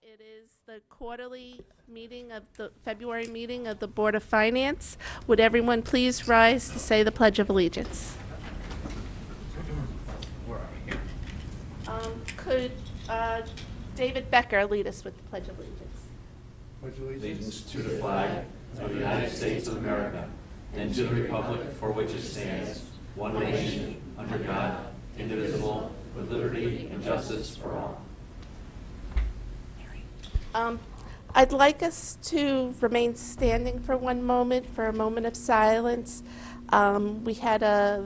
It is the quarterly meeting of the February meeting of the Board of Finance. Would everyone please rise to say the Pledge of Allegiance? Could David Becker lead us with the Pledge of Allegiance? Allegiance to the flag of the United States of America and to the republic for which it stands, one nation, under God, indivisible, with liberty and justice for all. I'd like us to remain standing for one moment, for a moment of silence. We had a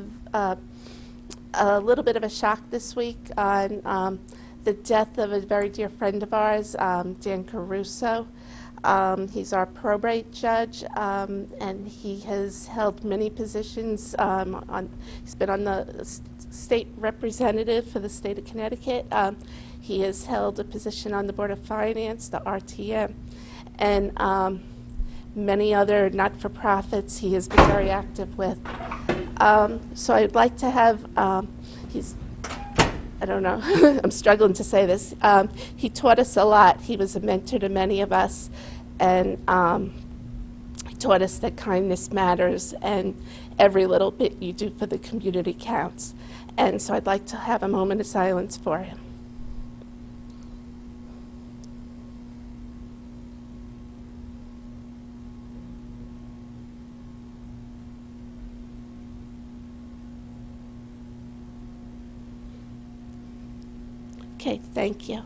little bit of a shock this week on the death of a very dear friend of ours, Dan Caruso. He's our probate judge, and he has held many positions. He's been on the state representative for the state of Connecticut. He has held a position on the Board of Finance, the RTM, and many other not-for-profits he has been very active with. So I'd like to have, I don't know, I'm struggling to say this. He taught us a lot. He was a mentor to many of us, and he taught us that kindness matters, and every little bit you do for the community counts. And so I'd like to have a moment of silence for him. Okay, thank you.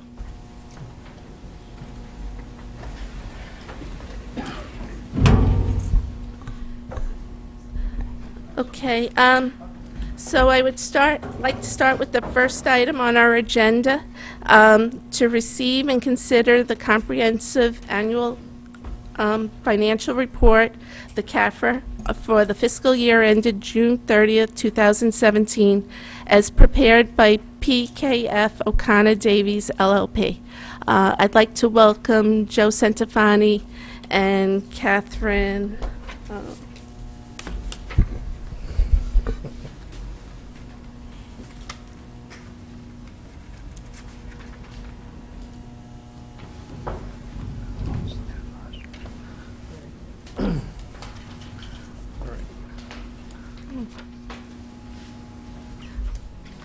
Okay, so I would like to start with the first item on our agenda, to receive and consider the comprehensive annual financial report, the CAFR, for the fiscal year ended June 30th, 2017, as prepared by PKF O'Connor Davies, LLP. I'd like to welcome Joe Centofanti and Catherine.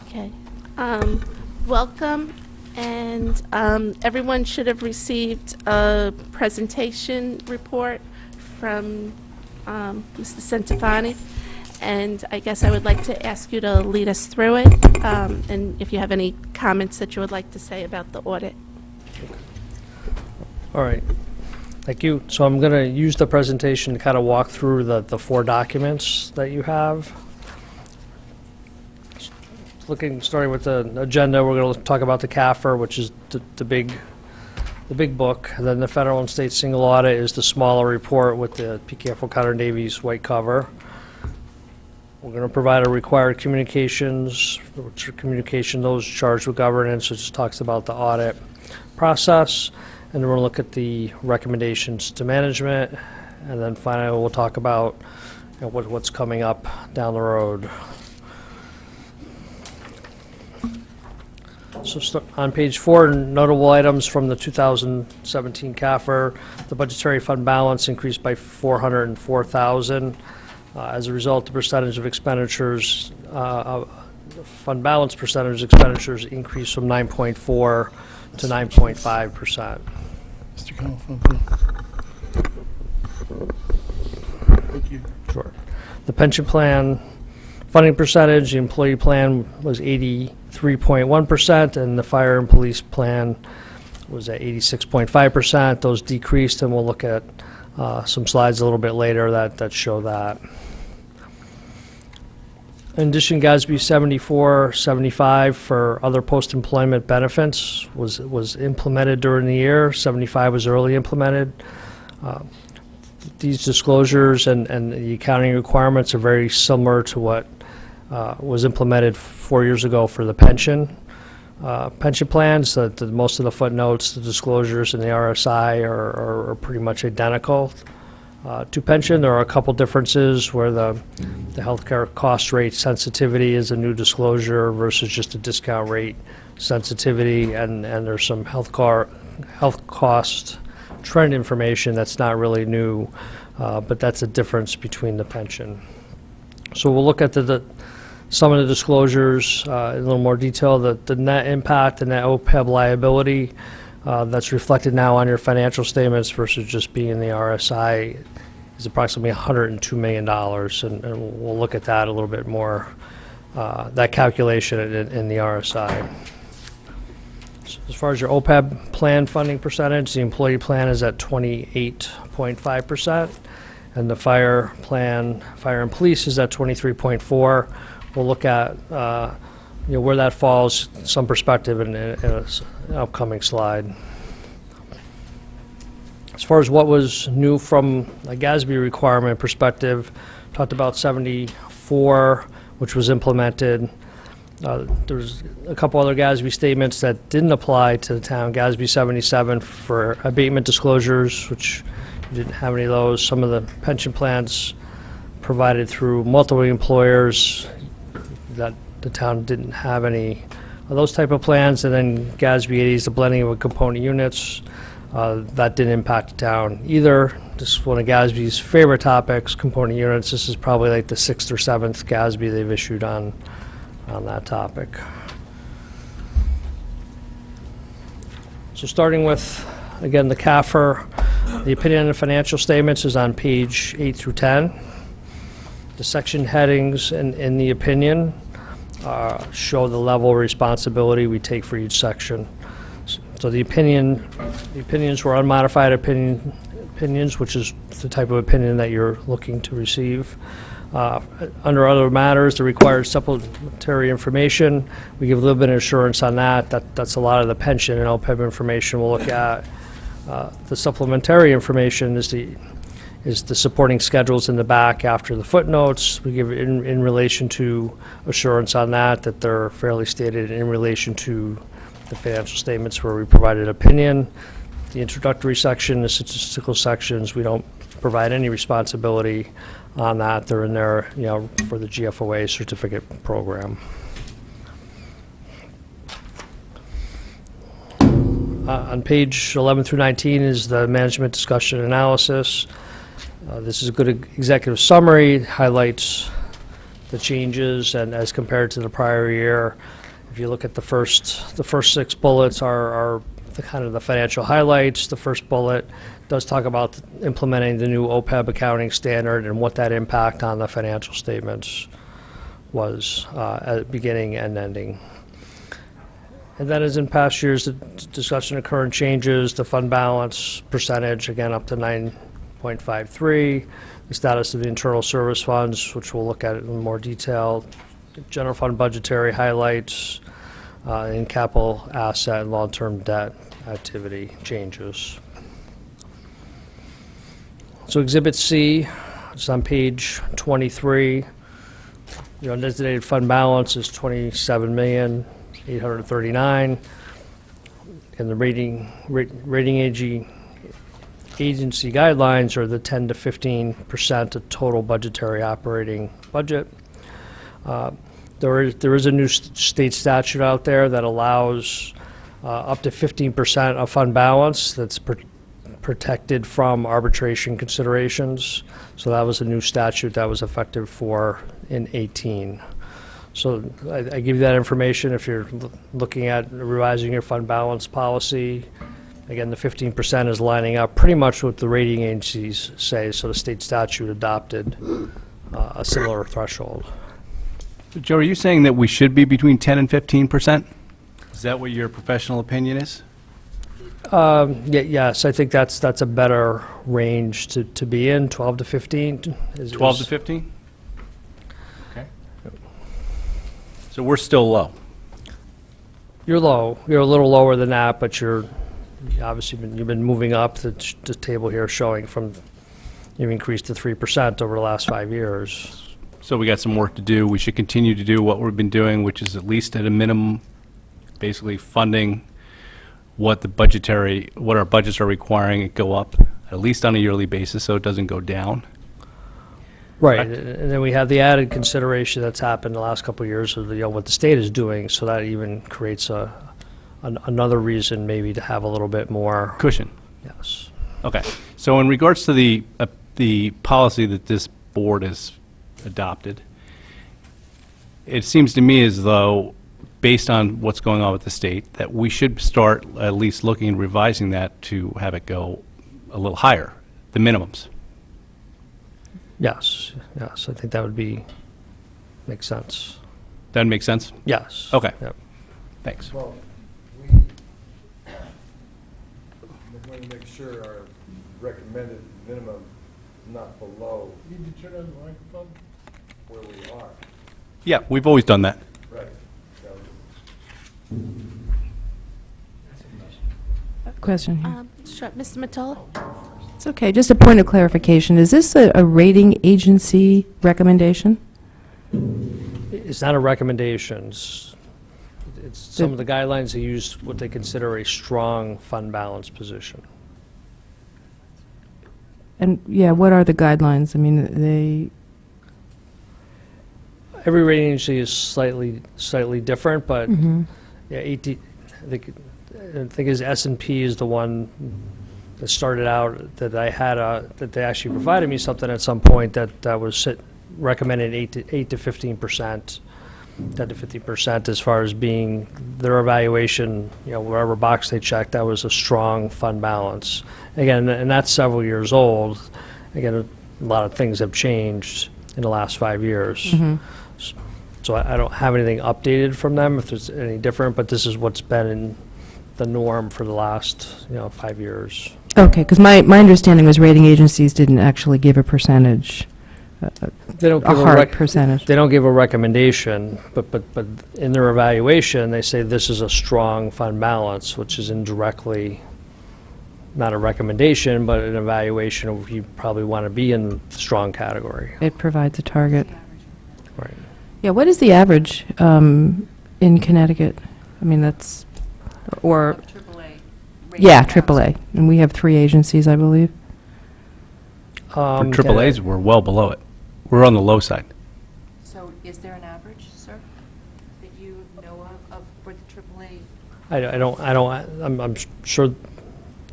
Okay. Welcome, and everyone should have received a presentation report from Mr. Centofanti, and I guess I would like to ask you to lead us through it, and if you have any comments that you would like to say about the audit. All right. Thank you. So I'm going to use the presentation to kind of walk through the four documents that you have. Starting with the agenda, we're going to talk about the CAFR, which is the big book. And then the federal and state single audit is the smaller report with the PKF O'Connor Davies white cover. We're going to provide a required communications, which are communication those charged with governance, which talks about the audit process. And then we'll look at the recommendations to management. And then finally, we'll talk about what's coming up down the road. So on page 4, notable items from the 2017 CAFR. The budgetary fund balance increased by $404,000. As a result, the percentage of expenditures, fund balance percentage of expenditures increased from 9.4 to 9.5%. Mr. Califano. Thank you. Sure. The pension plan funding percentage, the employee plan was 83.1%, and the fire and police plan was at 86.5%. Those decreased, and we'll look at some slides a little bit later that show that. In addition, GASB 74-75 for other post-employment benefits was implemented during the year. 75 was early implemented. These disclosures and the accounting requirements are very similar to what was implemented 4 years ago for the pension plans. Most of the footnotes, the disclosures, and the RSI are pretty much identical to pension. There are a couple differences where the healthcare cost rate sensitivity is a new disclosure versus just a discount rate sensitivity, and there's some healthcare health cost trend information. That's not really new, but that's a difference between the pension. So we'll look at some of the disclosures in a little more detail. The net impact, the net OPEB liability that's reflected now on your financial statements versus just being the RSI is approximately $102 million, and we'll look at that a little bit more, that calculation in the RSI. As far as your OPEB plan funding percentage, the employee plan is at 28.5%, and the fire and police is at 23.4%. We'll look at where that falls, some perspective in an upcoming slide. As far as what was new from a GASB requirement perspective, talked about 74, which was implemented. There's a couple other GASB statements that didn't apply to the town. GASB 77 for abatement disclosures, which didn't have any of those. Some of the pension plans provided through multiple employers, that the town didn't have any of those type of plans. And then GASB 80 is the blending of component units. That didn't impact the town either. This is one of GASB's favorite topics, component units. This is probably like the 6th or 7th GASB they've issued on that topic. So starting with, again, the CAFR, the opinion on the financial statements is on page 8 through 10. The section headings in the opinion show the level of responsibility we take for each section. So the opinions were unmodified opinions, which is the type of opinion that you're looking to receive. Under other matters, the required supplementary information, we give a little bit of assurance on that. That's a lot of the pension and OPEB information we'll look at. The supplementary information is the supporting schedules in the back after the footnotes. We give in relation to assurance on that they're fairly stated in relation to the financial statements where we provided opinion. The introductory section, the statistical sections, we don't provide any responsibility on that. They're in there, for the GFOA certificate program. On page 11 through 19 is the management discussion analysis. This is a good executive summary, highlights the changes and as compared to the prior year. If you look at the first 6 bullets are the kind of the financial highlights. The first bullet does talk about implementing the new OPEB accounting standard and what that impact on the financial statements was at beginning and ending. And then as in past years, the discussion of current changes, the fund balance percentage, again, up to 9.53, the status of the internal service funds, which we'll look at in more detail, general fund budgetary highlights, and capital asset and long-term debt activity changes. So Exhibit C, it's on page 23. Your undesignated fund balance is $27,839,000, and the rating agency guidelines are the 10 to 15% of total budgetary operating budget. There is a new state statute out there that allows up to 15% of fund balance that's protected from arbitration considerations. So that was a new statute that was effective in 18. So I give you that information if you're looking at revising your fund balance policy. Again, the 15% is lining up pretty much what the rating agencies say, so the state statute adopted a similar threshold. So Joe, are you saying that we should be between 10 and 15%? Is that what your professional opinion is? Yes, I think that's a better range to be in, 12 to 15. 12 to 15? Okay. So we're still low. You're low. You're a little lower than that, but you've been moving up. The table here showing you've increased to 3% over the last 5 years. So we got some work to do. We should continue to do what we've been doing, which is at least at a minimum, basically funding what our budgets are requiring it go up, at least on a yearly basis, so it doesn't go down. Right, Correct. and then we have the added consideration that's happened the last couple of years of what the state is doing, so that even creates a another reason maybe to have a little bit more, Cushion. yes. Okay. So in regards to the policy that this board has adopted, it seems to me as though, based on what's going on with the state, that we should start at least looking and revising that to have it go a little higher, the minimums. Yes, yes, I think that would make sense. That make sense? Yes. Okay. Yep. Thanks. Well, we're going to make sure our recommended minimum is not below Need to turn on the microphone? where we are. Yeah, we've always done that. Right. That was- Question here. Sure, Mr. Matola? It's okay, just a point of clarification. Is this a rating agency recommendation? It's not a recommendation. It's some of the guidelines they use what they consider a strong fund balance position. And, yeah, what are the guidelines? I mean, Every rating agency is slightly different, but Mhm. yeah, the thing is S&P is the one that started out that I had that they actually provided me something at some point that was recommended 8 to 15%, 10 to 50% as far as being their evaluation, wherever box they checked, that was a strong fund balance. Again, and that's several years old. Again, a lot of things have changed in the last 5 years. So I don't have anything updated from them if there's any different, but this is what's been in the norm for the last, 5 years. Okay, because my understanding was rating agencies didn't actually give a percentage, They don't a give hard percentage. They don't give a recommendation, but in their evaluation, they say this is a strong fund balance, which is indirectly not a recommendation, but an evaluation of you probably want to be in the strong category. It provides a target. Right. Yeah, what is the average in Connecticut? I mean, that's, or, yeah, AAA. And we have 3 agencies, I believe. For AAAs, we're well below it. We're on the low side. So is there an average, sir, that you know of for the AAA? I'm sure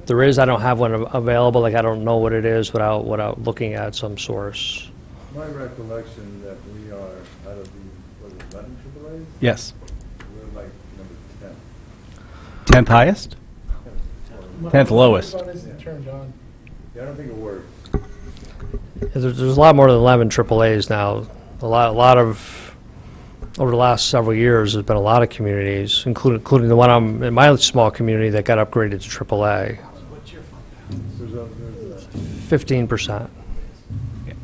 there is. I don't have one available. Like, I don't know what it is without looking at some source. My recollection that we are, out of the, what is it, 11 AAAs? Yes. We're like number 10th highest? 10th lowest. Microphone isn't turned on. 10. Yeah, I don't think it worked. There's a lot more than 11 AAAs now. A lot of, over the last several years, there's been a lot of communities, including the one in my small community that got upgraded to AAA. There's a 15%.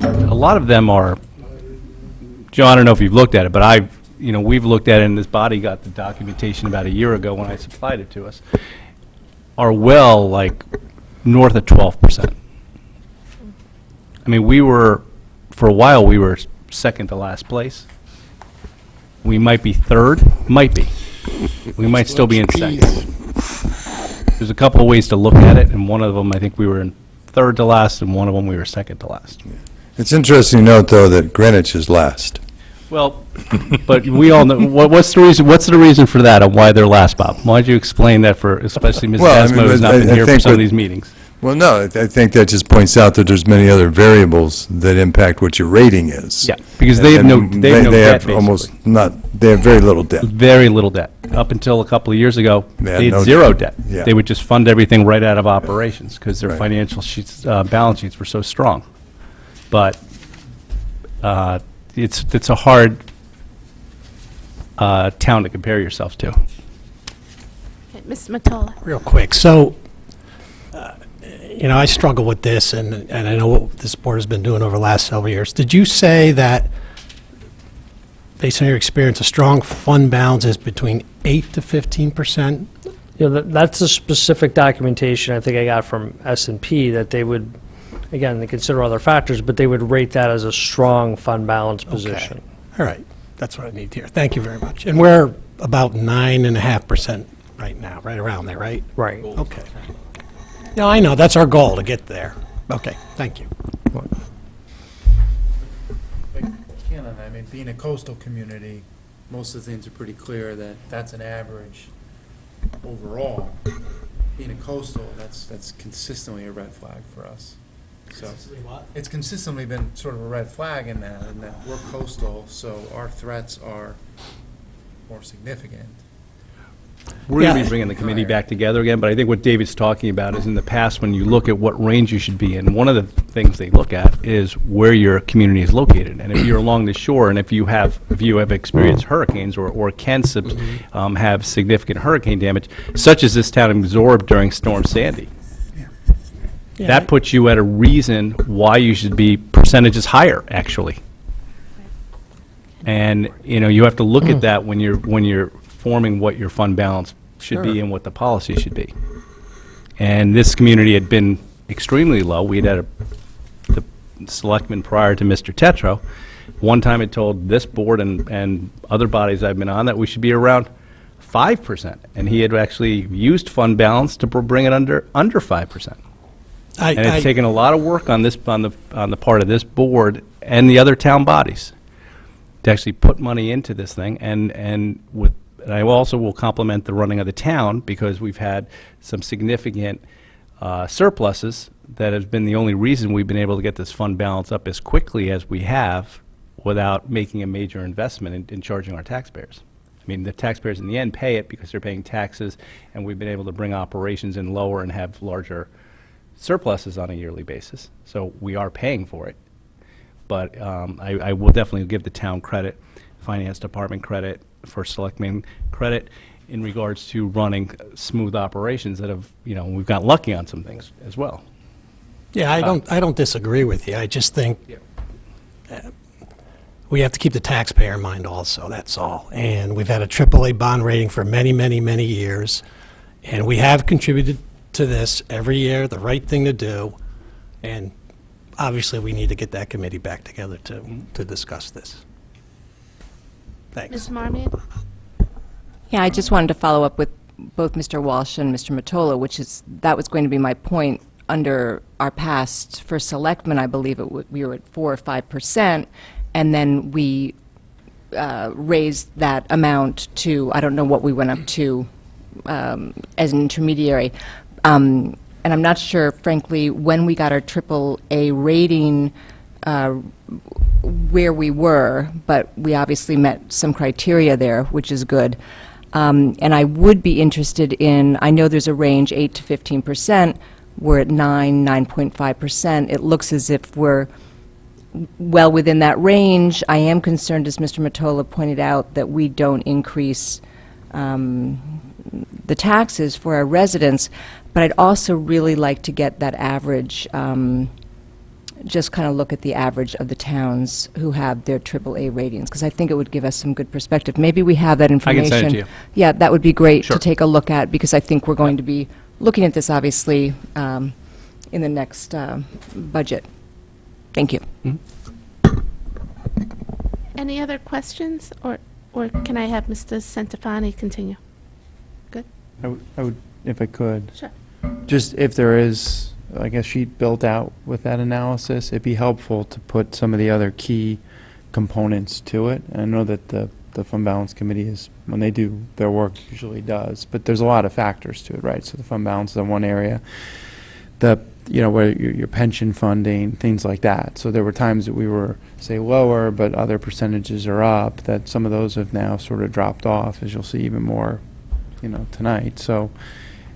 A lot of them are, Joe, I don't know if you've looked at it, but we've looked at it, and this body got the documentation about a year ago when I supplied it to us, are well, like, north of 12%. I mean, for a while, we were second to last place. We might be third, might be. We might still be in second. There's a couple of ways to look at it, and one of them, I think we were in third to last, and one of them we were second to last. It's interesting to note, though, that Greenwich is last. Well, but we all know, what's the reason for that, and why they're last, Bob? Why don't you explain that for, especially Mrs. Well, I mean, Asmo, who's not but been I here for think some of what- these meetings? Well, no, I think that just points out that there's many other variables that impact what your rating is. Yeah, because they have no, And they have no debt, have almost basically. not, they have very little debt. Very little debt. Up until a couple of years ago, They had they no had zero debt. debt. Yeah. They would just fund everything right out of operations, because their Right. financial sheets, balance sheets were so strong. But it's a hard town to compare yourself to. Okay, Mr. Matola? Real quick, so, I struggle with this, and I know what this board has been doing over the last several years. Did you say that, based on your experience, a strong fund balance is between 8 to 15%? That's a specific documentation I think I got from S&P that they would, again, they consider other factors, but they would rate that as a strong fund balance position. All right, that's what I need to hear. Thank you very much. And we're about 9.5% right now, right around there, right? Right. Okay. Yeah, I know, that's our goal, to get there. Okay, thank you. Canon, I mean, being a coastal community, most of the things are pretty clear that that's an average. overall, being a coastal, that's consistently a red flag for us. So it's consistently been sort of a red flag in that we're coastal, so our threats are more significant. We're going to Yeah. be bringing the committee back together again, but I think what David's talking about is in the past, when you look at what range you should be in, one of the things they look at is where your community is located. And if you're along the shore, and if you have experienced hurricanes or can have significant hurricane damage, such as this town absorbed during Storm Sandy, that puts you at a reason why you should be percentages higher, actually. And, you have to look at that when you're forming what your fund balance should be and what the policy should be. And this community had been extremely low. We had the selectman prior to Mr. Tetro. One time it told this board and other bodies I've been on that we should be around 5%. And he had actually used fund balance to bring it under 5%. And it's taken a lot of work on the part of this board and the other town bodies to actually put money into this thing. And I also will compliment the running of the town, because we've had some significant surpluses that has been the only reason we've been able to get this fund balance up as quickly as we have without making a major investment in charging our taxpayers. I mean, the taxpayers in the end pay it because they're paying taxes, and we've been able to bring operations in lower and have larger surpluses on a yearly basis. So we are paying for it. But I will definitely give the town credit, finance department credit, for selectmen credit in regards to running smooth operations that have, we've got lucky on some things as well. Yeah, I don't disagree with you. I just think we have to keep the taxpayer in mind also, that's all. And we've had a AAA bond rating for many, many, many years, and we have contributed to this every year, the right thing to do, and obviously we need to get that committee back together to discuss this. Thanks. Ms. Marmion? Yeah, I just wanted to follow up with both Mr. Walsh and Mr. Mottola, that was going to be my point. Under our past for selectmen, I believe we were at 4 or 5%, and then we raised that amount to, I don't know what we went up to as an intermediary. And I'm not sure, frankly, when we got our AAA rating, where we were, but we obviously met some criteria there, which is good. And I would be interested in, I know there's a range, 8 to 15%. We're at 9.5%. It looks as if we're well within that range. I am concerned, as Mr. Mottola pointed out, that we don't increase the taxes for our residents, but I'd also really like to get that average, just kind of look at the average of the towns who have their AAA ratings, because I think it would give us some good perspective. Maybe we have that I information. can send it to you. Yeah, that would be great Sure. to take a look at, because I think we're going to be looking at this, obviously, in the next budget. Thank you. Any other questions, or can I have Mr. Centofanti continue? Good? I would, if I could, Sure. just if there is, like, a sheet built out with that analysis, it'd be helpful to put some of the other key components to it. And I know that the Fund Balance Committee is, when they do their work, usually does, but there's a lot of factors to it, right? So the fund balance is in one area, where your pension funding, things like that. So there were times that we were, say, lower, but other percentages are up, that some of those have now sort of dropped off, as you'll see even more, tonight. So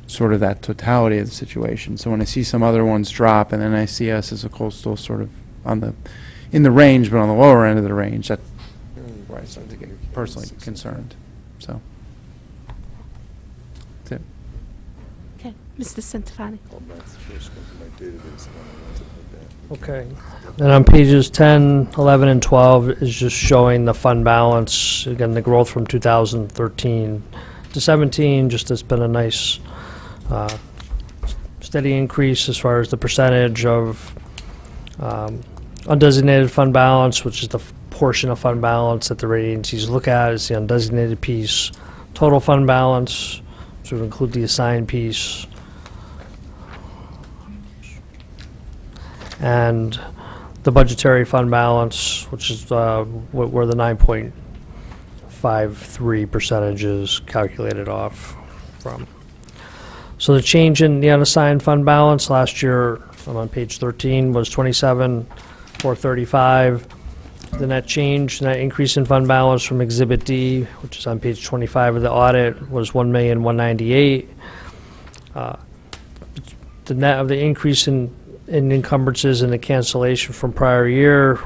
sort of that totality of the situation. So when I see some other ones drop, and then I see us as a coastal sort of in the range, but on the lower end of the range, that's where I start to get personally concerned. So that's it. Okay, Mr. Centofanti. Okay. And on pages 10, 11, and 12 is just showing the fund balance, again, the growth from 2013 to 17, just has been a nice steady increase as far as the percentage of undesignated fund balance, which is the portion of fund balance that the rating agencies look at, is the undesignated piece. Total fund balance, which would include the assigned piece. And the budgetary fund balance, which is where the 9.53% is calculated off from. So the change in the unassigned fund balance last year, I'm on page 13, was 27,435. The net change, net increase in fund balance from Exhibit D, which is on page 25 of the audit, was 1,198,000. The net of the increase in encumbrances and the cancellation from prior year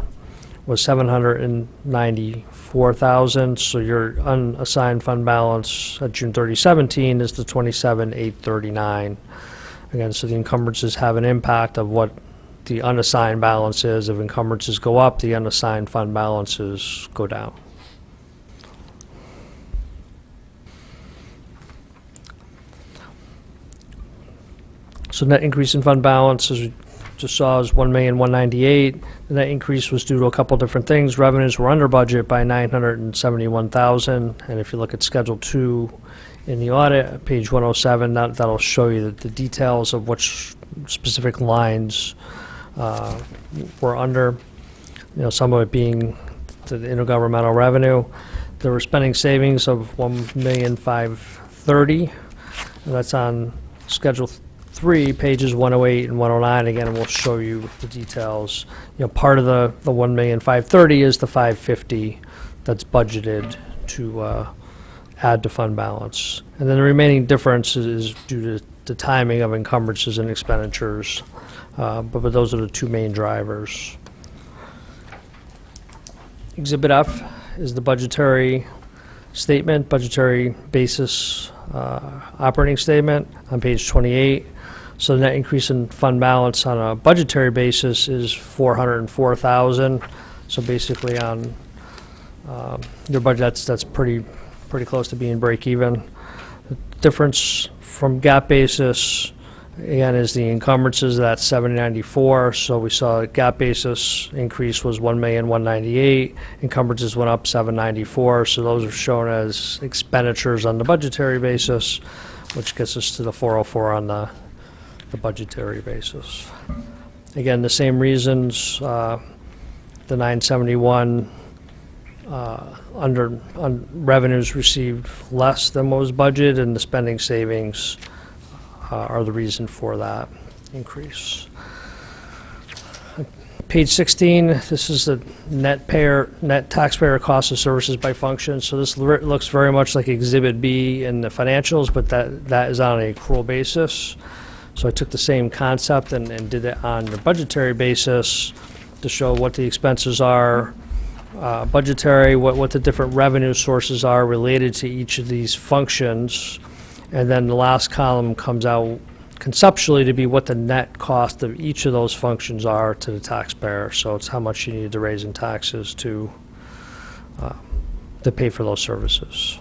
was 794,000. So your unassigned fund balance at June 30, 17 is the 27,839. Again, so the encumbrances have an impact of what the unassigned balance is. If encumbrances go up, the unassigned fund balances go down. So net increase in fund balance, as we just saw, is 1,198,000. The net increase was due to a couple different things. Revenues were under budget by 971,000, and if you look at Schedule 2 in the audit, page 107, that'll show you the details of which specific lines were under, some of it being the intergovernmental revenue. There were spending savings of $1,530,000, and that's on Schedule 3, pages 108 and 109. Again, we'll show you the details. Part of the $1,530,000 is the $550,000 that's budgeted to add to fund balance. And then the remaining difference is due to the timing of encumbrances and expenditures. But those are the two main drivers. Exhibit F is the budgetary statement, budgetary basis operating statement on page 28. So the net increase in fund balance on a budgetary basis is 404,000. So basically on your budget, that's pretty close to being break even. The difference from GAAP basis, again, is the encumbrances. That's 794. So we saw a GAAP basis increase was 1,198,000. Encumbrances went up 794. So those are shown as expenditures on the budgetary basis, which gets us to the 404 on the budgetary basis. Again, the same reasons. The 971 on revenues received less than what was budgeted, and the spending savings are the reason for that increase. Page 16, this is the net taxpayer cost of services by function. So this looks very much like Exhibit B in the financials, but that is on an accrual basis. So I took the same concept and did it on the budgetary basis to show what the expenses are, budgetary, what the different revenue sources are related to each of these functions. And then the last column comes out conceptually to be what the net cost of each of those functions are to the taxpayer. So it's how much you need to raise in taxes to pay for those services.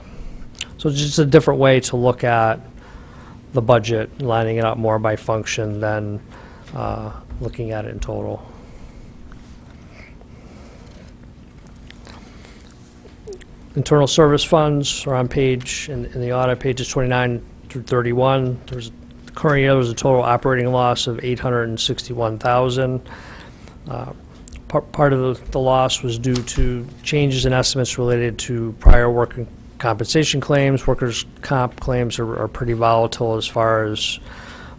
So it's just a different way to look at the budget, lining it up more by function than looking at it in total. Internal service funds are on page, in the audit, pages 29 through 31. The current year, there was a total operating loss of $861,000. Part of the loss was due to changes in estimates related to prior working compensation claims. Workers' comp claims are pretty volatile as far as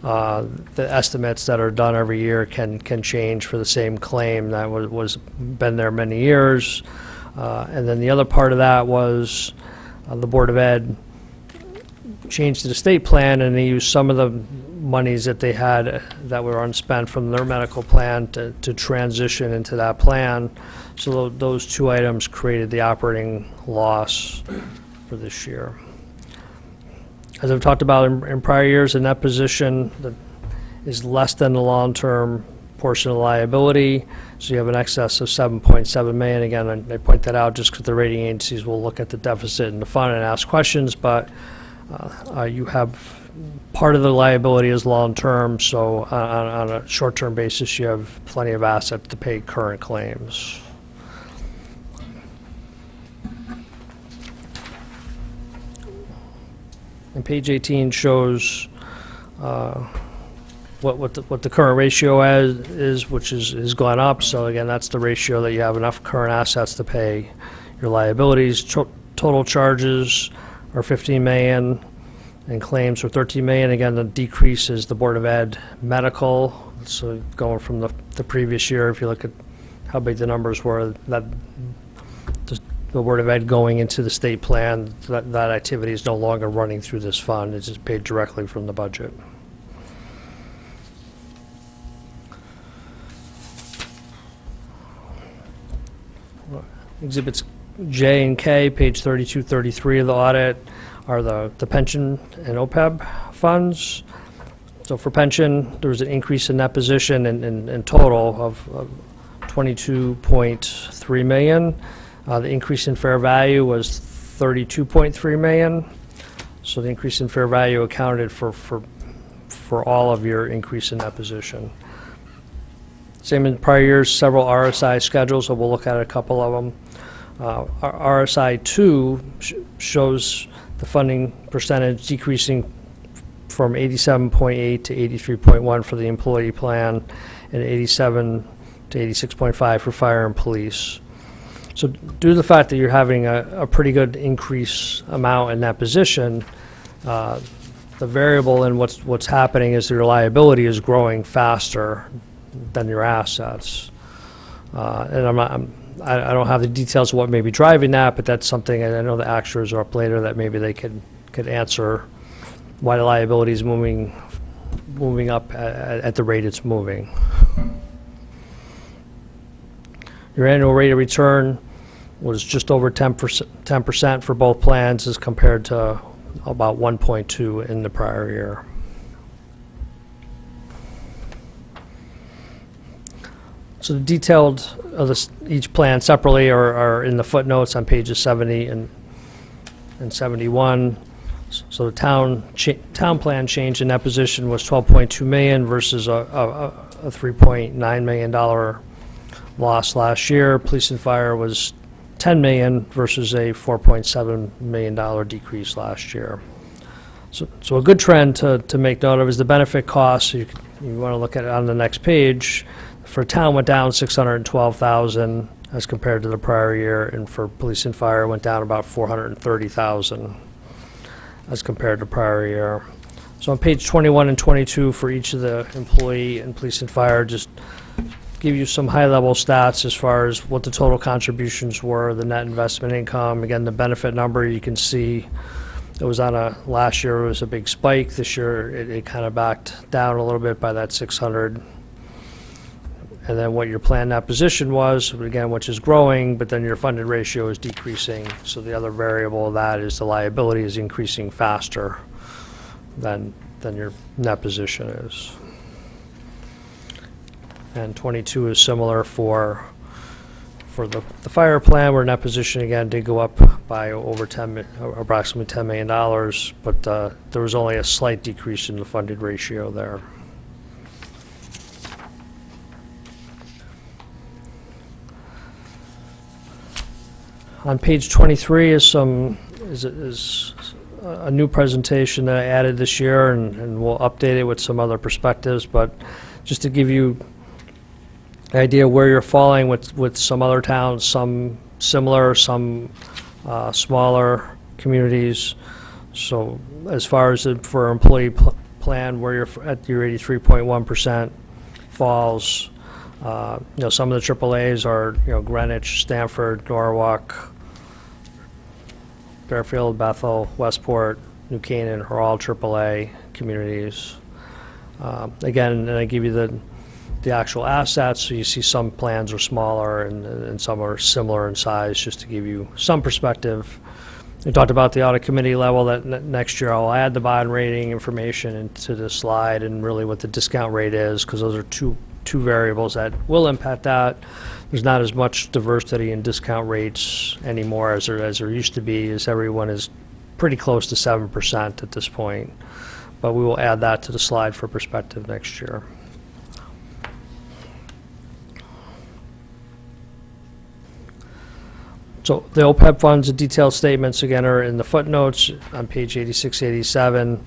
the estimates that are done every year can change for the same claim that was been there many years. And then the other part of that was the Board of Ed changed the estate plan, and they used some of the monies that they had that were unspent from their medical plan to transition into that plan. So those two items created the operating loss for this year. As I've talked about in prior years, the net position that is less than the long-term portion of the liability. So you have an excess of $7.7 million. Again, I point that out just because the rating agencies will look at the deficit in the fund and ask questions, but you have part of the liability is long-term, so on a short-term basis, you have plenty of assets to pay current claims. And page 18 shows what the current ratio is, which has gone up. So again, that's the ratio that you have enough current assets to pay your liabilities. Total charges are $15 million. And claims for 13 million. Again, the decrease is the Board of Ed medical. So going from the previous year, if you look at how big the numbers were, that the Board of Ed going into the state plan, that activity is no longer running through this fund. It's just paid directly from the budget. Exhibits J and K, page 32, 33 of the audit, are the pension and OPEB funds. So for pension, there was an increase in that position in total of 22.3 million. The increase in fair value was 32.3 million. So the increase in fair value accounted for all of your increase in that position. Same in prior years, several RSI schedules, so we'll look at a couple of them. RSI 2 shows the funding percentage decreasing from 87.8 to 83.1 for the employee plan and 87 to 86.5 for fire and police. So due to the fact that you're having a pretty good increase amount in that position, the variable in what's happening is your liability is growing faster than your assets. And I don't have the details of what may be driving that, but that's something, and I know the actuaries are up later, that maybe they could answer why the liability is moving up at the rate it's moving. Your annual rate of return was just over 10% for both plans as compared to about 1.2 in the prior year. So the detailed of each plan separately are in the footnotes on pages 70 and 71. So the town plan change in that position was 12.2 million versus a $3.9 million loss last year. Police and fire was 10 million versus a $4.7 million decrease last year. So a good trend to make note of is the benefit costs. You want to look at it on the next page. For town went down 612,000 as compared to the prior year, and for police and fire went down about 430,000 as compared to prior year. So on page 21 and 22 for each of the employee and police and fire, just give you some high-level stats as far as what the total contributions were, the net investment income. Again, the benefit number you can see it was on last year it was a big spike. This year it kind of backed down a little bit by that 600. And then what your planned net position was, again, which is growing, but then your funded ratio is decreasing. So the other variable of that is the liability is increasing faster than your net position is. And 22 is similar for the fire plan, where net position again did go up by over approximately $10 million, but there was only a slight decrease in the funded ratio there. On page 23 is a new presentation that I added this year, and we'll update it with some other perspectives, but just to give you an idea where you're falling with some other towns, some similar, some smaller communities. So as far as for employee plan, where you're at your 83.1% falls, some of the AAAs are, Greenwich, Stamford, Norwalk, Fairfield, Bethel, Westport, New Canaan are all AAA communities. Again, and I give you the actual assets, so you see some plans are smaller and some are similar in size, just to give you some perspective. We talked about the audit committee level, that next year I'll add the bond rating information into the slide and really what the discount rate is, because those are two variables that will impact that. There's not as much diversity in discount rates anymore as there used to be, as everyone is pretty close to 7% at this point. But we will add that to the slide for perspective next year. So the OPEB funds, the detailed statements again are in the footnotes on page 86, 87.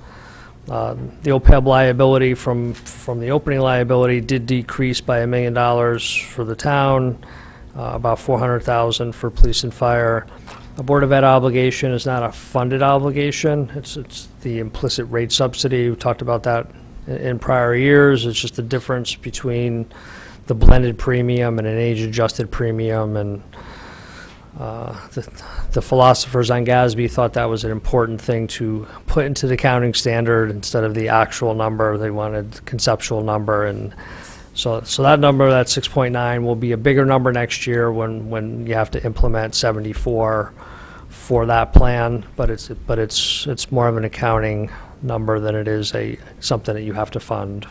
The OPEB liability from the opening liability did decrease by $1 million for the town. about $400,000 for police and fire. A Board of Ed obligation is not a funded obligation. It's the implicit rate subsidy. We talked about that in prior years. It's just the difference between the blended premium and an age-adjusted premium, and the philosophers on GASB thought that was an important thing to put into the accounting standard instead of the actual number. They wanted the conceptual number, and so that number, that 6.9, will be a bigger number next year when you have to implement 74 for that plan, but it's more of an accounting number than it is something that you have to fund.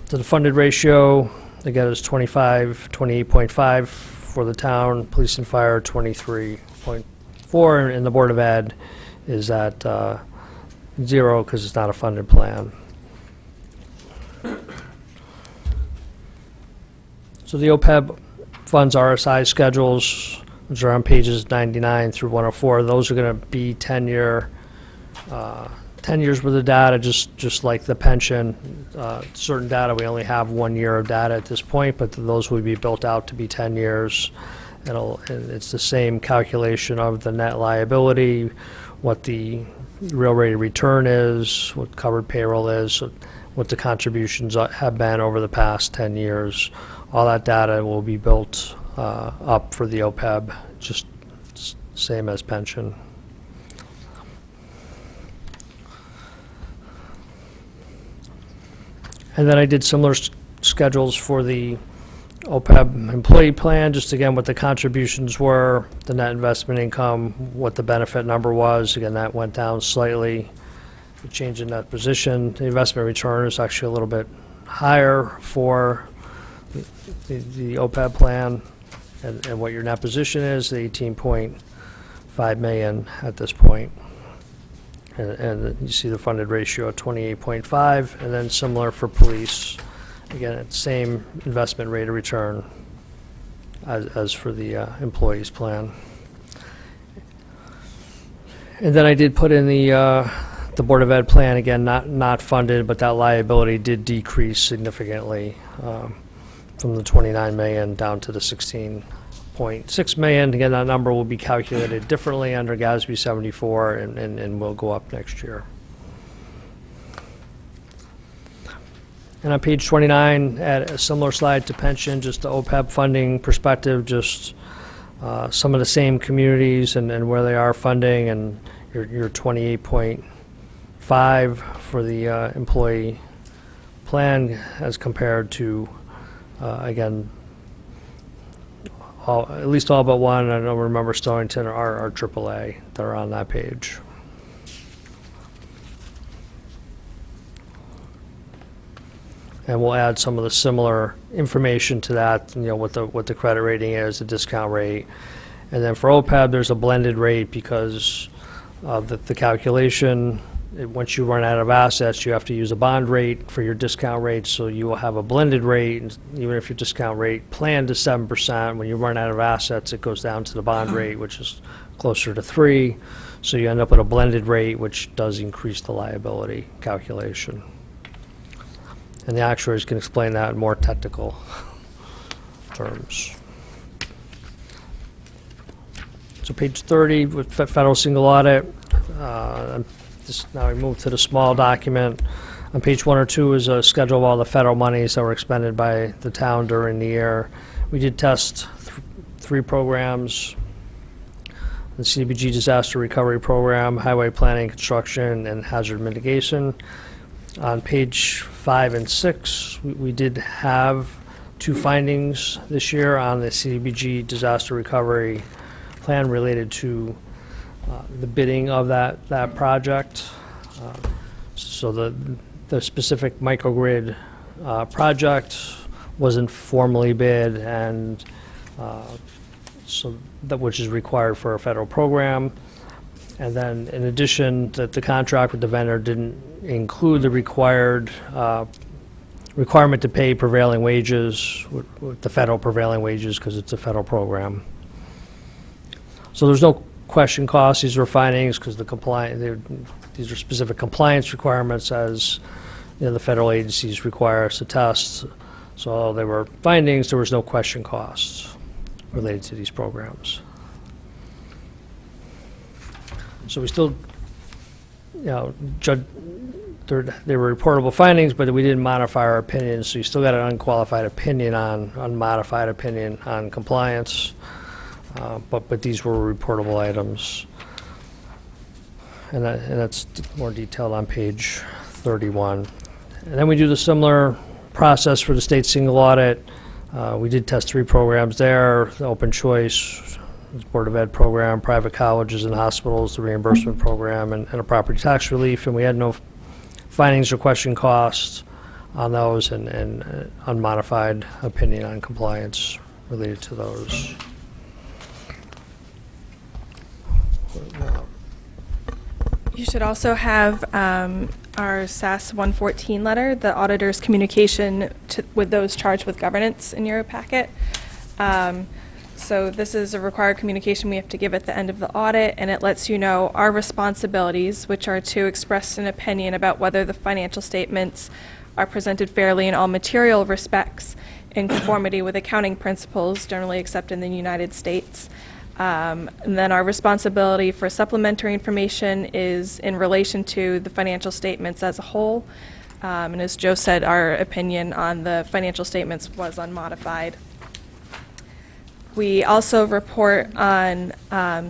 So the funded ratio, again, is 28.5 for the town, police and fire 23.4, and the Board of Ed is at 0 because it's not a funded plan. So the OPEB funds RSI schedules, which are on pages 99 through 104, those are going to be 10 years worth of data, just like the pension. Certain data, we only have 1 year of data at this point, but those would be built out to be 10 years. And it's the same calculation of the net liability, what the real rate of return is, what covered payroll is, what the contributions have been over the past 10 years. All that data will be built up for the OPEB, just same as pension. And then I did similar schedules for the OPEB employee plan, just again what the contributions were, the net investment income, what the benefit number was. Again, that went down slightly. The change in net position, the investment return is actually a little bit higher for the OPEB plan, and what your net position is, the 18.5 million at this point. And you see the funded ratio at 28.5, and then similar for police. Again, it's same investment rate of return as for the employees plan. And then I did put in the Board of Ed plan, again, not funded, but that liability did decrease significantly from the 29 million down to the 16.6 million. Again, that number will be calculated differently under GASB 74 and will go up next year. And on page 29, add a similar slide to pension, just the OPEB funding perspective, just some of the same communities and where they are funding, and your 28.5 for the employee plan as compared to, again, at least all but one, I don't remember Stonington, are AAA that are on that page. And we'll add some of the similar information to that, what the credit rating is, the discount rate. And then for OPEB, there's a blended rate because of the calculation. Once you run out of assets, you have to use a bond rate for your discount rate, so you will have a blended rate. And even if your discount rate planned to 7%, when you run out of assets, it goes down to the bond rate, which is closer to 3%. So you end up with a blended rate, which does increase the liability calculation. And the actuaries can explain that in more technical terms. So page 30 with federal single audit. Now we move to the small document. On page 1 or 2 is a schedule of all the federal monies that were expended by the town during the year. We did test 3 programs: the CDBG Disaster Recovery Program, Highway Planning, Construction, and Hazard Mitigation. On page 5 and 6, we did have 2 findings this year on the CDBG Disaster Recovery Plan related to the bidding of that project. So the specific microgrid project wasn't formally bid, and so that which is required for a federal program. And then, in addition, that the contract with the vendor didn't include the requirement to pay prevailing wages, with the federal prevailing wages, because it's a federal program. So there's no question costs. These were findings because these are specific compliance requirements, as the federal agencies require us to test. So there were findings, there was no question costs related to these programs. So we still, they were reportable findings, but we didn't modify our opinions, so you still got an unqualified opinion on, unmodified opinion on compliance, but these were reportable items. And that's more detailed on page 31. And then we do the similar process for the state single audit. We did test 3 programs there: the open choice, the Board of Ed program, private colleges and hospitals, the reimbursement program, and a property tax relief. And we had no findings or question costs on those, and unmodified opinion on compliance related to those. You should also have our SAS 114 letter, the auditor's communication with those charged with governance, in your packet. So this is a required communication we have to give at the end of the audit, and it lets you know our responsibilities, which are to express an opinion about whether the financial statements are presented fairly in all material respects in conformity with accounting principles generally accepted in the United States. And then our responsibility for supplementary information is in relation to the financial statements as a whole. And as Joe said, our opinion on the financial statements was unmodified. We also report on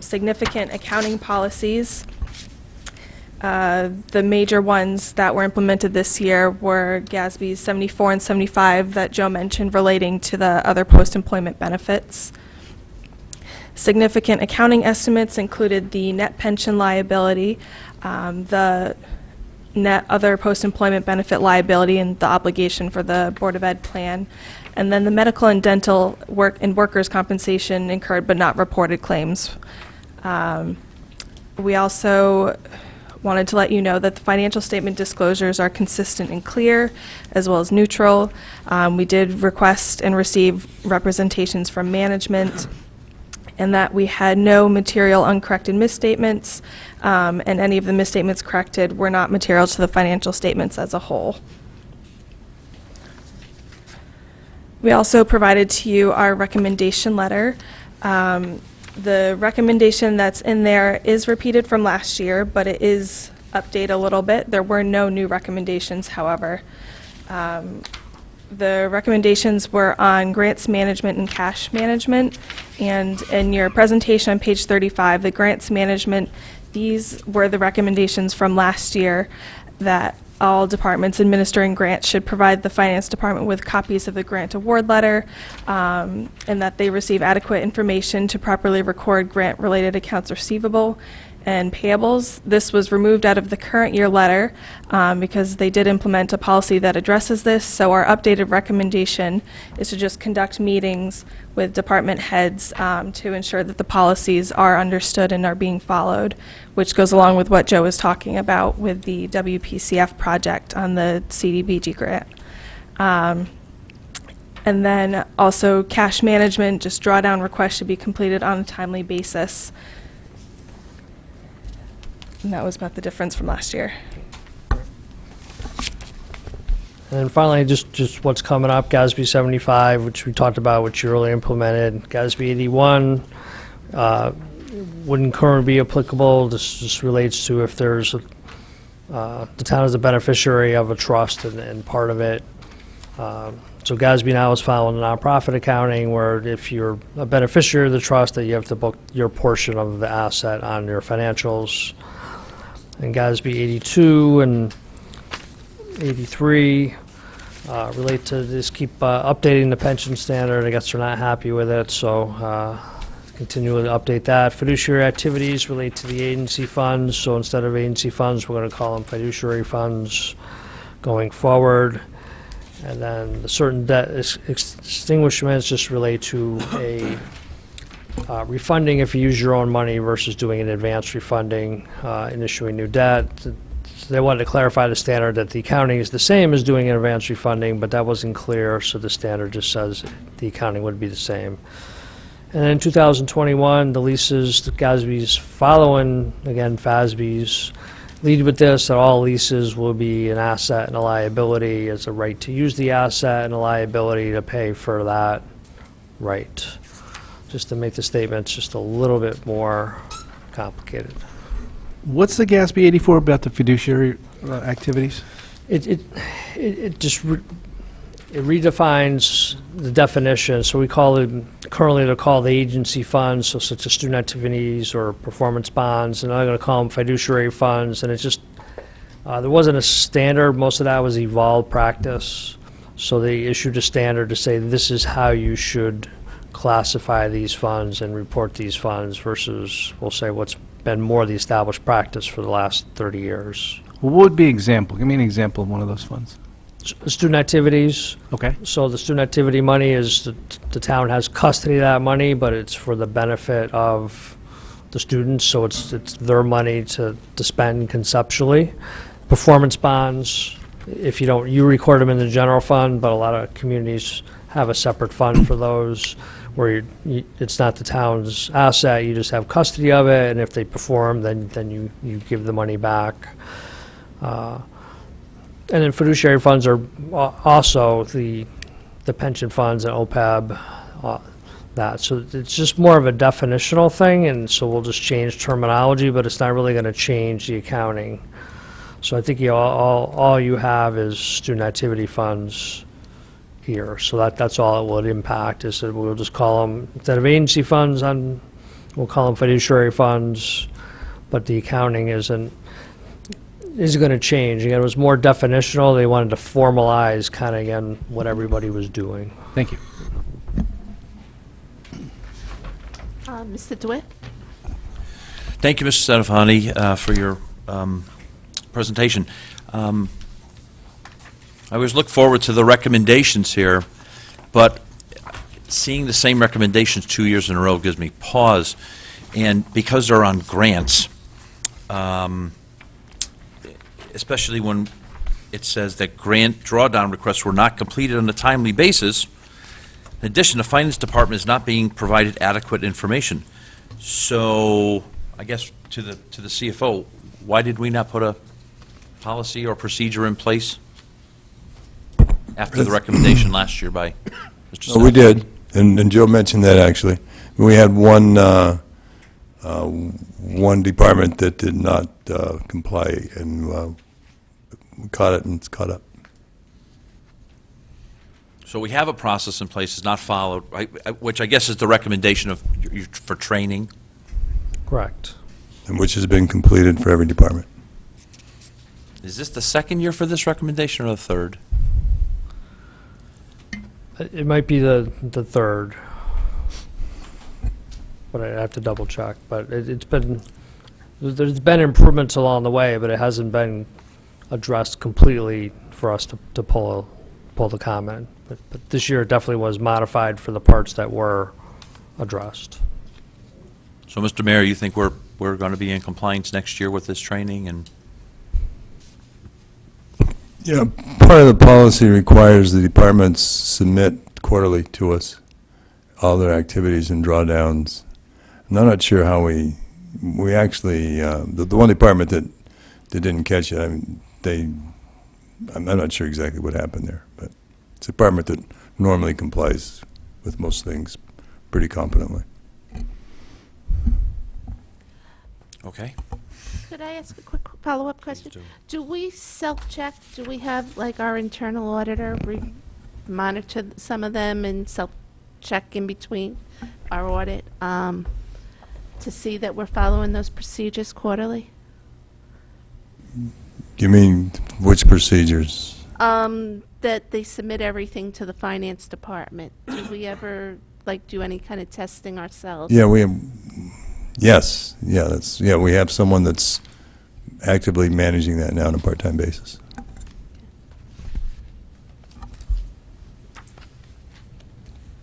significant accounting policies. The major ones that were implemented this year were GASB's 74 and 75 that Joe mentioned relating to the other post-employment benefits. Significant accounting estimates included the net pension liability, the net other post-employment benefit liability, and the obligation for the Board of Ed plan, and then the medical and dental workers' compensation incurred but not reported claims. We also wanted to let you know that the financial statement disclosures are consistent and clear, as well as neutral. We did request and receive representations from management, and that we had no material uncorrected misstatements, and any of the misstatements corrected were not material to the financial statements as a whole. We also provided to you our recommendation letter. The recommendation that's in there is repeated from last year, but it is updated a little bit. There were no new recommendations, however. The recommendations were on grants management and cash management, and in your presentation on page 35, the grants management, these were the recommendations from last year, that all departments administering grants should provide the finance department with copies of the grant award letter, and that they receive adequate information to properly record grant-related accounts receivable and payables. This was removed out of the current year letter because they did implement a policy that addresses this, so our updated recommendation is to just conduct meetings with department heads to ensure that the policies are understood and are being followed, which goes along with what Joe was talking about with the WPCF project on the CDBG grant. And then also cash management, just drawdown requests should be completed on a timely basis. And that was about the difference from last year. And finally, just what's coming up, GASB 75, which we talked about, which you earlier implemented. GASB 81 wouldn't currently be applicable. This just relates to if there's the town is a beneficiary of a trust and part of it. So GASB now is following nonprofit accounting, where if you're a beneficiary of the trust, that you have to book your portion of the asset on your financials. And GASB 82 and 83 relate to just keep updating the pension standard. I guess they're not happy with it, so continually update that. Fiduciary activities relate to the agency funds, so instead of agency funds, we're going to call them fiduciary funds going forward. And then the certain debt extinguishments just relate to a refunding if you use your own money versus doing an advanced refunding and issuing new debt. They wanted to clarify the standard that the accounting is the same as doing an advanced refunding, but that wasn't clear, so the standard just says the accounting would be the same. And then in 2021, the leases, the GASB's following, again, FASB's, lead with this, that all leases will be an asset and a liability, as a right to use the asset and a liability to pay for that right. Just to make the statements just a little bit more complicated. What's the GASB 84 about the fiduciary activities? It just it redefines the definition. So we call it, currently they're called the agency funds, so such as student activities or performance bonds, and I'm going to call them fiduciary funds. And it just, there wasn't a standard. Most of that was evolved practice. So they issued a standard to say this is how you should classify these funds and report these funds versus, we'll say, what's been more the established practice for the last 30 years. Well, what would be an example? Give me an example of one of those funds. Student activities. Okay. So the student activity money is, the town has custody of that money, but it's for the benefit of the students, so it's their money to spend conceptually. Performance bonds, if you don't, you record them in the general fund, but a lot of communities have a separate fund for those, where it's not the town's asset, you just have custody of it, and if they perform, then you give the money back. And then fiduciary funds are also the pension funds and OPEB, that. So it's just more of a definitional thing, and so we'll just change terminology, but it's not really going to change the accounting. So I think all you have is student activity funds here. So that's all it would impact, is that we'll just call them, instead of agency funds, we'll call them fiduciary funds, but the accounting is going to change. Again, it was more definitional. They wanted to formalize kind of, again, what everybody was doing. Thank you. Mr. DeWitt? Thank you, Mr. Sanafani, for your presentation. I always look forward to the recommendations here, but seeing the same recommendations 2 years in a row gives me pause. And because they're on grants, especially when it says that grant drawdown requests were not completed on a timely basis. In addition, the Finance Department is not being provided adequate information. So, I guess to the CFO, why did we not put a policy or procedure in place after the recommendation last year by Mr. Oh, we Snell? did, and Joe mentioned that, actually. We had one department that did not comply, and we caught it, and it's caught up. So we have a process in place, it's not followed, right, which I guess is the recommendation of for training. Correct. And which has been completed for every department. Is this the second year for this recommendation or the third? It might be the third, but I have to double check. But there's been improvements along the way, but it hasn't been addressed completely for us to pull the comment. But this year it definitely was modified for the parts that were addressed. So, Mr. Mayor, you think we're going to be in compliance next year with this training? And Yeah, part of the policy requires the departments submit quarterly to us all their activities and drawdowns. And I'm not sure how we actually, the one department that didn't catch it, I'm not sure exactly what happened there, but it's a department that normally complies with most things pretty competently. okay. Could I ask a quick follow-up question? Do we self-check? Do we have, like, our internal auditor monitor some of them and self-check in between our audit to see that we're following those procedures quarterly? You mean which procedures? That they submit everything to the finance department. Do we ever, like, do any kind of testing ourselves? Yeah, we have, yes, we have someone that's actively managing that now on a part-time basis.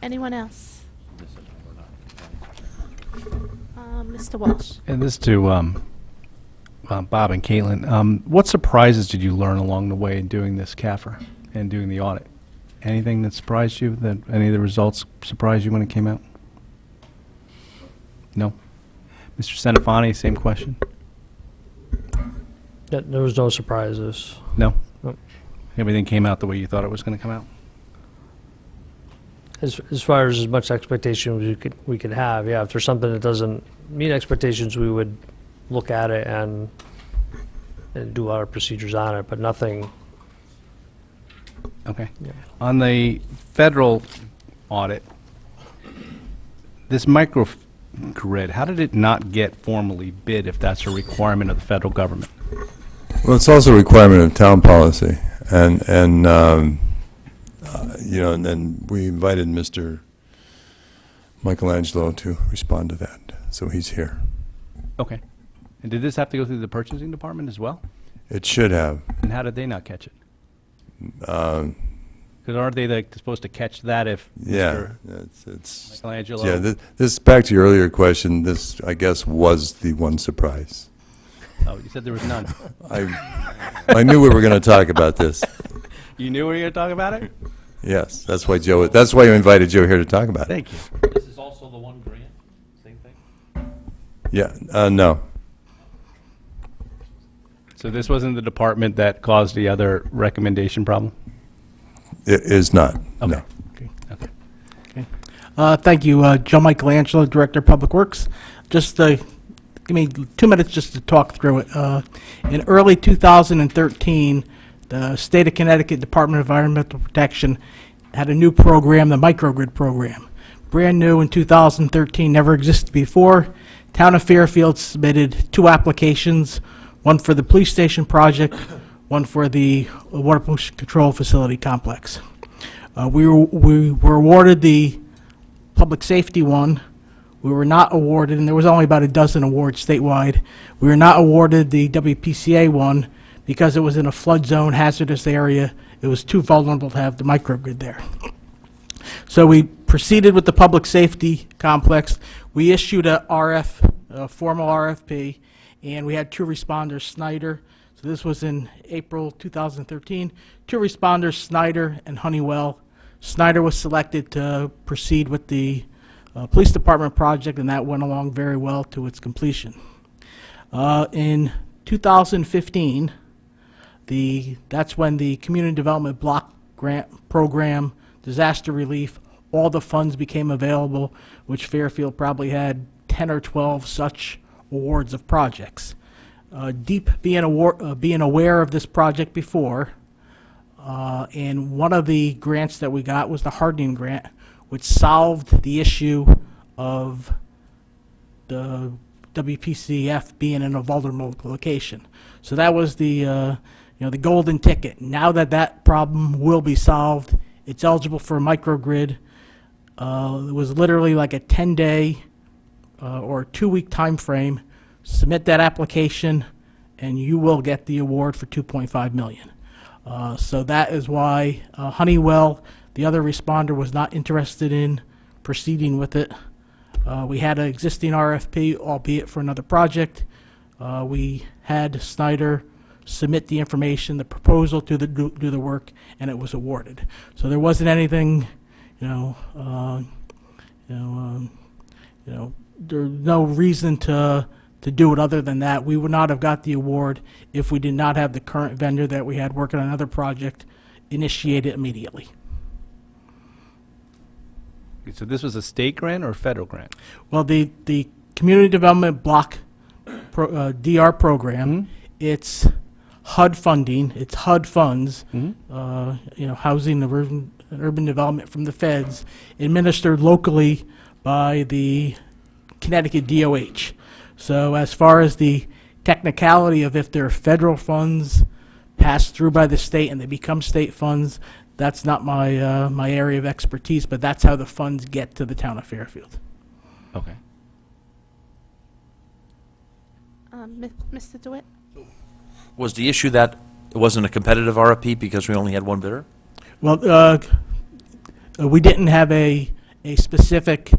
Anyone else? Mr. Walsh? And this to Bob and Caitlin. What surprises did you learn along the way in doing this CAFR and doing the audit? Anything that surprised you, that any of the results surprised you when it came out? No? Mr. Sanafani, same question. There was no surprises. No? Nope. Everything came out the way you thought it was going to come out? As far as much expectation we could have, yeah. If there's something that doesn't meet expectations, we would look at it and do our procedures on it, but nothing. Okay. Yeah. On the federal audit, this microgrid, how did it not get formally bid if that's a requirement of the federal government? Well, it's also a requirement of town policy, and you know, and then we invited Mr. Michelangelo to respond to that, so he's here. Okay. And did this have to go through the purchasing department as well? It should have. And how did they not catch it? Uh, Because aren't they like supposed to catch that if Yeah, Mr. it's, Michelangelo? yeah, this, back to your earlier question, this, I guess, was the one surprise. Oh, you said there was none. I knew we were going to talk about this. You knew we were going to talk about it? Yes, that's why you invited Joe here to talk about it. Thank you. This is also the one grant, same thing? Yeah, no. So this wasn't the department that caused the other recommendation problem? It is not, Okay. no. Okay. Thank you. Joe Michelangelo, Director of Public Works. Just give me 2 minutes just to talk through it. In early 2013, the State of Connecticut Department of Environmental Protection had a new program, the microgrid program. Brand new in 2013, never existed before. Town of Fairfield submitted 2 applications, one for the police station project, one for the water pollution control facility complex. We were awarded the public safety one. We were not awarded, and there was only about a dozen awards statewide. We were not awarded the WPCA one because it was in a flood zone, hazardous area. It was too vulnerable to have the microgrid there. So we proceeded with the public safety complex. We issued a formal RFP, and we had 2 responders, Snyder. So this was in April 2013. 2 responders, Snyder and Honeywell. Snyder was selected to proceed with the police department project, and that went along very well to its completion. In 2015, that's when the Community Development Block Grant Program, disaster relief, all the funds became available, which Fairfield probably had 10 or 12 such awards of projects. Deep being aware of this project before, and one of the grants that we got was the hardening grant, which solved the issue of the WPCF being in a vulnerable location. So that was the the golden ticket. Now that problem will be solved, it's eligible for a microgrid. It was literally like a 10-day or 2-week time frame. Submit that application, and you will get the award for $2.5 million. So that is why Honeywell, the other responder, was not interested in proceeding with it. We had an existing RFP, albeit for another project. We had Snyder submit the information, the proposal to do the work, and it was awarded. So there wasn't anything, there's no reason to do it other than that. We would not have got the award if we did not have the current vendor that we had working on another project initiate it immediately. So this was a state grant or a federal grant? Well, the Community Development Block DR program, it's HUD funding, it's HUD funds, housing and urban development from the feds, administered locally by the Connecticut DOH. So as far as the technicality of if they're federal funds passed through by the state and they become state funds, that's not my my area of expertise, but that's how the funds get to the town of Fairfield. Okay. Mr. DeWitt? Was the issue that it wasn't a competitive RFP because we only had one bidder? Well, we didn't have a specific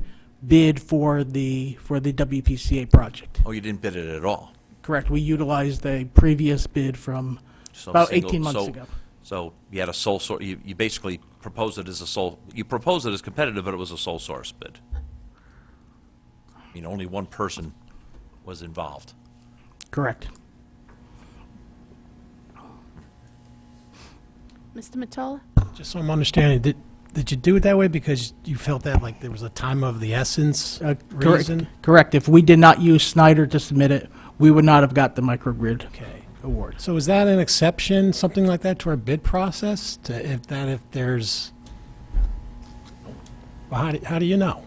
bid for the WPCA project. Oh, you didn't bid it at all? Correct. We utilized a previous bid from So about single- 18 months so- ago. So you had a sole source, you basically proposed it as a sole, you proposed it as competitive, but it was a sole source bid. I mean, only one person was involved. Correct. Mr. Matola? Just so I'm understanding, did you do it that way because you felt that like there was a time of the essence reason? Correct. If we did not use Snyder to submit it, we would not have got the microgrid Okay. award. So is that an exception, something like that, to our bid process? If there's, well, how do you know?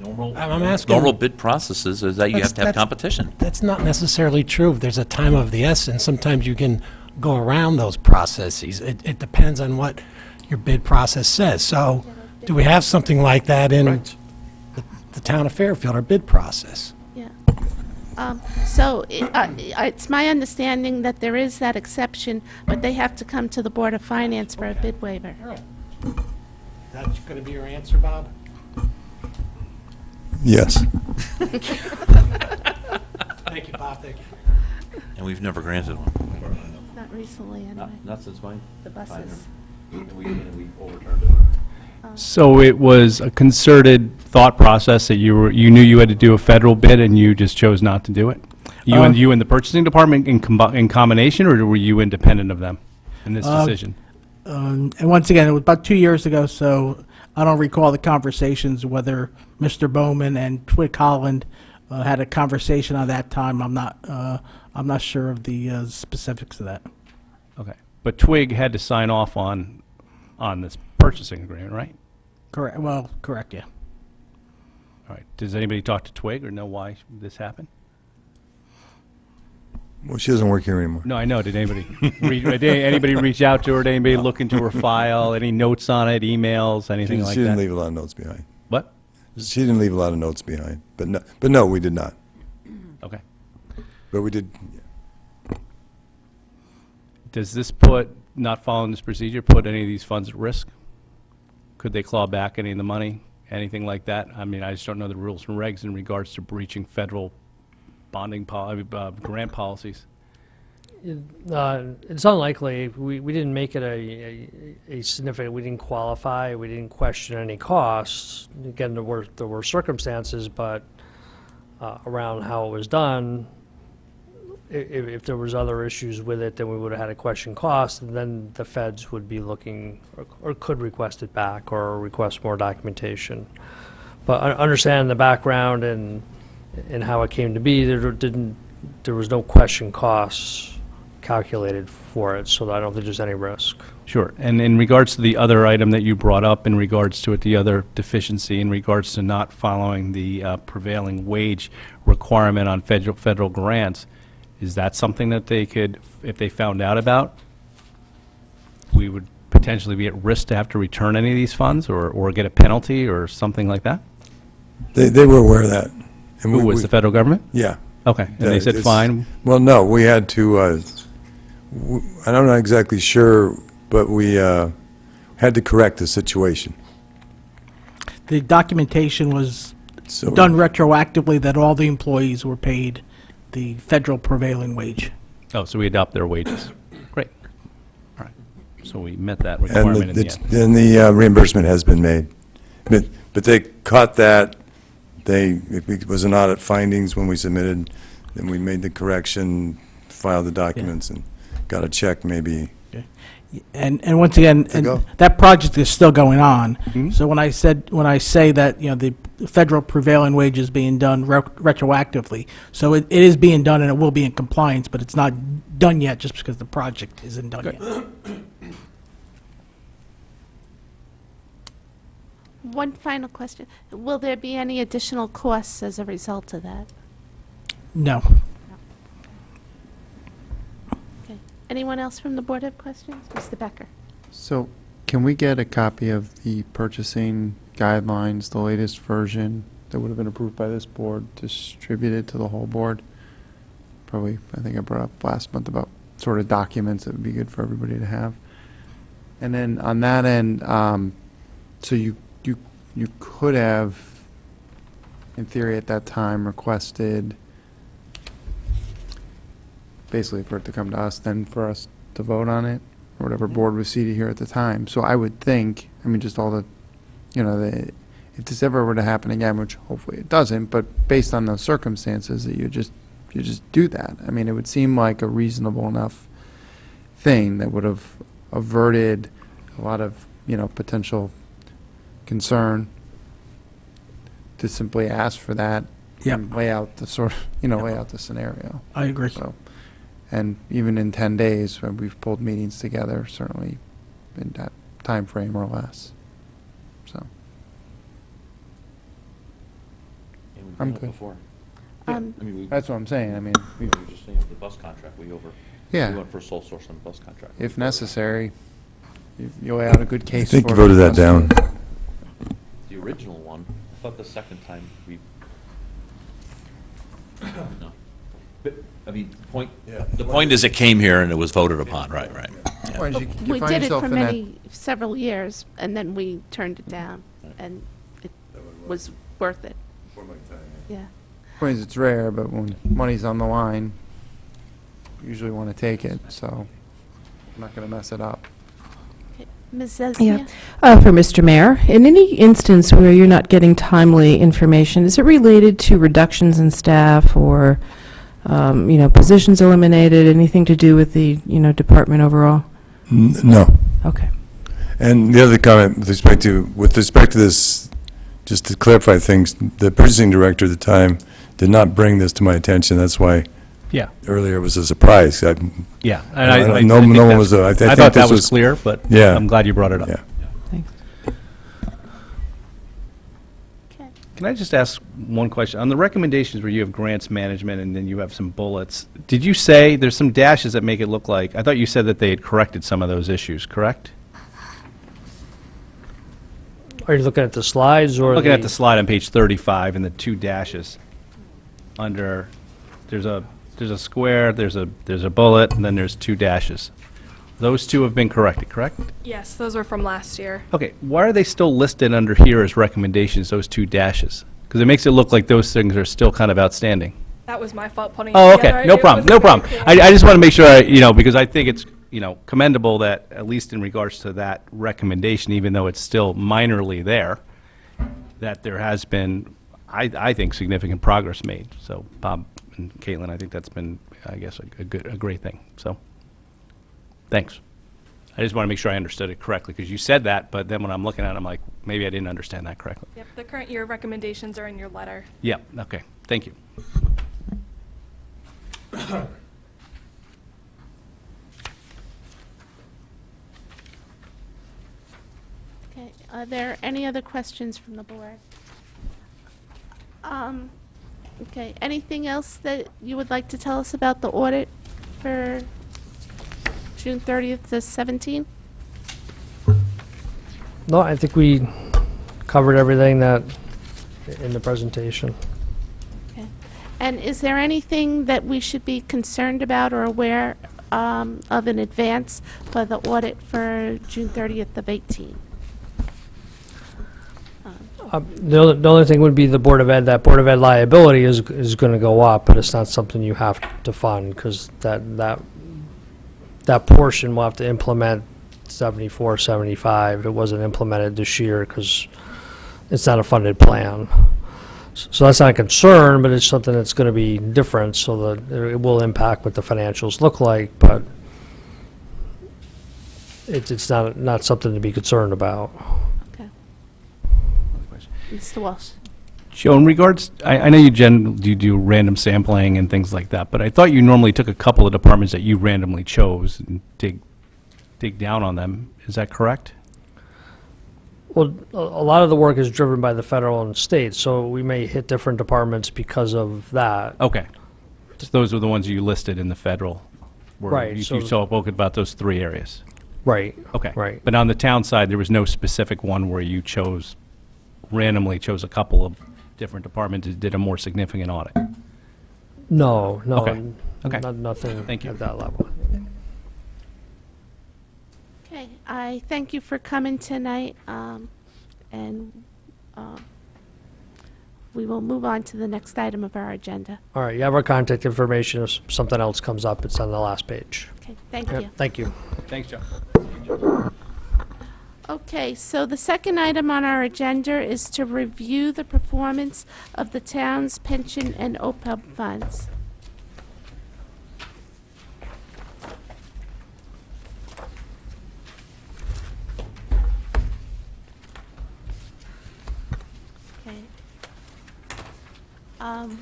I'm asking. Normal bid processes is that you have to have That's- competition. That's not necessarily true. If there's a time of the essence, sometimes you can go around those processes. It depends on what your bid process says. So do we have something like that in the town of Fairfield, our bid process? Yeah. So it's my understanding that there is that exception, but they have to come to the Board of Finance for a bid waiver. All right. That's going to be your answer, Bob? Yes. Thank you, Bob. Thank you. And we've never granted one. Not recently, anyway. Not since mine. The buses. And we overturned it. So it was a concerted thought process that you knew you had to do a federal bid and you just chose not to do it? You and the purchasing department in combination, or were you independent of them in this decision? And once again, it was about 2 years ago, so I don't recall the conversations, whether Mr. Bowman and Twig Holland had a conversation on that time. I'm not sure of the specifics of that. Okay. But Twig had to sign off on this purchasing agreement, right? Correct. Well, correct, yeah. All right. Does anybody talk to Twig or know why this happened? Well, she doesn't work here anymore. No, I know. Did anybody anybody reach out to her? Did anybody look into her file? Any notes on it? Emails? Anything like She didn't that? leave a lot of notes behind. What? She didn't leave a lot of notes behind. But no, we did not. Okay. But we did. Does this not following this procedure, put any of these funds at risk? Could they claw back any of the money? Anything like that? I mean, I just don't know the rules and regs in regards to breaching federal bonding grant policies. It's unlikely. We didn't make it a significant, we didn't qualify, we didn't question any costs. Again, there were circumstances, but around how it was done, if there was other issues with it, then we would have had to question costs, and then the feds would be looking, or could request it back, or request more documentation. But understand the background and how it came to be, there was no question costs calculated for it, so I don't think there's any risk. Sure. And in regards to the other item that you brought up, in regards to it, the other deficiency, in regards to not following the prevailing wage requirement on federal grants, is that something that they could, if they found out about, we would potentially be at risk to have to return any of these funds or get a penalty or something like that? They were aware of that. And Who was the federal government? Yeah. Okay. And they said It's- fine? Well, no, we had to, I'm not exactly sure, but we had to correct the situation. The documentation was So done retroactively, that all the employees were paid the federal prevailing wage. Oh, so we adopt their wages. Great. All right. So we met that And requirement in the end. and the reimbursement has been made. But they caught that. It was an audit findings when we submitted, then we made the correction, filed the documents, and got a check maybe. And once again, and go. that project is still going on. So when I say that, the federal prevailing wage is being done retroactively, so it is being done and it will be in compliance, but it's not done yet just because the project isn't done yet. One final question. Will there be any additional costs as a result of that? No. Okay. Anyone else from the board have questions? Mr. Becker? So can we get a copy of the purchasing guidelines, the latest version that would have been approved by this board, distributed to the whole board? Probably, I think I brought up last month about sort of documents that would be good for everybody to have. And then on that end, so you could have, in theory at that time, requested basically for it to come to us, then for us to vote on it, or whatever board was seated here at the time. So I would think, I mean, just all the, if this ever were to happen again, which hopefully it doesn't, but based on those circumstances, that you just do that. I mean, it would seem like a reasonable enough thing that would have averted a lot of, potential concern, to simply ask for that. Yep. And lay out the sort of, lay out the scenario. I agree. So, and even in 10 days, when we've pulled meetings together, certainly in that time frame or less. So, I'm good. Before. Um, I mean, That's what I'm saying. I mean, we were just saying the bus contract, we Yeah. went for sole source on the bus contract. if necessary, you lay out a good I case think for you it. voted that down. The original one, I thought the second time we, no. But, I mean, the point is it came here and it was voted upon, right. Why don't you We find did it yourself for in that- several years, and then we turned it down, and it was worth it. Yeah. Point is, it's rare, but when money's on the line, you usually want to take it, so I'm not going to mess it up. Ms. Yeah. Zesnia? For Mr. Mayor, in any instance where you're not getting timely information, is it related to reductions in staff or, positions eliminated, anything to do with the, department overall? No. Okay. And the other comment with respect to this, just to clarify things, the purchasing director at the time did not bring this to my attention. That's why Yeah, earlier it was a surprise. yeah. No one was, I I think thought this that was clear, but Yeah. I'm glad you brought it up. Yeah. Thanks. Okay. Can I just ask one question? On the recommendations where you have grants management and then you have some bullets, did you say, there's some dashes that make it look like, I thought you said that they had corrected some of those issues, correct? Are you looking at the slides or Looking at the slide on page 35 and the two dashes under, there's a square, there's a bullet, and then there's two dashes. Those two have been corrected, correct? Yes, those were from last year. Okay, why are they still listed under here as recommendations, those two dashes? Because it makes it look like those things are still kind of outstanding. That was my fault putting Oh, it together. okay, no It problem, wasn't no very problem. clear. I just want to make sure, because I think it's, commendable that, at least in regards to that recommendation, even though it's still minorly there, that there has been, I think, significant progress made. So, Bob and Caitlin, I think that's been, I guess, a great thing. So, thanks. I just want to make sure I understood it correctly, because you said that, but then when I'm looking at it, I'm like, maybe I didn't understand that correctly. Yep, the current year recommendations are in your letter. Yeah, okay, thank you. Okay, are there any other questions from the board? Okay, anything else that you would like to tell us about the audit for June 30th to 17? No, I think we covered everything that, in the presentation. Okay. And is there anything that we should be concerned about or aware of in advance for the audit for June 30th of 18? The only thing would be the Board of Ed, that Board of Ed liability is going to go up, but it's not something you have to fund, because that portion will have to implement 74, 75. It wasn't implemented this year because it's not a funded plan. So that's not a concern, but it's something that's going to be different, so that it will impact what the financials look like, but it's not something to be concerned about. Okay. Mr. Walsh? Joe, in regards, I know you do random sampling and things like that, but I thought you normally took a couple of departments that you randomly chose and dig down on them. Is that correct? Well, a lot of the work is driven by the federal and state, so we may hit different departments because of that. Okay. So those were the ones you listed in the federal. where Right, You so- spoke about those three areas. Right. Okay. Right. But on the town side, there was no specific one where you randomly chose a couple of different departments that did a more significant audit? No, no. Okay. Okay. Nothing Thank you. at that level. Okay, I thank you for coming tonight, and we will move on to the next item of our agenda. All right, you have our contact information. If something else comes up, it's on the last page. Okay, thank Yep, you. thank you. Thanks, Joe. Okay, so the second item on our agenda is to review the performance of the town's pension and OPEB funds. Okay.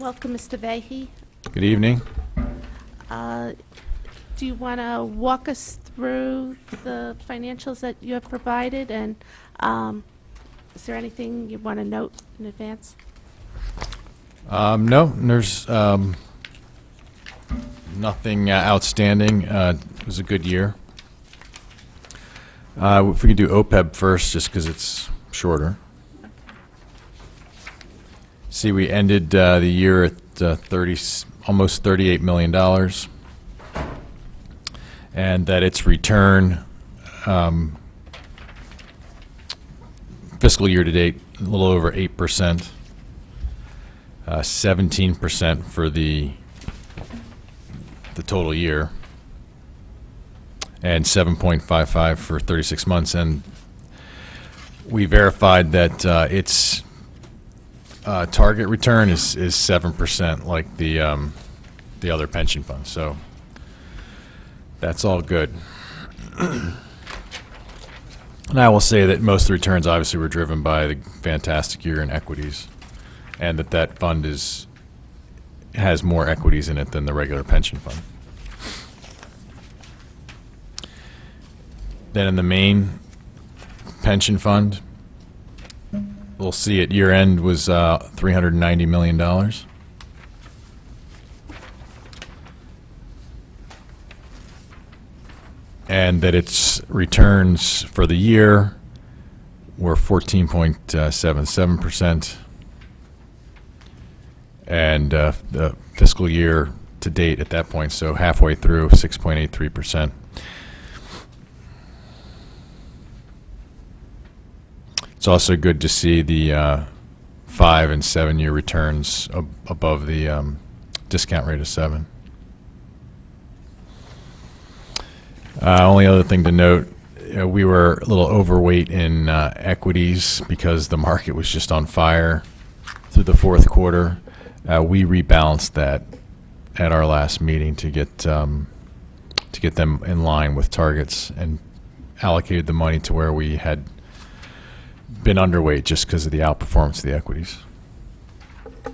Welcome, Mr. Vahey. Good evening. Do you want to walk us through the financials that you have provided, and is there anything you want to note in advance? No, there's nothing outstanding. It was a good year. If we could do OPEB first, just because it's shorter. See, we ended the year at almost $38 million, and that its return fiscal year to date, a little over 8%, 17% for the total year, and 7.55 for 36 months. And we verified that its target return is 7%, like the other pension funds. So that's all good. And I will say that most of the returns obviously were driven by the fantastic year in equities, and that fund has more equities in it than the regular pension fund. Then in the main pension fund, we'll see at year end was $390 million. And that its returns for the year were 14.77%. And the fiscal year to date at that point, so halfway through, 6.83%. It's also good to see the 5 and 7 year returns above the discount rate of 7. Only other thing to note, we were a little overweight in equities because the market was just on fire through the fourth quarter. We rebalanced that at our last meeting to get them in line with targets, and allocated the money to where we had been underweight just because of the outperformance of the equities. Are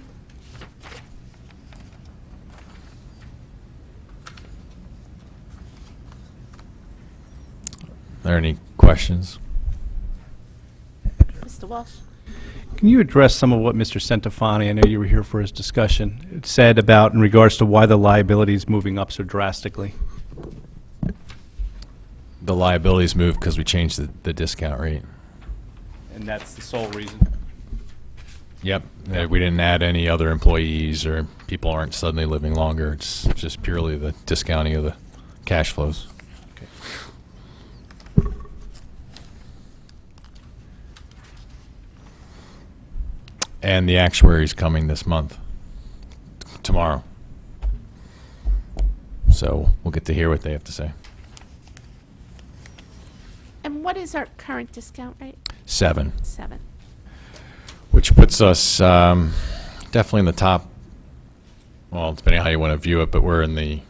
there any questions? Mr. Walsh? Can you address some of what Mr. Centofanti, I know you were here for his discussion, it said about in regards to why the liability is moving up so drastically? The liabilities moved because we changed the discount rate. And that's the sole reason? Yep. We didn't add any other employees, or people aren't suddenly living longer. It's just purely the discounting of the cash flows. And the actuary's coming this month, tomorrow. So we'll get to hear what they have to say. And what is our current discount rate? 7. 7. Which puts us definitely in the top, well, depending on how you want to view it, but we're in the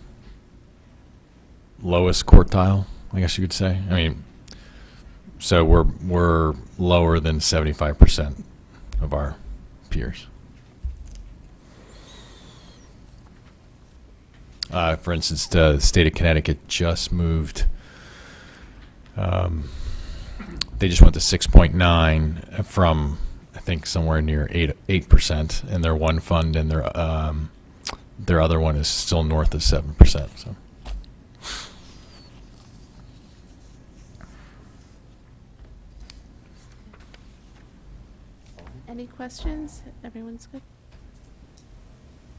lowest quartile, I guess you could say. I mean, so we're lower than 75% of our peers. For instance, the state of Connecticut just moved, they just went to 6.9 from, I think, somewhere near 8% in their one fund, and their other one is still north of 7%. So. Any questions? Everyone's good?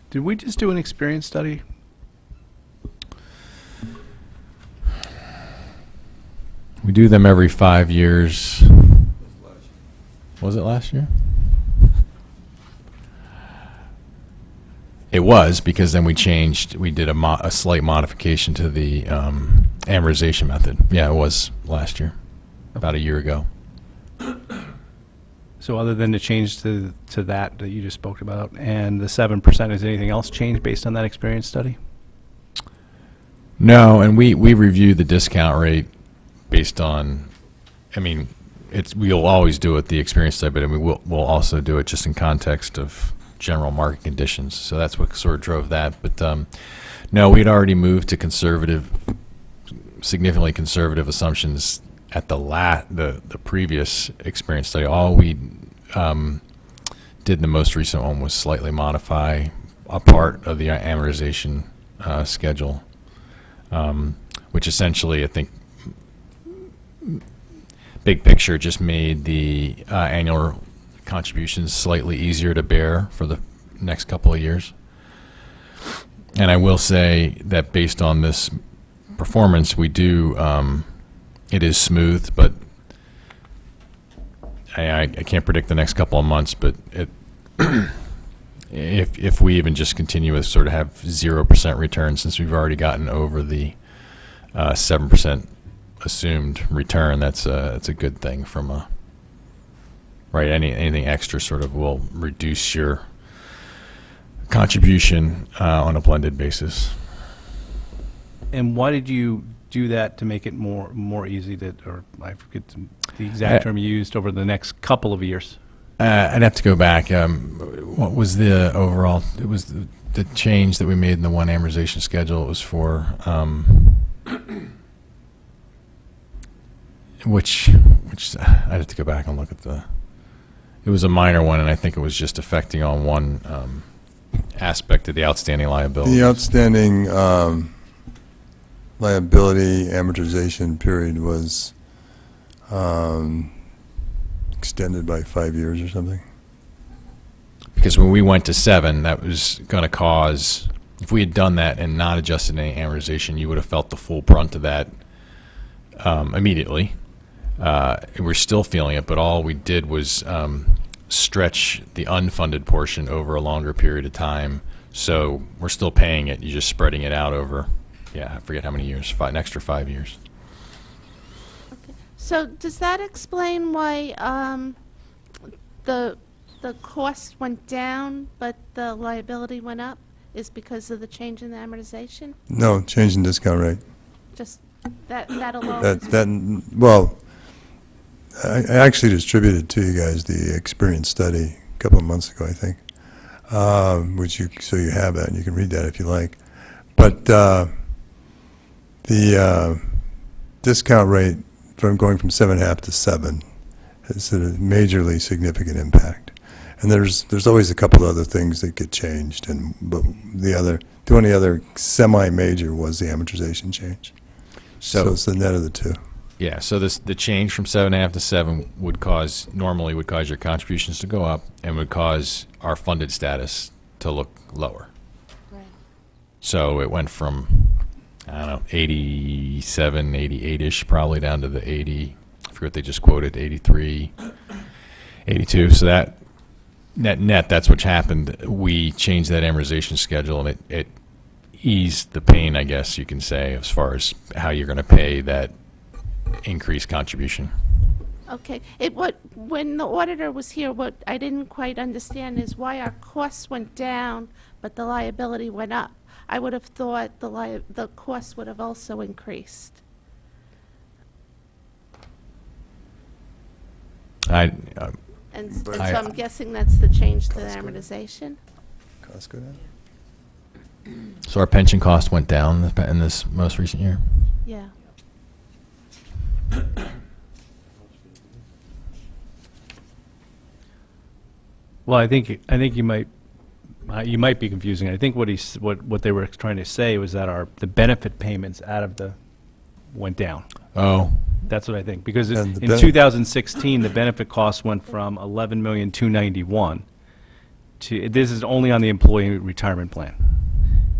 Did we just do an experience study? We do them every 5 years. Was it last year? It was, because then we did a slight modification to the amortization method. Yeah, it was last year, about a year ago. So other than the change to that you just spoke about and the 7%, is anything else changed based on that experience study? No, and we review the discount rate based on, I mean, we'll always do it, the experience study, but I mean, we'll also do it just in context of general market conditions. So that's what sort of drove that. But no, we'd already moved to significantly conservative assumptions at the previous experience study. All we did in the most recent one was slightly modify a part of the amortization schedule, which essentially, I think, big picture, just made the annual contributions slightly easier to bear for the next couple of years. And I will say that based on this performance, we do, it is smooth, but I can't predict the next couple of months, but if we even just continue with sort of have 0% return, since we've already gotten over the 7% assumed return, that's a good thing from a, right, anything extra sort of will reduce your contribution on a blended basis. And why did you do that to make it more easy to, or I forget the exact term you used, over the next couple of years? I'd have to go back. What was the overall? It was the change that we made in the one amortization schedule. It was for which I'd have to go back and look at the. It was a minor one, and I think it was just affecting on one aspect of the outstanding liability. The outstanding liability amortization period was extended by 5 years or something. Because when we went to 7, that was going to cause, if we had done that and not adjusted any amortization, you would have felt the full brunt of that immediately. We're still feeling it, but all we did was stretch the unfunded portion over a longer period of time. So we're still paying it. You're just spreading it out over, I forget how many years, an extra 5 years. So does that explain why the cost went down, but the liability went up? Is because of the change in the amortization? No, change in discount rate. Just that alone? Well, I actually distributed to you guys the experience study a couple of months ago, I think, so you have that and you can read that if you like. But the discount rate from going from 7.5 to 7 has a majorly significant impact. And there's always a couple of other things that get changed, but the only other semi-major was the amortization change. So it's the net of the two. Yeah, so the change from 7.5 to 7 normally would cause your contributions to go up and would cause our funded status to look lower. Right. So it went from, I don't know, 87, 88-ish, probably down to the 80, I forget what they just quoted, 83, 82. So that net, that's what happened. We changed that amortization schedule, and it eased the pain, I guess you can say, as far as how you're going to pay that increased contribution. Okay. When the auditor was here, what I didn't quite understand is why our costs went down, but the liability went up. I would have thought the cost would have also increased. And so I'm guessing that's the change to the amortization? Costs go down? So our pension cost went down in this most recent year? Yeah. Well, I think you might be confusing. I think what they were trying to say was that the benefit payments went down. Oh. That's what I think, because And in 2016 the benefit cost went from 11,291,000 to, this is only on the employee retirement plan,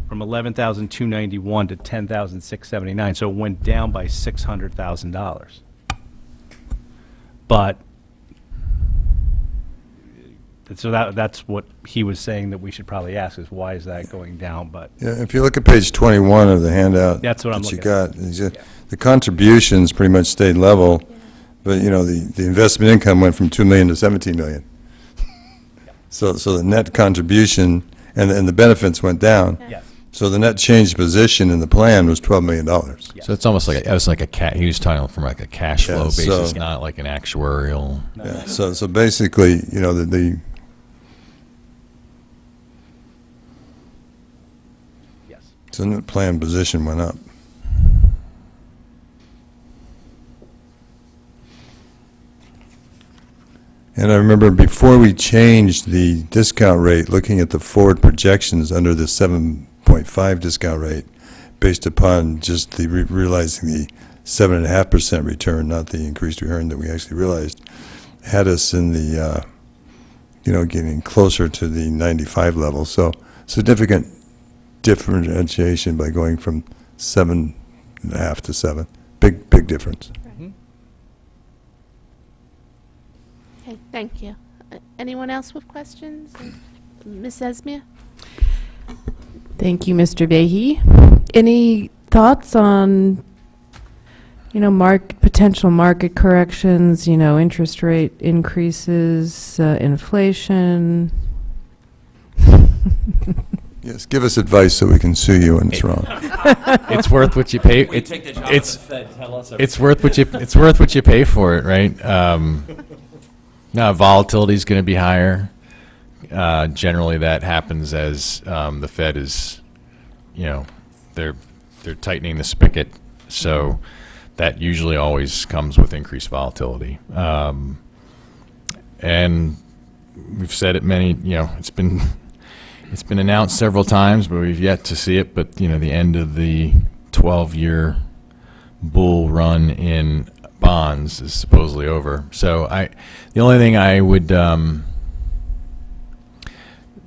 from 11,291 to 10,679. So it went down by $600,000. But so that's what he was saying that we should probably ask, is why is that going down? But Yeah, if you look at page 21 of the handout That's what I'm that you looking got, the contributions pretty much stayed level, but the investment income went from $2 million to $17 million. So the net contribution and the benefits went down. Yes. So the net change position in the plan was $12 million. So it's almost like, he was talking from like a cash Yeah, flow basis, so- not like an actuarial. Yeah, so basically, you know, so net plan position went up. And I remember before we changed the discount rate, looking at the forward projections under the 7.5 discount rate, based upon just the realizing the 7.5% return, not the increased return that we actually realized, had us in the, getting closer to the 95 level. So significant differentiation by going from 7.5 to 7. Big difference. Okay, thank you. Anyone else with questions? Ms. Esmia? Thank you, Mr. Vahey. Any thoughts on, potential market corrections, interest rate increases, inflation? Yes, give us advice so we can sue you when it's wrong. It's worth what you pay. It's worth what you pay for it, right? No, volatility is going to be higher. Generally, that happens as the Fed is, they're tightening the spigot, so that usually always comes with increased volatility. And we've said it it's been announced several times, but we've yet to see it. But the end of the 12-year bull run in bonds is supposedly over. So the only thing I would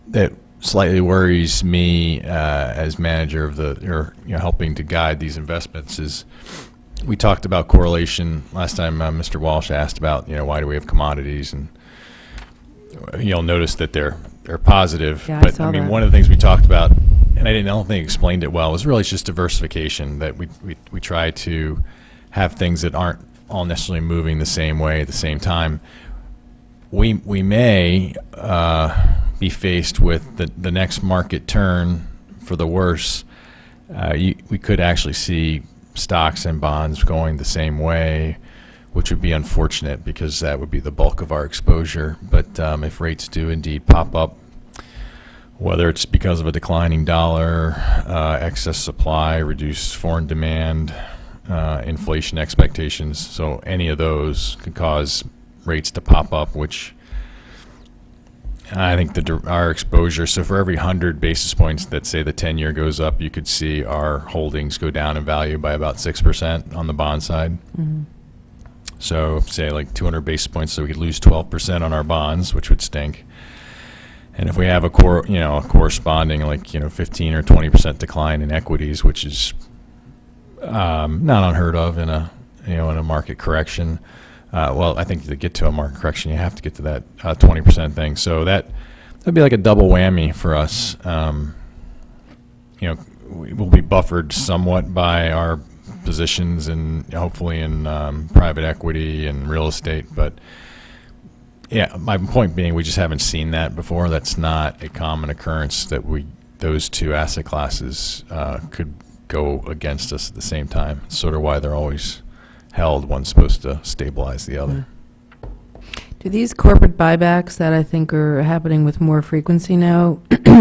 that slightly worries me as manager of helping to guide these investments is we talked about correlation last time. Mr. Walsh asked about why do we have commodities, and you'll notice that they're positive. Yeah, I but saw that. one of the things we talked about, and I don't think explained it well, was really just diversification. That we try to have things that aren't all necessarily moving the same way at the same time. We may be faced with the next market turn for the worse. We could actually see stocks and bonds going the same way, which would be unfortunate because that would be the bulk of our exposure. But if rates do indeed pop up, whether it's because of a declining dollar, excess supply, reduced foreign demand, inflation expectations, so any of those could cause rates to pop up, which I think our exposure, so for every 100 basis points that say the 10-year goes up, you could see our holdings go down in value by about 6% on the bond side. Mm-hmm. So say like 200 basis points, so we could lose 12% on our bonds, which would stink. And if we have a corresponding 15 or 20% decline in equities, which is not unheard of in a market correction. I think to get to a market correction, you have to get to that 20% thing. So that'd be like a double whammy for us. We'll be buffered somewhat by our positions and hopefully in private equity and real estate. But yeah, my point being, we just haven't seen that before. That's not a common occurrence that those two asset classes could go against us at the same time. It's sort of why they're always held. One's supposed to stabilize the other. Do these corporate buybacks that I think are happening with more frequency now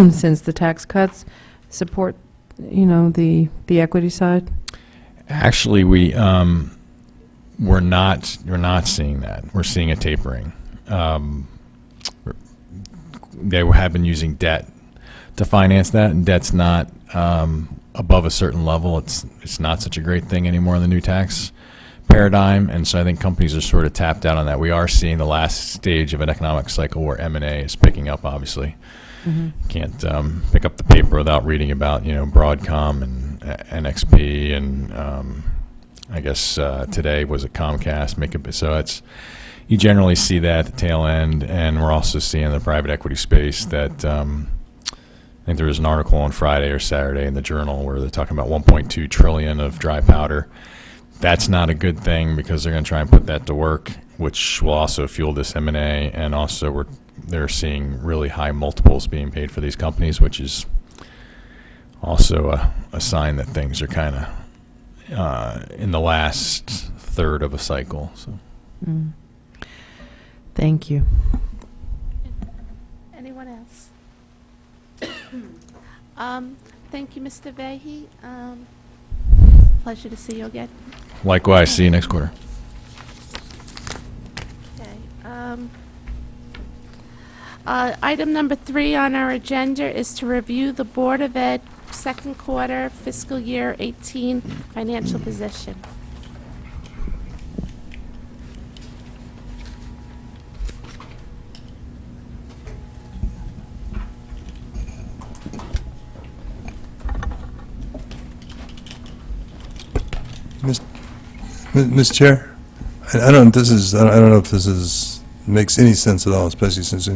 since the tax cuts support, the equity side? Actually, we're not seeing that. We're seeing a tapering. They have been using debt to finance that, and debt's not above a certain level. It's not such a great thing anymore in the new tax paradigm, and so I think companies are sort of tapped out on that. We are seeing the last stage of an economic cycle where M&A is picking up, obviously. Mm-hmm. Can't pick up the paper without reading about, Broadcom and NXP, and I guess today was a Comcast. So you generally see that at the tail end, and we're also seeing in the private equity space that I think there was an article on Friday or Saturday in the Journal where they're talking about 1.2 trillion of dry powder. That's not a good thing because they're going to try and put that to work, which will also fuel this M&A, and also they're seeing really high multiples being paid for these companies, which is also a sign that things are kind of in the last third of a cycle. So. Thank you. Anyone else? Thank you, Mr. Vehy. Pleasure to see you again. Likewise, see you next quarter. Okay. Item number 3 on our agenda is to review the Board of Ed second quarter fiscal year 18 financial position. Ms. Chair, I don't know if this makes any sense at all, especially since,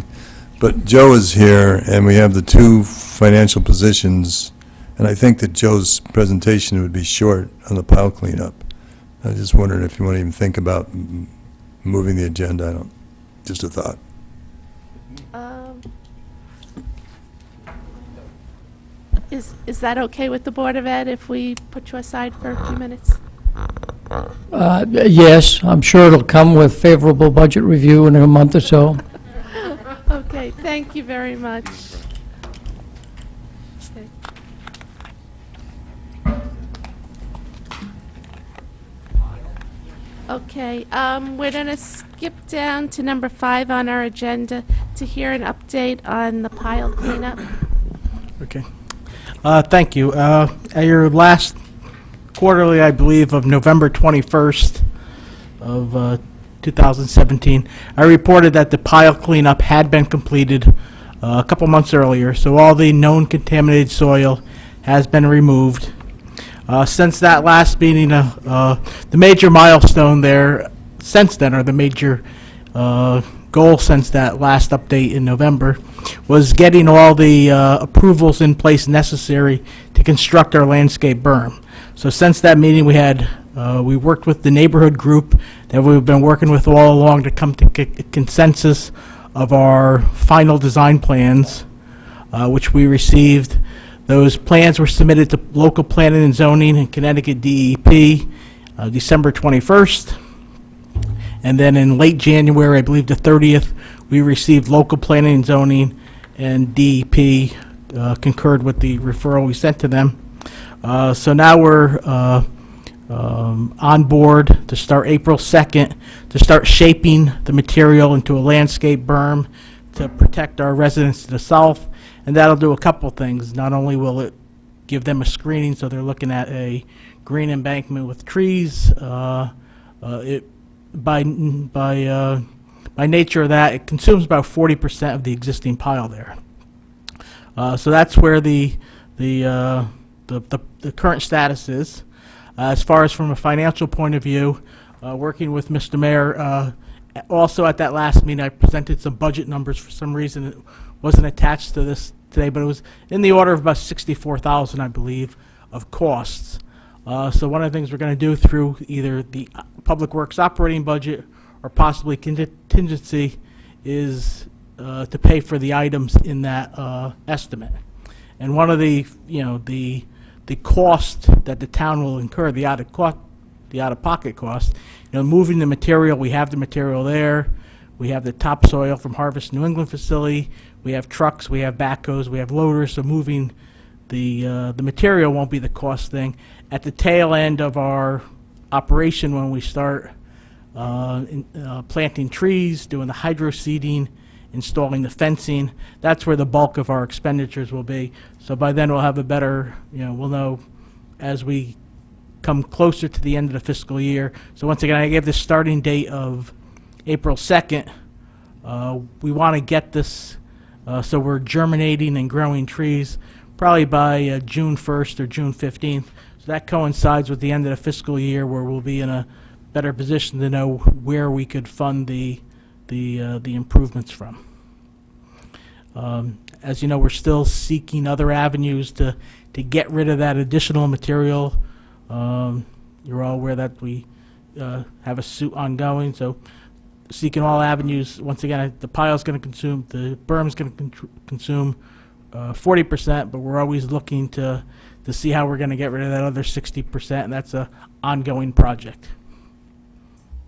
but Joe is here, and we have the 2 financial positions, and I think that Joe's presentation would be short on the pile cleanup. I just wondered if you want to even think about moving the agenda. Just a thought. Is that okay with the Board of Ed if we put you aside for a few minutes? Yes, I'm sure it'll come with favorable budget review in a month or so. Okay, thank you very much. Okay, we're going to skip down to number 5 on our agenda to hear an update on the pile cleanup. Okay. Thank you. At your last quarterly, I believe, of November 21st of 2017, I reported that the pile cleanup had been completed a couple months earlier, so all the known contaminated soil has been removed. Since that last meeting, the major milestone there since then, or the major goal since that last update in November, was getting all the approvals in place necessary to construct our landscape berm. So since that meeting, we worked with the neighborhood group that we've been working with all along to come to a consensus of our final design plans, which we received. Those plans were submitted to local planning and zoning and Connecticut DEP December 21st. And then in late January, I believe the 30th, we received local planning and zoning, and DEP concurred with the referral we sent to them. So now we're on board to start April 2nd, to start shaping the material into a landscape berm to protect our residents to the south. And that'll do a couple things. Not only will it give them a screening, so they're looking at a green embankment with trees. By nature of that, it consumes about 40% of the existing pile there. So that's where the current status is. As far as from a financial point of view, working with Mr. Mayor, also at that last meeting, I presented some budget numbers. For some reason, it wasn't attached to this today, but it was in the order of about $64,000, I believe, of costs. So one of the things we're going to do through either the Public Works operating budget or possibly contingency is to pay for the items in that estimate. And one of the cost that the town will incur, the out-of-pocket cost, moving the material. We have the material there. We have the topsoil from Harvest New England facility. We have trucks. We have backhoes. We have loaders. So moving the material won't be the cost thing. At the tail end of our operation, when we start planting trees, doing the hydro seeding, installing the fencing, that's where the bulk of our expenditures will be. So by then we'll have a better, we'll know as we come closer to the end of the fiscal year. So once again, I gave the starting date of April 2nd. We want to get this so we're germinating and growing trees probably by June 1st or June 15th. So that coincides with the end of the fiscal year, where we'll be in a better position to know where we could fund the improvements from. As you know, we're still seeking other avenues to get rid of that additional material. You're all aware that we have a suit ongoing, so seeking all avenues. Once again, the pile's going to consume, the berm's going to consume 40%, but we're always looking to see how we're going to get rid of that other 60%, and that's a ongoing project.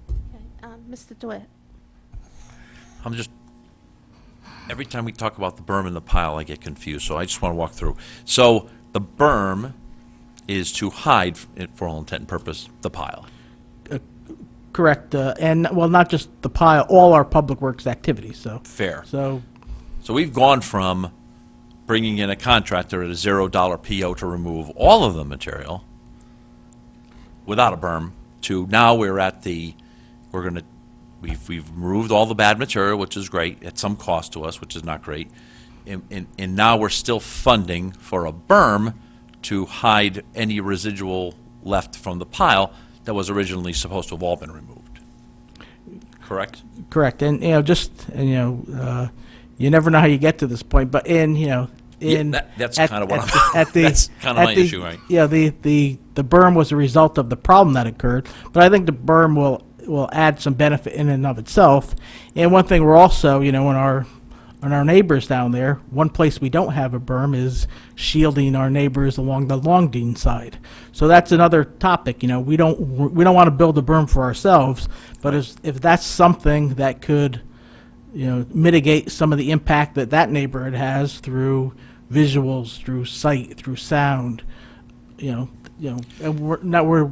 Okay, Mr. DeWitt? I'm just, every time we talk about the berm and the pile, I get confused, so I just want to walk through. So the berm is to hide, for all intent and purpose, the pile. Correct, and, well, not just the pile, all our public works activities, so. Fair. So, So we've gone from bringing in a contractor at a $0 PO to remove all of the material without a berm to now we're at the, we've removed all the bad material, which is great, at some cost to us, which is not great. And now we're still funding for a berm to hide any residual left from the pile that was originally supposed to have all been removed. Correct? correct, and, you never know how you get to this point, but That's kind of what at the that's kind of my the- issue, right? Yeah, the berm was a result of the problem that occurred, but I think the berm will add some benefit in and of itself. And one thing we're also, in our neighbors down there, one place we don't have a berm is shielding our neighbors along the Longdean side. So that's another topic. We don't want to build a berm for ourselves, but if that's something that could mitigate some of the impact that neighborhood has through visuals, through sight, through sound, and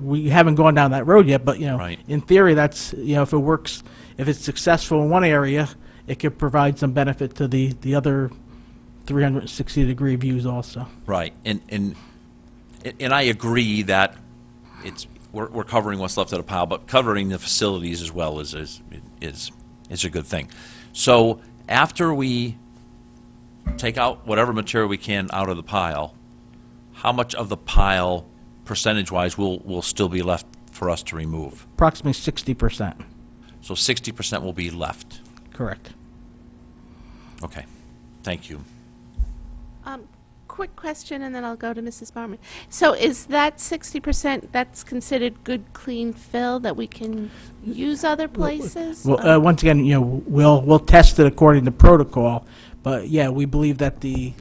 we haven't gone down that road yet, but Right. in theory, that's if it works, if it's successful in one area, it could provide some benefit to the other 360-degree views also. Right, and I agree that we're covering what's left of the pile, but covering the facilities as well is a good thing. So after we take out whatever material we can out of the pile, how much of the pile, percentage-wise, will still be left for us to remove? Approximately 60%. So 60% will be left. Correct. Okay, thank you. Quick question, and then I'll go to Mrs. Barman. So is that 60%, that's considered good, clean fill that we can use other places? Well, once again, we'll test it according to protocol, but yeah, we believe that the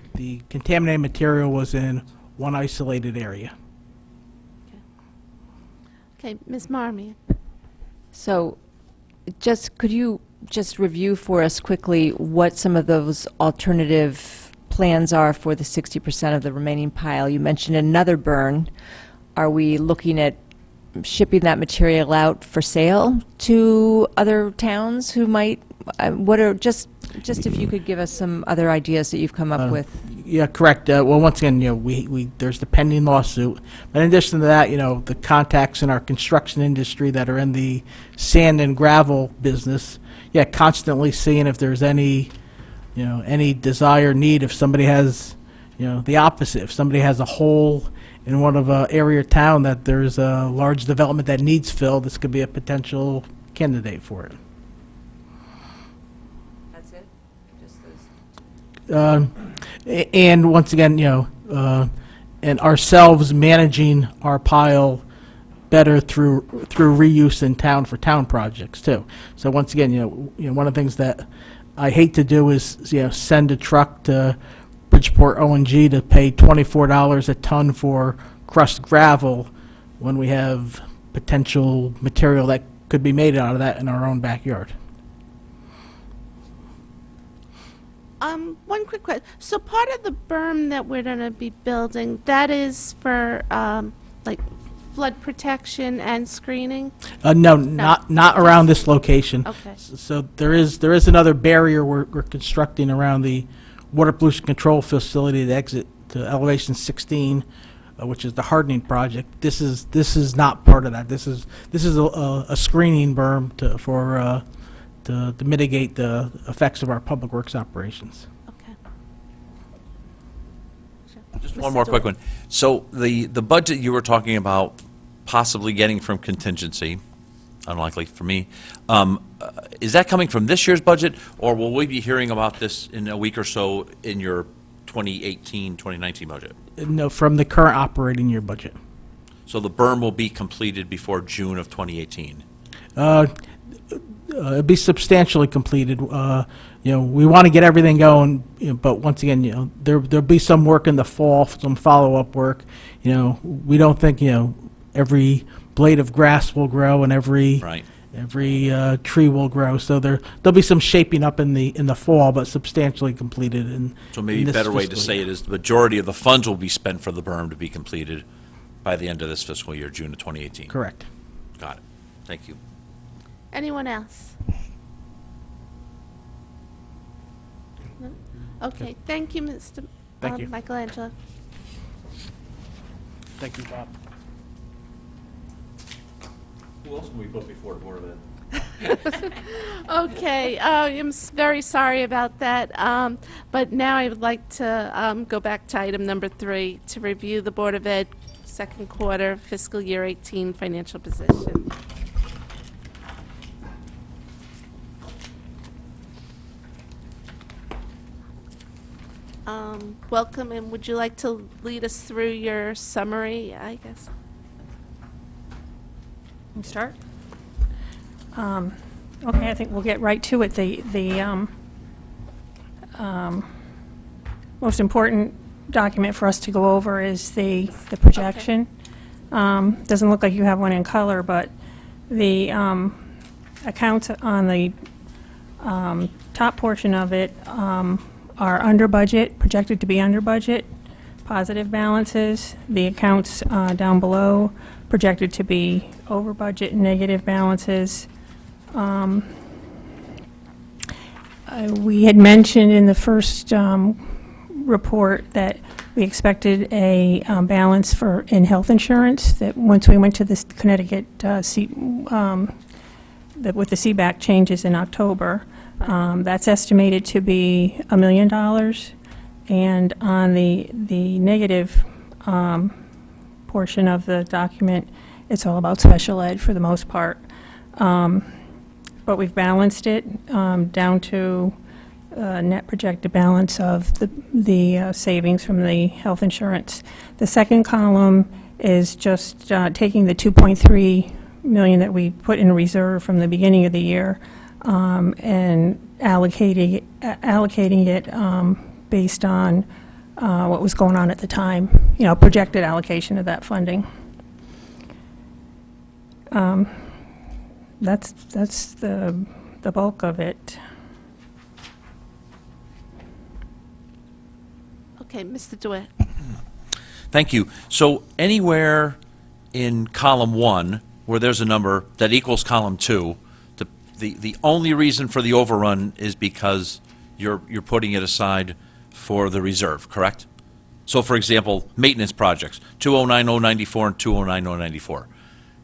contaminated material was in one isolated area. Okay, Ms. Marmion? So, could you just review for us quickly what some of those alternative plans are for the 60% of the remaining pile? You mentioned another burn. Are we looking at shipping that material out for sale to other towns who might, what are, just if you could give us some other ideas that you've come up with? Yeah, correct. Well, once again, there's the pending lawsuit. But in addition to that, the contacts in our construction industry that are in the sand and gravel business, constantly seeing if there's any desire, need, if somebody has, the opposite. If somebody has a hole in one of area or town that there's a large development that needs filled, this could be a potential candidate for it. That's it? Just those? And once again, and ourselves managing our pile better through reuse in town for town projects too. So once again, one of the things that I hate to do is send a truck to Bridgeport O&G to pay $24 a ton for crushed gravel when we have potential material that could be made out of that in our own backyard. One quick question. So part of the berm that we're going to be building, that is for like flood protection and screening? No, not around this location. Okay. So there is another barrier we're constructing around the water pollution control facility to exit to elevation 16, which is the hardening project. This is not part of that. This is a screening berm to mitigate the effects of our public works operations. Okay. Just Mr. one more quick Doyle. one. So the budget you were talking about possibly getting from contingency, unlikely for me, is that coming from this year's budget, or will we be hearing about this in a week or so in your 2018, 2019 budget? No, from the current operating year budget. So the berm will be completed before June of 2018? it'd be substantially completed. We want to get everything going, but once again, there'll be some work in the fall, some follow-up work. We don't think, every blade of grass will grow and every Right. tree will grow. So there'll be some shaping up in the fall, but substantially completed in So maybe in a this better way to fiscal say year. it is the majority of the funds will be spent for the berm to be completed by the end of this fiscal year, June of 2018. Correct. Got it. Thank you. Anyone else? No? Okay, thank you, Mr. Thank you. Michelangelo. Thank you, Bob. Who else can we put before the Board of Ed? Okay, I'm very sorry about that, but now I would like to go back to item number 3, to review the Board of Ed second quarter fiscal year 18 financial position. Welcome, and would you like to lead us through your summary, I guess? Start? Okay, I think we'll get right to it. The most important document for us to go over is the projection. Doesn't look like you have one in color, but the accounts on the top portion of it are under budget, projected to be under budget, positive balances. The accounts down below projected to be over budget, negative balances. We had mentioned in the first report that we expected a balance in health insurance, that once we went to this Connecticut, with the CBAC changes in October, that's estimated to be $1 million. And on the negative portion of the document, it's all about special ed for the most part. But we've balanced it down to net projected balance of the savings from the health insurance. The second column is just taking the $2.3 million that we put in reserve from the beginning of the year and allocating it based on what was going on at the time, projected allocation of that funding. That's the bulk of it. Okay, Mr. DeWitt. Thank you. So anywhere in column 1 where there's a number that equals column 2, the only reason for the overrun is because you're putting it aside for the reserve, correct? So for example, maintenance projects, 209094 and 209094.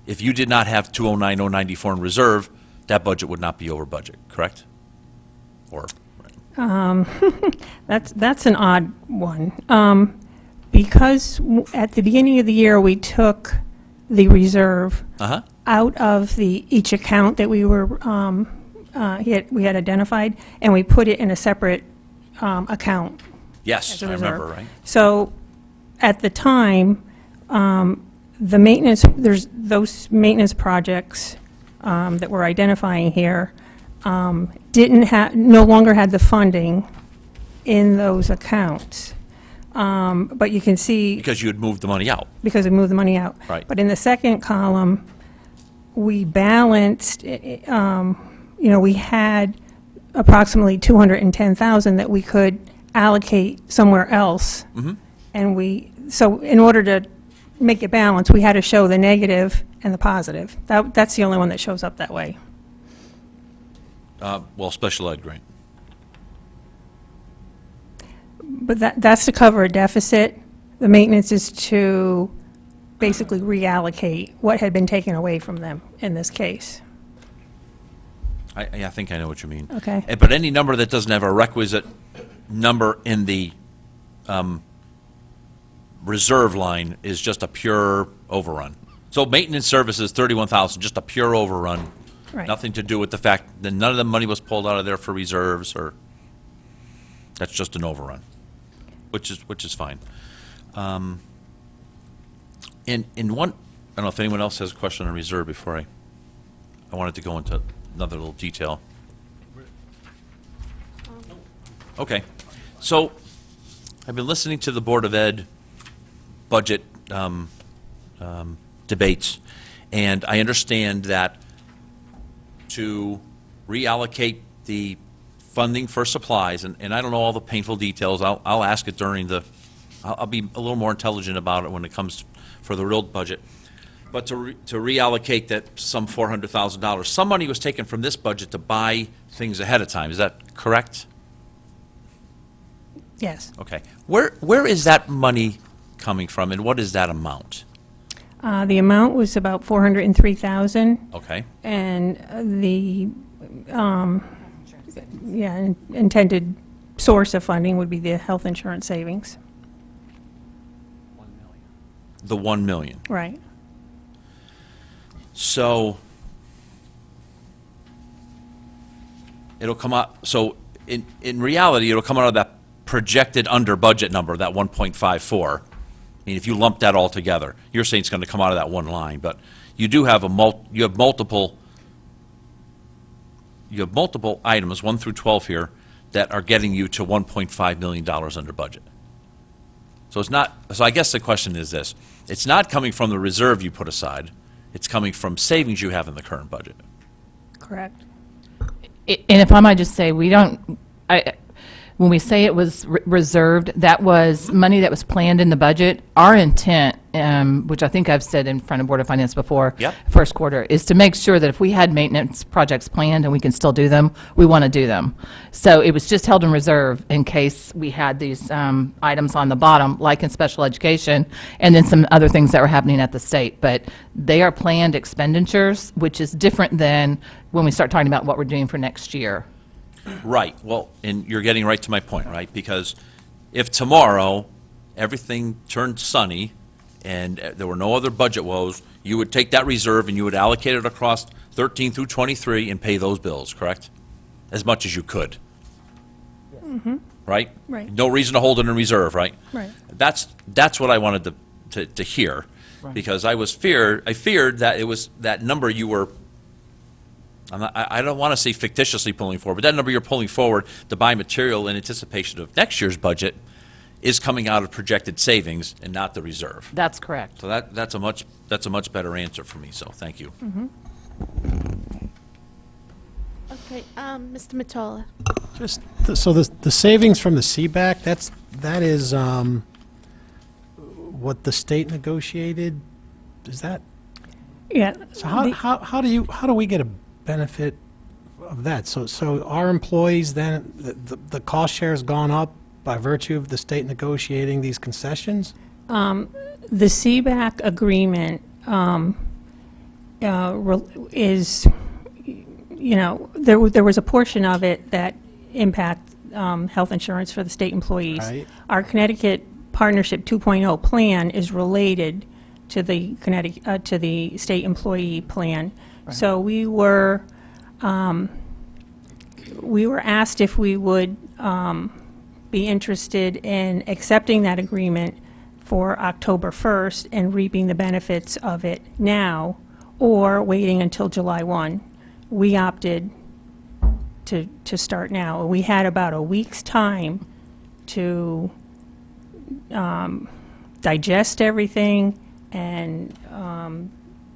If you did not have 209094 in reserve, that budget would not be over budget, correct? Or That's an odd one. Because at the beginning of the year, we took the reserve out of each account that we were we had identified, and we put it in a separate account. yes, as a I reserve. remember, right? So at the time, the maintenance, there's those maintenance projects that we're identifying here no longer had the funding in those accounts. But you can see, Because you had moved the money out. because we moved the money out. Right. But in the second column, we balanced, we had approximately $210,000 that we could allocate somewhere else. And so in order to make it balance, we had to show the negative and the positive. That's the only one that shows up that way. Well, special ed grant. But that's to cover a deficit. The maintenance is to basically reallocate what had been taken away from them in this case. I think I know what you mean. Okay. But any number that doesn't have a requisite number in the reserve line is just a pure overrun. So maintenance services, 31,000, just a pure overrun. Right. Nothing to do with the fact that none of the money was pulled out of there for reserves, or that's just an overrun, which is fine. In one, I don't know if anyone else has a question on reserve before I wanted to go into another little detail. Okay. So I've been listening to the Board of Ed budget debates, and I understand that to reallocate the funding for supplies, and I don't know all the painful details, I'll ask it during the, I'll be a little more intelligent about it when it comes for the real budget. But to reallocate that some $400,000, some money was taken from this budget to buy things ahead of time, is that correct? Yes. Okay. Where is that money coming from, and what is that amount? The amount was about 403,000. Okay. And the, intended source of funding would be the health insurance savings. The 1 million. Right. So it'll come out, so in reality, it'll come out of that projected under budget number, that 1.54. I mean, if you lump that all together, you're saying it's going to come out of that one line, but you do have you have multiple items, 1 through 12 here, that are getting you to $1.5 million under budget. So it's not, so I guess the question is this, it's not coming from the reserve you put aside, it's coming from savings you have in the current budget. Correct. And if I might just say, we don't, when we say it was reserved, that was money that was planned in the budget. Our intent, which I think I've said in front of Board of Finance before, Yep. first quarter, is to make sure that if we had maintenance projects planned and we can still do them, we want to do them. So it was just held in reserve in case we had these items on the bottom, like in special education, and then some other things that were happening at the state. But they are planned expenditures, which is different than when we start talking about what we're doing for next year. Right, well, and you're getting right to my point, right? Because if tomorrow everything turned sunny and there were no other budget woes, you would take that reserve and you would allocate it across 13 through 23 and pay those bills, correct? As much as you could. Right? Right. No reason to hold it in reserve, right? Right. That's what I wanted to hear, because I feared that it was that number you were, I don't want to say fictitiously pulling forward, but that number you're pulling forward to buy material in anticipation of next year's budget is coming out of projected savings and not the reserve. That's correct. So that's a much better answer for me, so thank you. Okay, Mr. Matola. Just, so the savings from the CBAC, that is what the state negotiated? Is that? Yeah. So how do we get a benefit of that? So our employees then, the cost share has gone up by virtue of the state negotiating these concessions? The CBAC agreement is, there was a portion of it that impact health insurance for the state employees. Right. Our Connecticut Partnership 2.0 plan is related to the to the state employee plan. Right. So we were asked if we would be interested in accepting that agreement for October 1st and reaping the benefits of it now, or waiting until July 1. We opted to start now. We had about a week's time to digest everything and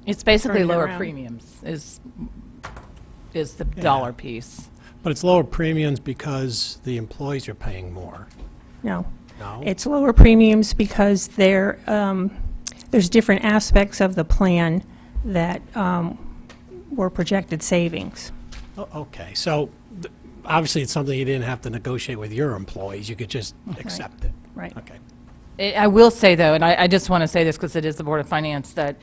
It's basically turn it lower around. premiums is the dollar piece. But it's lower premiums because the employees are paying more. No. No? It's lower premiums because there's different aspects of the plan that were projected savings. Okay, so obviously it's something you didn't have to negotiate with your employees, you could just accept it. Right. Okay. I will say, though, and I just want to say this because it is the Board of Finance, that,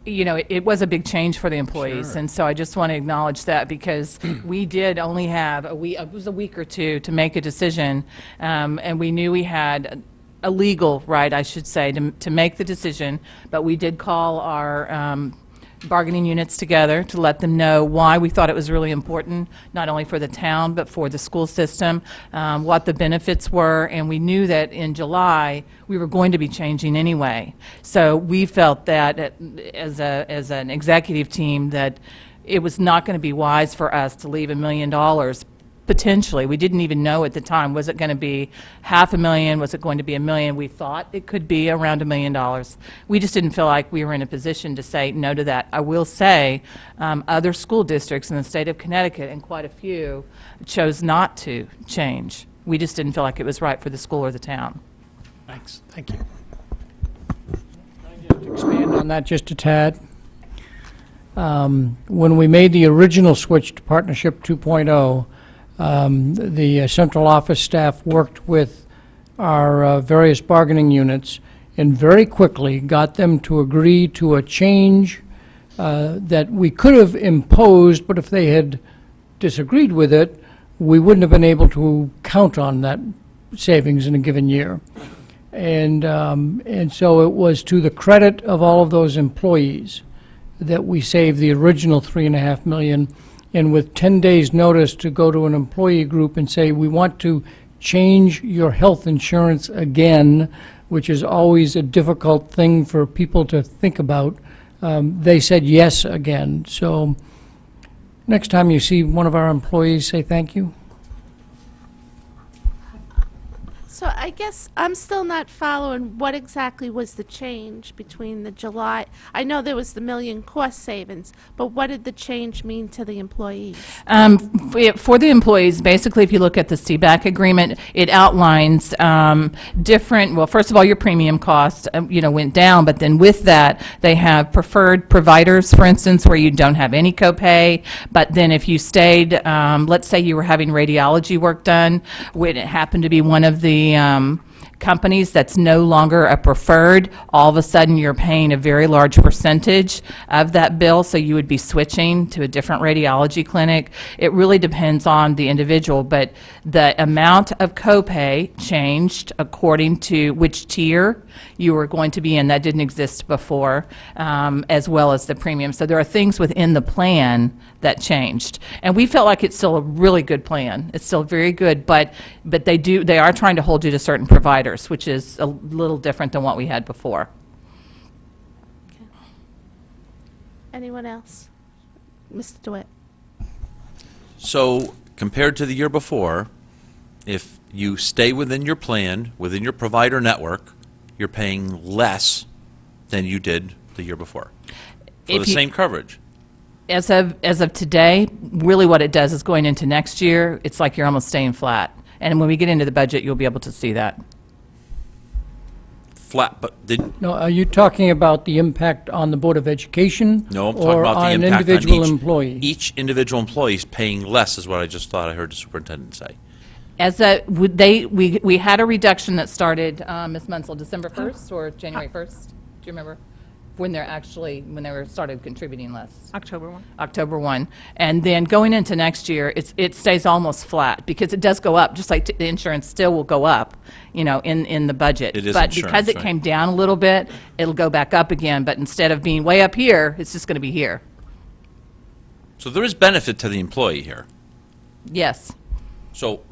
it was a big change for the employees. Sure. And so I just want to acknowledge that because we did only have a week or two to make a decision. And we knew we had a legal right, I should say, to make the decision. But we did call our bargaining units together to let them know why we thought it was really important, not only for the town, but for the school system, what the benefits were, and we knew that in July, we were going to be changing anyway. So we felt that as an executive team that it was not going to be wise for us to leave $1 million potentially. We didn't even know at the time. Was it going to be $500,000? Was it going to be $1 million? We thought it could be around $1 million. We just didn't feel like we were in a position to say no to that. I will say other school districts in the state of Connecticut, and quite a few, chose not to change. We just didn't feel like it was right for the school or the town. Thanks. Thank you. Expand on that just a tad. When we made the original switch to Partnership 2.0, the central office staff worked with our various bargaining units and very quickly got them to agree to a change that we could have imposed, but if they had disagreed with it, we wouldn't have been able to count on that savings in a given year. And so it was to the credit of all of those employees that we saved the original $3.5 million, and with 10 days' notice to go to an employee group and say, we want to change your health insurance again, which is always a difficult thing for people to think about, they said yes again. So next time you see one of our employees, say thank you. So I guess I'm still not following what exactly was the change between the July, I know there was the $1 million cost savings, but what did the change mean to the employees? For the employees, basically, if you look at the CBAC agreement, it outlines different, well, first of all, your premium cost, went down, but then with that, they have preferred providers, for instance, where you don't have any copay, but then if you stayed, let's say you were having radiology work done, when it happened to be one of the companies that's no longer a preferred, all of a sudden you're paying a very large percentage of that bill, so you would be switching to a different radiology clinic. It really depends on the individual, but the amount of copay changed according to which tier you were going to be in. That didn't exist before, as well as the premium. So there are things within the plan that changed. And we felt like it's still a really good plan. It's still very good, but they are trying to hold you to certain providers, which is a little different than what we had before. Anyone else? Mr. DeWitt? So compared to the year before, if you stay within your plan, within your provider network, you're paying less than you did the year before for the same coverage. As of today, really what it does is going into next year, it's like you're almost staying flat. And when we get into the budget, you'll be able to see that. Flat, but didn't, No, are you talking about the impact on the Board of Education? no, I'm talking about the Or on an impact on individual employee? each individual employee is paying less is what I just thought I heard the superintendent say. We had a reduction that started, Ms. Munsell, December 1st or January 1st? Do you remember? When they were started contributing less. October 1. October 1. And then going into next year, it stays almost flat because it does go up, just like the insurance still will go up, in the budget. It is But insurance, because it right. came down a little bit, it'll go back up again. But instead of being way up here, it's just going to be here. So there is benefit to the employee here. Yes. So,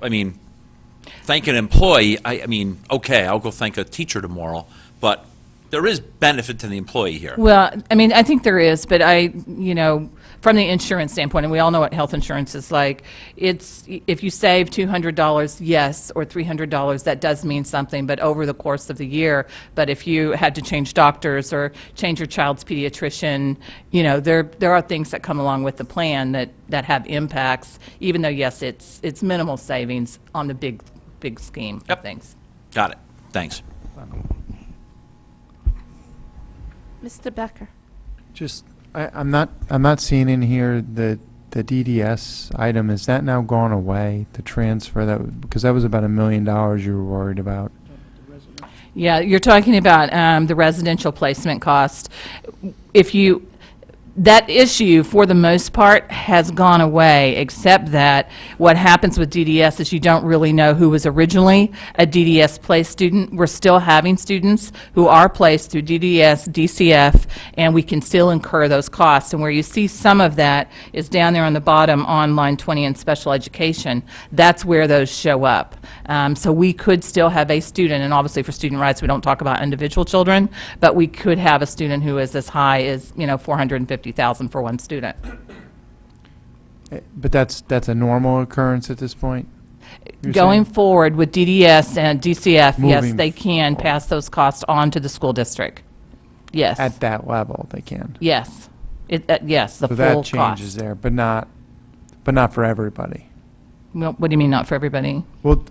thank an employee, okay, I'll go thank a teacher tomorrow, but there is benefit to the employee here. Well, I think there is, but from the insurance standpoint, and we all know what health insurance is like, it's, if you save $200, yes, or $300, that does mean something, but over the course of the year, but if you had to change doctors or change your child's pediatrician, there are things that come along with the plan that have impacts, even though, yes, it's minimal savings on the big scheme of things. Got it. Thanks. Mr. Becker? Just, I'm not seeing in here the DDS item. Is that now gone away, the transfer? Because that was about $1 million you were worried about. Yeah, you're talking about the residential placement cost. That issue, for the most part, has gone away, except that what happens with DDS is you don't really know who was originally a DDS placed student. We're still having students who are placed through DDS, DCF, and we can still incur those costs. And where you see some of that is down there on the bottom on line 20 in special education. That's where those show up. So we could still have a student, and obviously for student rights, we don't talk about individual children, but we could have a student who is as high as, $450,000 for one student. But that's a normal occurrence at this point? you're Going saying? forward with DDS and DCF, yes, Moving they can pass those costs on to the school district. Yes. At that level, they can. Yes. Yes, the So full that cost. changes there, but not for everybody. Well, what do you mean, not for everybody? Well,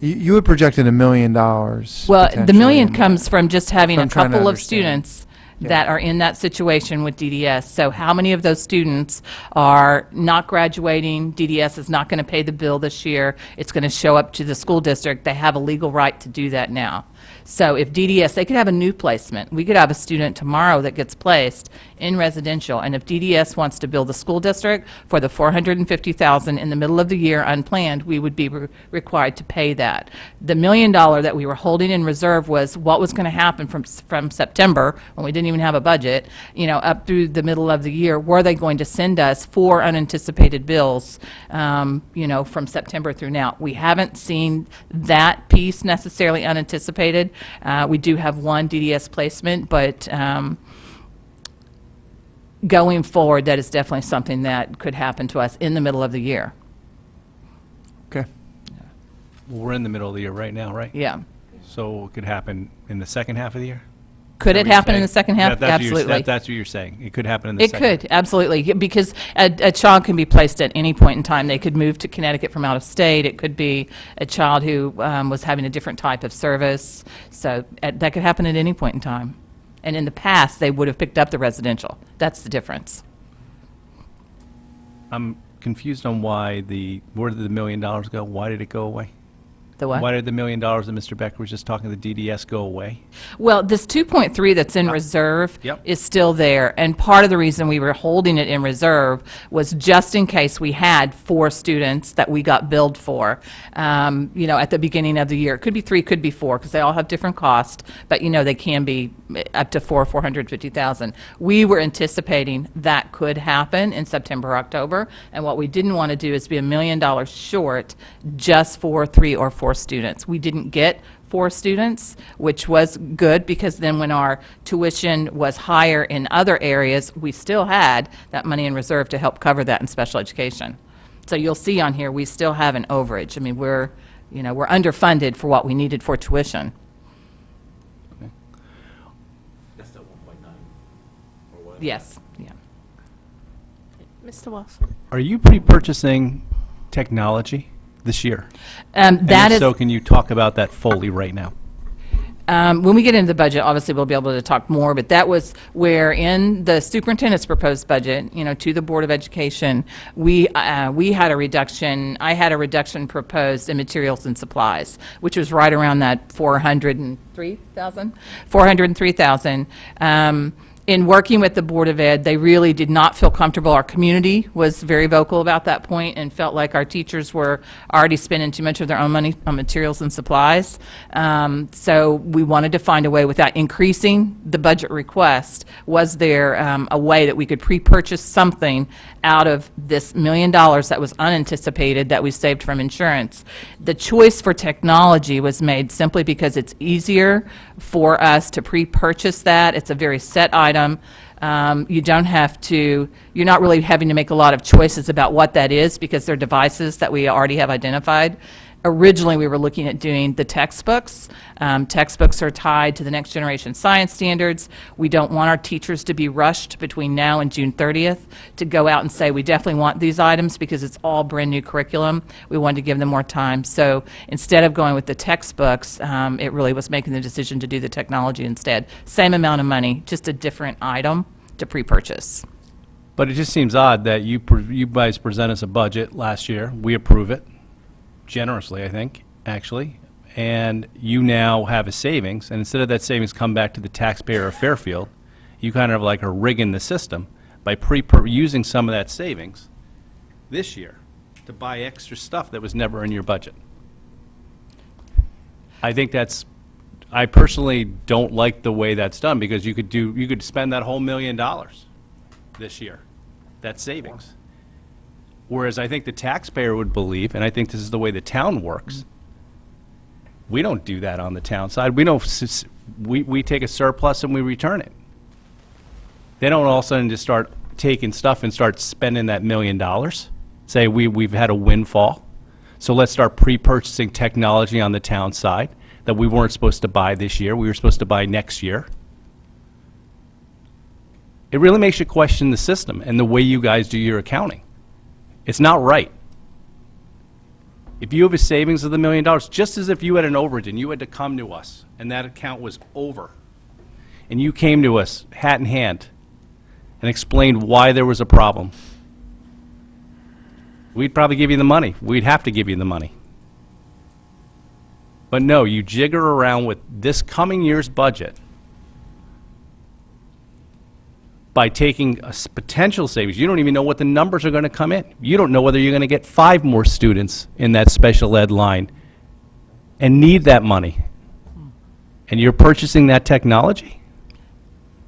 you had projected $1 million. Well, the potentially, million and- comes from just having So a I'm trying to couple of understand. students that are in that situation with DDS. So how many of those students are not graduating? DDS is not going to pay the bill this year. It's going to show up to the school district. They have a legal right to do that now. So if DDS, they could have a new placement. We could have a student tomorrow that gets placed in residential, and if DDS wants to bill the school district for the $450,000 in the middle of the year unplanned, we would be required to pay that. The $1 million that we were holding in reserve was what was going to happen from September, when we didn't even have a budget, up through the middle of the year. Were they going to send us 4 unanticipated bills, from September through now? We haven't seen that piece necessarily unanticipated. We do have one DDS placement, but going forward, that is definitely something that could happen to us in the middle of the year. Okay. Well, we're in the middle of the year right now, right? Yeah. So it could happen in the second half of the year? Could Is it that what you're happen in saying? the second half? That's what you're- Absolutely. That's what you're saying. It could happen in the It second. could, absolutely, because a child can be placed at any point in time. They could move to Connecticut from out of state. It could be a child who was having a different type of service. So that could happen at any point in time. And in the past, they would have picked up the residential. That's the difference. I'm confused on where did the $1 million go? Why did it go away? The what? Why did the $1 million that Mr. Becker was just talking, the DDS, go away? Well, this 2.3 that's in reserve Yep. is still there, and part of the reason we were holding it in reserve was just in case we had 4 students that we got billed for, at the beginning of the year. It could be 3, could be 4, because they all have different costs, but, they can be up to 450,000. We were anticipating that could happen in September, October, and what we didn't want to do is be $1 million short just for 3 or 4 students. We didn't get 4 students, which was good, because then when our tuition was higher in other areas, we still had that money in reserve to help cover that in special education. So you'll see on here, we still have an overage. I mean, we're underfunded for what we needed for tuition. That's the 1.9 or what? Yes, yeah. Mr. Walsh? Are you pre-purchasing technology this year? That And if is. so, can you talk about that fully right now? When we get into the budget, obviously, we'll be able to talk more, but that was where in the superintendent's proposed budget, to the Board of Education, we had a reduction, I had a reduction proposed in materials and supplies, which was right around that 403,000. In working with the Board of Ed, they really did not feel comfortable. Our community was very vocal about that point and felt like our teachers were already spending too much of their own money on materials and supplies. So we wanted to find a way without increasing the budget request. Was there a way that we could pre-purchase something out of this $1 million that was unanticipated that we saved from insurance? The choice for technology was made simply because it's easier for us to pre-purchase that. It's a very set item. You don't have to, you're not really having to make a lot of choices about what that is, because they're devices that we already have identified. Originally, we were looking at doing the textbooks. Textbooks are tied to the next generation science standards. We don't want our teachers to be rushed between now and June 30th to go out and say, we definitely want these items, because it's all brand-new curriculum. We wanted to give them more time. So instead of going with the textbooks, it really was making the decision to do the technology instead. Same amount of money, just a different item to pre-purchase. But it just seems odd that you guys present us a budget last year, we approve it, generously, I think, actually, and you now have a savings, and instead of that savings come back to the taxpayer of Fairfield, you kind of like are rigging the system by using some of that savings this year to buy extra stuff that was never in your budget. I think I personally don't like the way that's done, because you could spend that whole $1 million this year, that savings. Whereas I think the taxpayer would believe, and I think this is the way the town works, we don't do that on the town side. We don't, we take a surplus and we return it. They don't all of a sudden just start taking stuff and start spending that $1 million. Say we've had a windfall, so let's start pre-purchasing technology on the town side that we weren't supposed to buy this year, we were supposed to buy next year. It really makes you question the system and the way you guys do your accounting. It's not right. If you have a savings of the $1 million, just as if you had an overage and you had to come to us and that account was over, and you came to us hat in hand and explained why there was a problem, we'd probably give you the money. We'd have to give you the money. But no, you jigger around with this coming year's budget by taking a potential savings. You don't even know what the numbers are going to come in. You don't know whether you're going to get 5 more students in that special ed line and need that money. And you're purchasing that technology?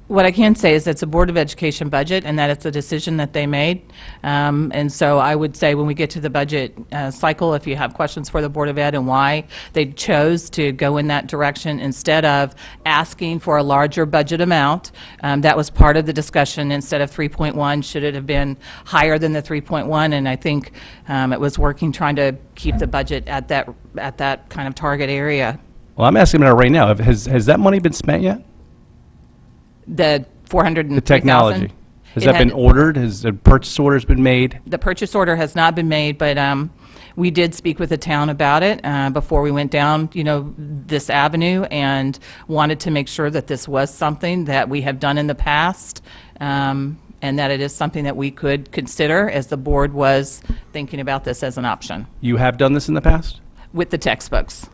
What I can say is it's a Board of Education budget, and that it's a decision that they made. And so I would say when we get to the budget cycle, if you have questions for the Board of Ed and why they chose to go in that direction instead of asking for a larger budget amount, that was part of the discussion. Instead of 3.1, should it have been higher than the 3.1? And I think it was working, trying to keep the budget at that kind of target area. Well, I'm asking about it right now. Has that money been spent yet? The 403,000? The technology. Has It that had- been ordered? Has the purchase orders been made? The purchase order has not been made, but we did speak with the town about it before we went down, this avenue, and wanted to make sure that this was something that we have done in the past, and that it is something that we could consider as the board was thinking about this as an option You have done this in the past? with the textbooks.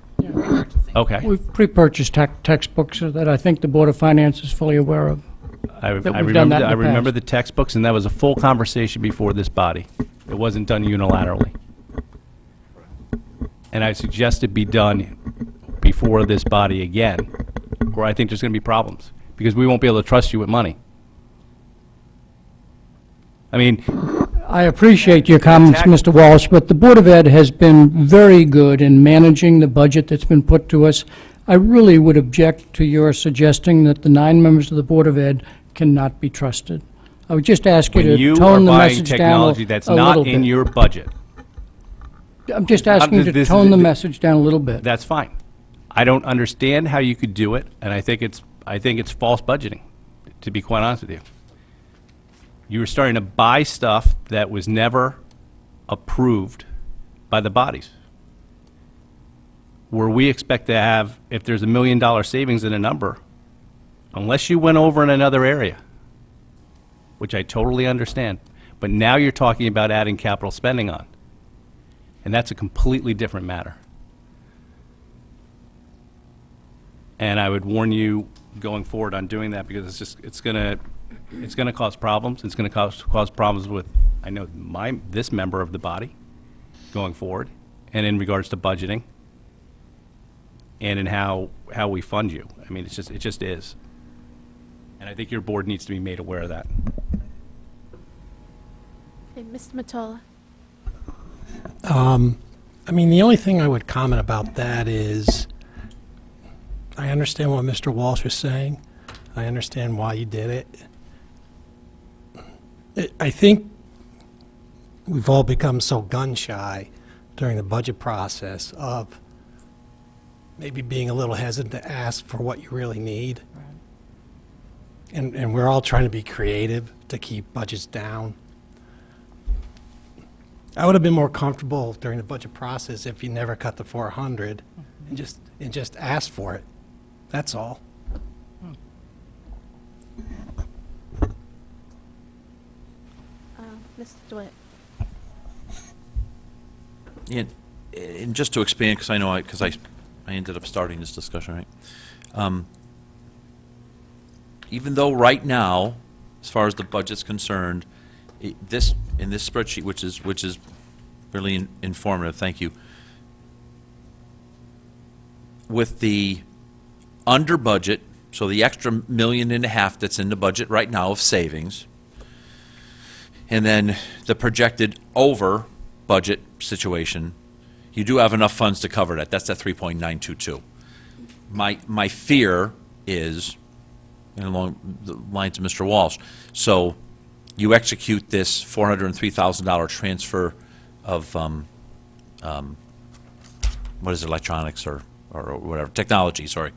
Okay. We've pre-purchased textbooks that I think the Board of Finance is fully aware of. I that we've done that in the remember past. the textbooks, and that was a full conversation before this body. It wasn't done unilaterally. And I suggest it be done before this body again, or I think there's going to be problems, because we won't be able to trust you with money. I mean, I appreciate your comments, Mr. Walsh, but the Board of Ed has been very good in managing the budget that's been put to us. I really would object to your suggesting that the 9 members of the Board of Ed cannot be trusted. I would just ask you when to you are tone the buying message down technology that's a not little in bit. your budget, I'm just asking you to this- tone the message down a little bit. that's fine. I don't understand how you could do it, and I think it's false budgeting, to be quite honest with you. You were starting to buy stuff that was never approved by the bodies. Where we expect to have, if there's $1 million savings in a number, unless you went over in another area, which I totally understand, but now you're talking about adding capital spending on. And that's a completely different matter. And I would warn you going forward on doing that, because it's going to cause problems. It's going to cause problems with, I know, this member of the body going forward, and in regards to budgeting, and in how we fund you. I mean, it just is. And I think your board needs to be made aware of that. Okay, Mr. Matola. I mean, the only thing I would comment about that is, I understand what Mr. Walsh was saying. I understand why you did it. I think we've all become so gun-shy during the budget process of maybe being a little hesitant to ask for what you really need. And we're all trying to be creative to keep budgets down. I would have been more comfortable during the budget process if you never cut the 400 and just asked for it. That's all. Mr. DeWitt. And just to expand, because I know I ended up starting this discussion, right? Even though right now, as far as the budget's concerned, in this spreadsheet, which is really informative, thank you. With the under budget, so the extra $1.5 million that's in the budget right now of savings, and then the projected over budget situation, you do have enough funds to cover that. That's that 3.922. My fear is, and along the lines of Mr. Walsh, so you execute this $403,000 transfer of, what is it, electronics or whatever, technology, sorry.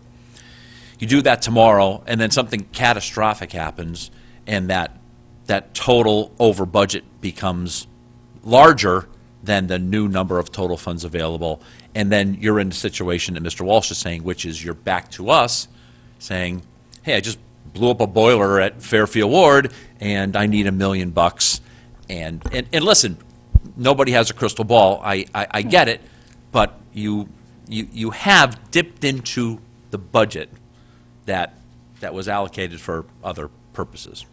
You do that tomorrow, and then something catastrophic happens, and that total over budget becomes larger than the new number of total funds available, and then you're in the situation that Mr. Walsh is saying, which is you're back to us saying, hey, I just blew up a boiler at Fairfield Ward, and I need $1 million. And listen, nobody has a crystal ball. I get it, but you have dipped into the budget that was allocated for other purposes.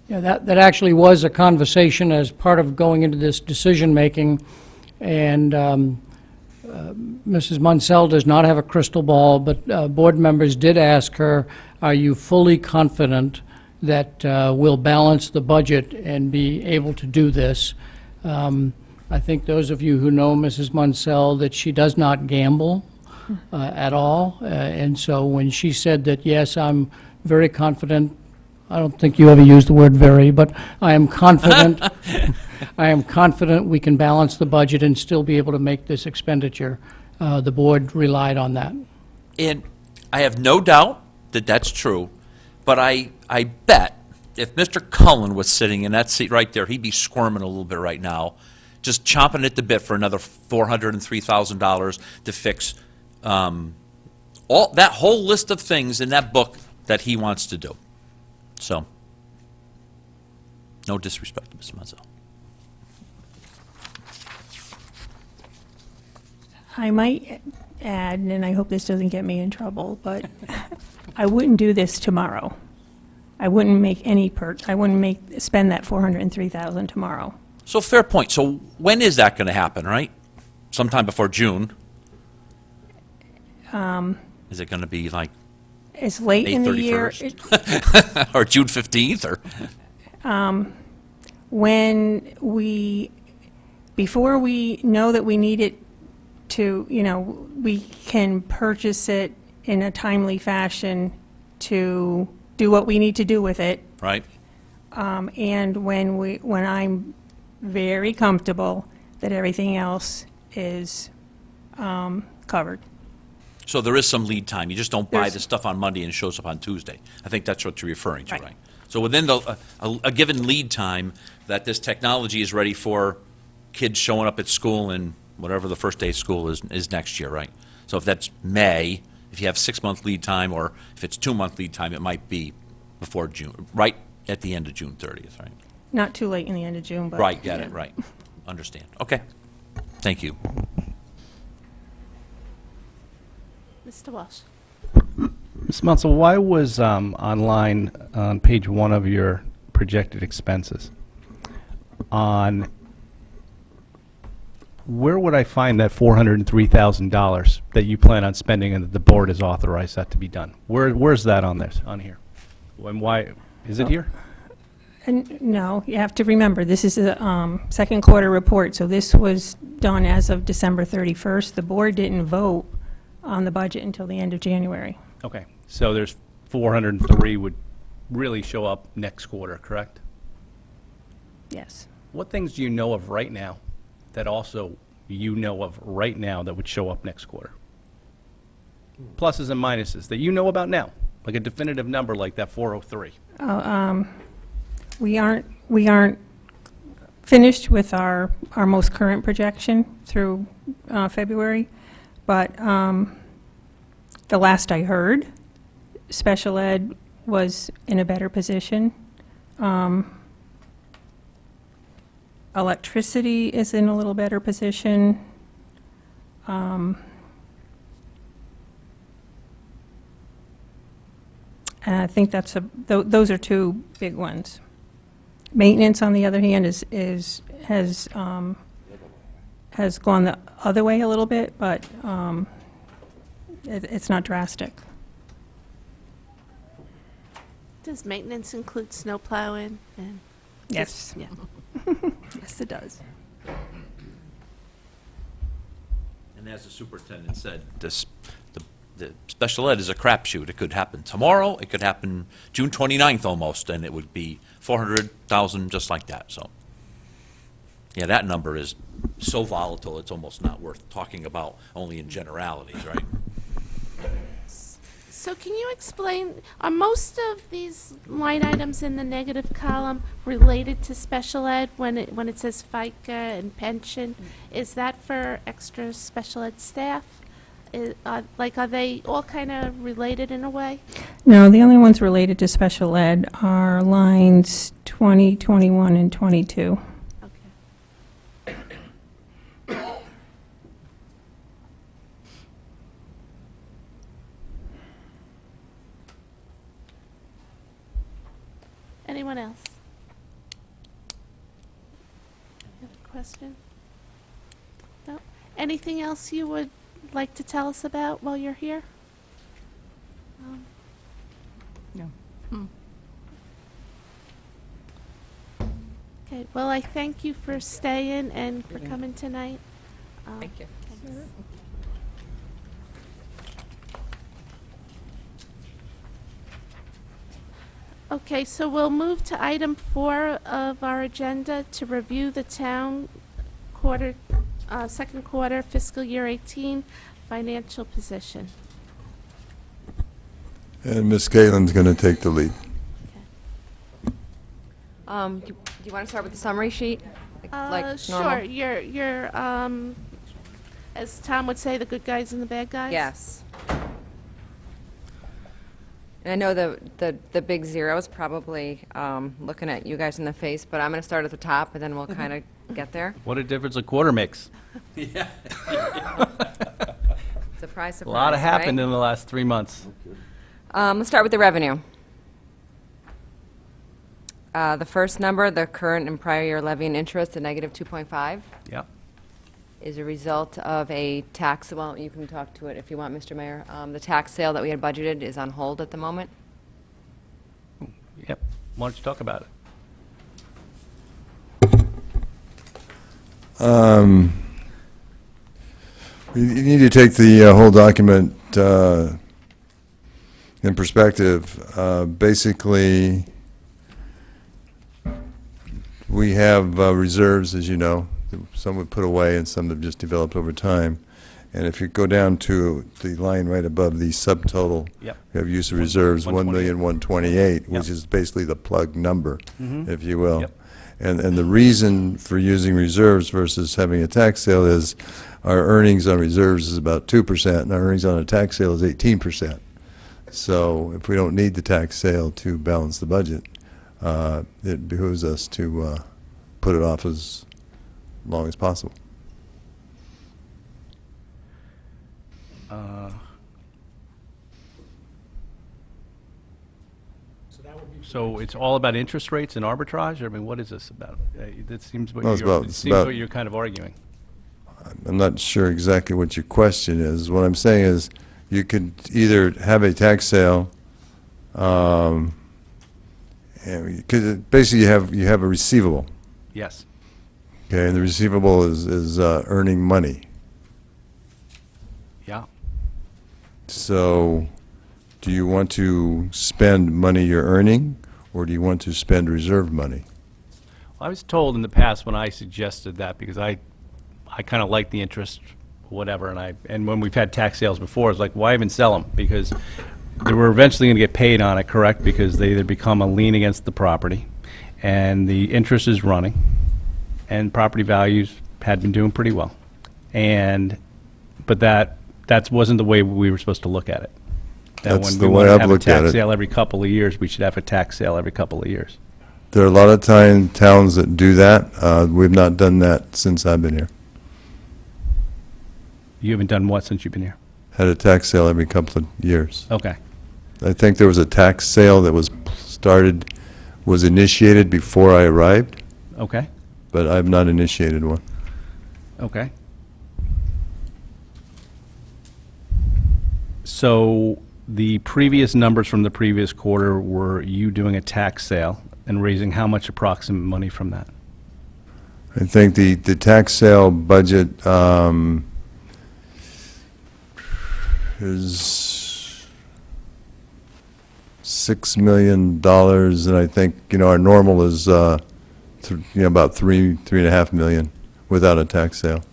Yeah, that actually was a conversation as part of going into this decision-making, and Mrs. Munsell does not have a crystal ball, but board members did ask her, are you fully confident that we'll balance the budget and be able to do this? I think those of you who know Mrs. Munsell, that she does not gamble at all, and so when she said that, yes, I'm very confident, I don't think you ever used the word very, but I am confident, I am confident we can balance the budget and still be able to make this expenditure. The board relied on that. And I have no doubt that that's true, but I bet if Mr. Cullen was sitting in that seat right there, he'd be squirming a little bit right now, just chomping at the bit for another $403,000 to fix all that whole list of things in that book that he wants to do. So, no disrespect to Mr. Munsell. I might add, and I hope this doesn't get me in trouble, but I wouldn't do this tomorrow. I wouldn't make any spend that $403,000 tomorrow. So fair point. So when is that going to happen, right? Sometime before June. Is it going to be like It's late May in the year. 31st? Or June 15th? Or before we know that we need it to, we can purchase it in a timely fashion to do what we need to do with it. right? And when I'm very comfortable that everything else is covered. So there is some lead time. You just don't buy There's- the stuff on Monday and it shows up on Tuesday. I think that's what you're referring to, Right. right? So within a given lead time, that this technology is ready for kids showing up at school and whatever the first day of school is next year, right? So if that's May, if you have 6-month lead time, or if it's 2-month lead time, it might be before June, right at the end of June 30th, right? Not too late in the end of June, but. Right, got it, right. Understand. Okay. Thank you. Mr. Walsh. Ms. Munsell, why was online on page 1 of your projected expenses, on where would I find that $403,000 that you plan on spending and that the board has authorized that to be done? Where's that on this, on here? And why, is it here? And no, you have to remember, this is a second quarter report, so this was done as of December 31st. The board didn't vote on the budget until the end of January. Okay, so there's 403 would really show up next quarter, correct? Yes. What things do you know of right now that also you know of right now that would show up next quarter? Pluses and minuses that you know about now, like a definitive number like that 403. We aren't finished with our most current projection through February, but the last I heard, special ed was in a better position. Electricity is in a little better position. And I think those are two big ones. Maintenance, on the other hand, has gone the other way a little bit, but it's not drastic. Does maintenance include snow plowing? And Yes. Yeah. Yes, it does. And as the superintendent said, the the special ed is a crapshoot. It could happen tomorrow, it could happen June 29th almost, and it would be 400,000 just like that, so. Yeah, that number is so volatile, it's almost not worth talking about only in generalities, right? So can you explain, are most of these line items in the negative column related to special ed when it says FICA and pension? Is that for extra special ed staff? Are they all kind of related in a way? No, the only ones related to special ed are lines 20, 21, and 22. Anyone else? Have a question? No? Anything else you would like to tell us about while you're here? No. Okay, well, I thank you for staying and for coming tonight. Thank you. Thanks. Okay, so we'll move to item 4 of our agenda to review the town second quarter fiscal year 18 financial position. And Ms. Caitlin's going to take the lead. Do you want to start with the summary sheet? Like Sure, normal? you're as Tom would say, the good guys and the bad guys? Yes. And I know the big zero is probably looking at you guys in the face, but I'm going to start at the top, and then we'll kind of get there. What a difference a quarter makes. Yeah. Surprise, surprise, A lot happened right? in the last 3 months. Let's start with the revenue. The first number, the current and prior year levy and interest, the negative 2.5, Yep. is a result of a tax, well, you can talk to it if you want, Mr. Mayor. The tax sale that we had budgeted is on hold at the moment. Yep. Why don't you talk about it? You need to take the whole document in perspective. Basically, we have reserves, as you know. Some we put away and some have just developed over time. And if you go down to the line right above the subtotal, Yep. we have use of reserves, 1,128,000, which Yep. is basically the plug number, Mhm. if you will. Yep. And the reason for using reserves versus having a tax sale is our earnings on reserves is about 2%, and our earnings on a tax sale is 18%. So if we don't need the tax sale to balance the budget, it behooves us to put it off as long as possible. So it's all about interest rates and arbitrage? I mean, what is this about? That seems what Well, it's you're, about- it it's seems about- what you're kind of arguing. I'm not sure exactly what your question is. What I'm saying is, you could either have a tax sale, and because basically you have a receivable, Yes. okay, and the receivable is earning money. Yeah. So, do you want to spend money you're earning, or do you want to spend reserve money? I was told in the past when I suggested that, because I kind of like the interest, whatever, and when we've had tax sales before, it's like, why even sell them? Because they were eventually going to get paid on it, correct? Because they either become a lien against the property, and the interest is running, and property values had been doing pretty well. But that wasn't the way we were supposed to look at it. That That's when the we way want to I've have a looked at tax it. sale every couple of years, we should have a tax sale every couple of years. There are a lot of towns that do that. We've not done that since I've been here. You haven't done what since you've been here? Had a tax sale every couple of years. Okay. I think there was a tax sale that was initiated before I arrived, Okay. but I've not initiated one. Okay. So the previous numbers from the previous quarter were you doing a tax sale and raising how much approximate money from that? I think the tax sale budget, is $6 million, and I think, our normal is, about $3.5 million without a tax sale.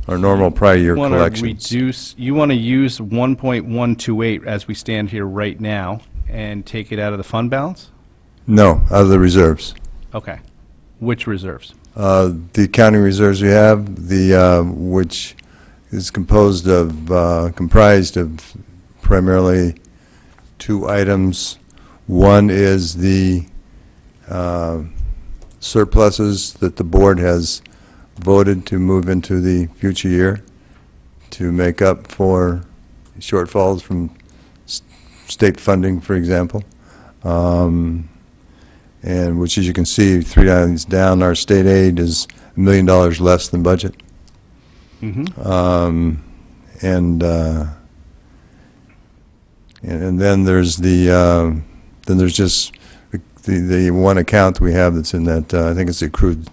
Our normal prior year collections. You want to use 1.128 as we stand here right now and take it out of the fund balance? No, out of the reserves. Okay. Which reserves? The accounting reserves we have, which is comprised of primarily two items. One is the surpluses that the board has voted to move into the future year to make up for shortfalls from state funding, for example. And which, as you can see, 3 items down, our state aid is $1 million less than budget. And then there's then there's just the one account we have that's in that, I think it's accrued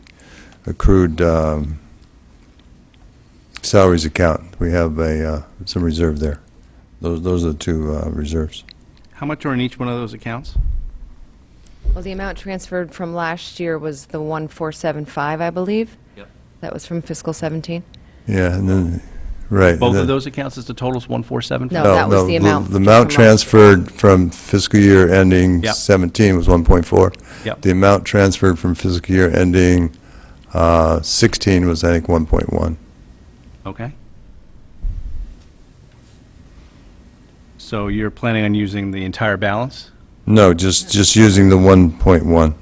salaries account. We have some reserve there. Those are the two reserves. How much are in each one of those accounts? Well, the amount transferred from last year was the 1,475, I believe. Yep. That was from fiscal 17. Yeah, and then, right. Both and of then- those accounts is the total's 1,475? No, that was the amount. The amount transferred from fiscal year ending Yep. 17 was 1.4. Yep. The amount transferred from fiscal year ending 16 was, I think, 1.1. Okay. So you're planning on using the entire balance? No, just using the 1.1.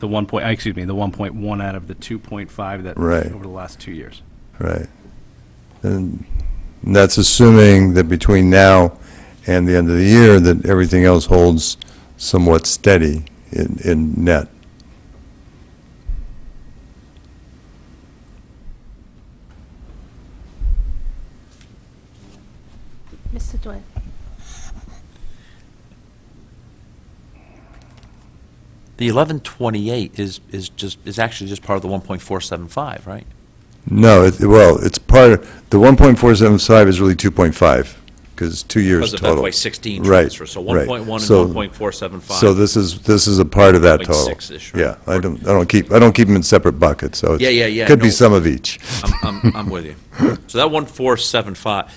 The 1.1 out of the 2.5 that, Right. over the last 2 years? Right. And that's assuming that between now and the end of the year, that everything else holds somewhat steady in net. Mr. Dwight? The 1128 is actually just part of the 1.475, right? No, it's part of, the 1.475 is really 2.5, because it's 2 years Because of total. FY16 Right, transfer, so right. 1.1 and So- 1.475. So this is a part of that total. 1.6-ish, right? Yeah, I don't keep them in separate buckets, so Yeah, yeah, it yeah, could be no. some of each. I'm with you. So that 1.475,